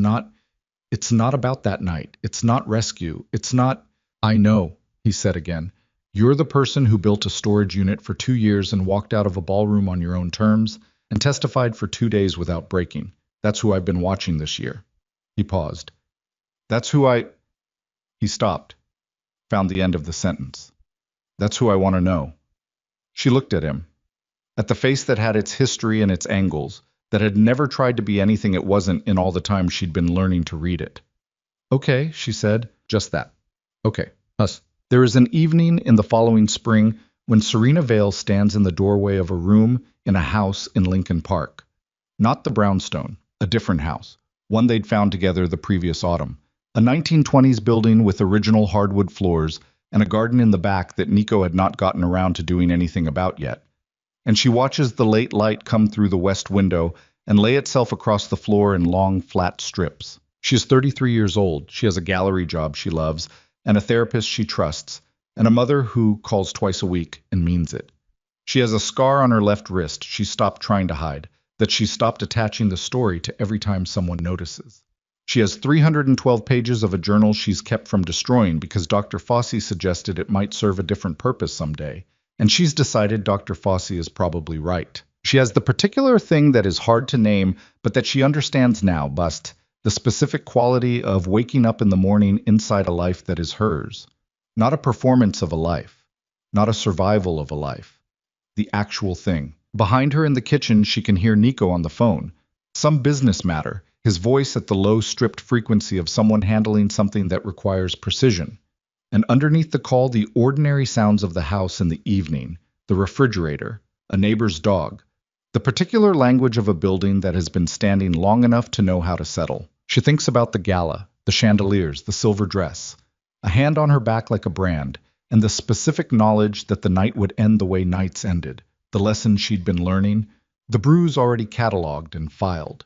Speaker 1: it's not about that night. It's not rescue. It's not, I know, he said again. You're the person who built a storage unit for 2 years and walked out of a ballroom on your own terms and testified for 2 days without breaking. That's who I've been watching this year. He paused. That's who I... He stopped, found the end of the sentence. That's who I want to know. She looked at him, at the face that had its history and its angles, that had never tried to be anything it wasn't in all the time she'd been learning to read it. Okay, she said, just that. Okay, us. There is an evening in the following spring when Serena Vale stands in the doorway of a room in a house in Lincoln Park. Not the brownstone, a different house, one they'd found together the previous autumn. A 1920s building with original hardwood floors and a garden in the back that Nico had not gotten around to doing anything about yet. And she watches the late light come through the west window and lay itself across the floor in long, flat strips. She is 33 years old. She has a gallery job she loves, and a therapist she trusts, and a mother who calls twice a week and means it. She has a scar on her left wrist she stopped trying to hide, that she stopped attaching the story to every time someone notices. She has 312 pages of a journal she's kept from destroying because Dr. Fossey suggested it might serve a different purpose someday, and she's decided Dr. Fossey is probably right. She has the particular thing that is hard to name, but that she understands now, the specific quality of waking up in the morning inside a life that is hers. Not a performance of a life, not a survival of a life. The actual thing. Behind her in the kitchen, she can hear Nico on the phone. Some business matter, his voice at the low, stripped frequency of someone handling something that requires precision. And underneath the call, the ordinary sounds of the house in the evening, the refrigerator, a neighbor's dog, the particular language of a building that has been standing long enough to know how to settle. She thinks about the gala, the chandeliers, the silver dress, a hand on her back like a brand, and the specific knowledge that the night would end the way nights ended, the lessons she'd been learning, the bruise already catalogued and filed.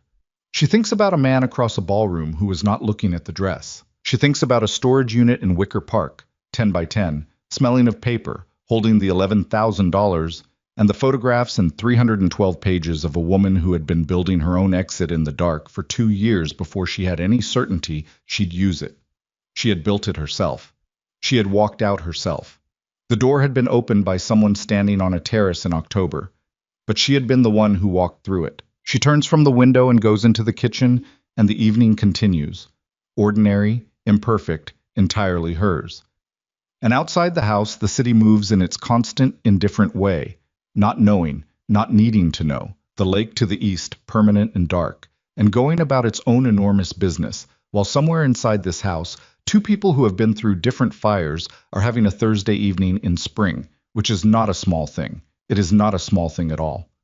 Speaker 1: She thinks about a man across a ballroom who was not looking at the dress. She thinks about a storage unit in Wicker Park, 10 by 10, smelling of paper, holding the $11,000, and the photographs and 312 pages of a woman who had been building her own exit in the dark for 2 years before she had any certainty she'd use it. She had built it herself. She had walked out herself. The door had been opened by someone standing on a terrace in October, but she had been the one who walked through it. She turns from the window and goes into the kitchen, and the evening continues. Ordinary, imperfect, entirely hers. And outside the house, the city moves in its constant, indifferent way, not knowing, not needing to know, the lake to the east, permanent and dark, and going about its own enormous business, while somewhere inside this house, two people who have been through different fires are having a Thursday evening in spring, which is not a small thing. It is not a small thing at all.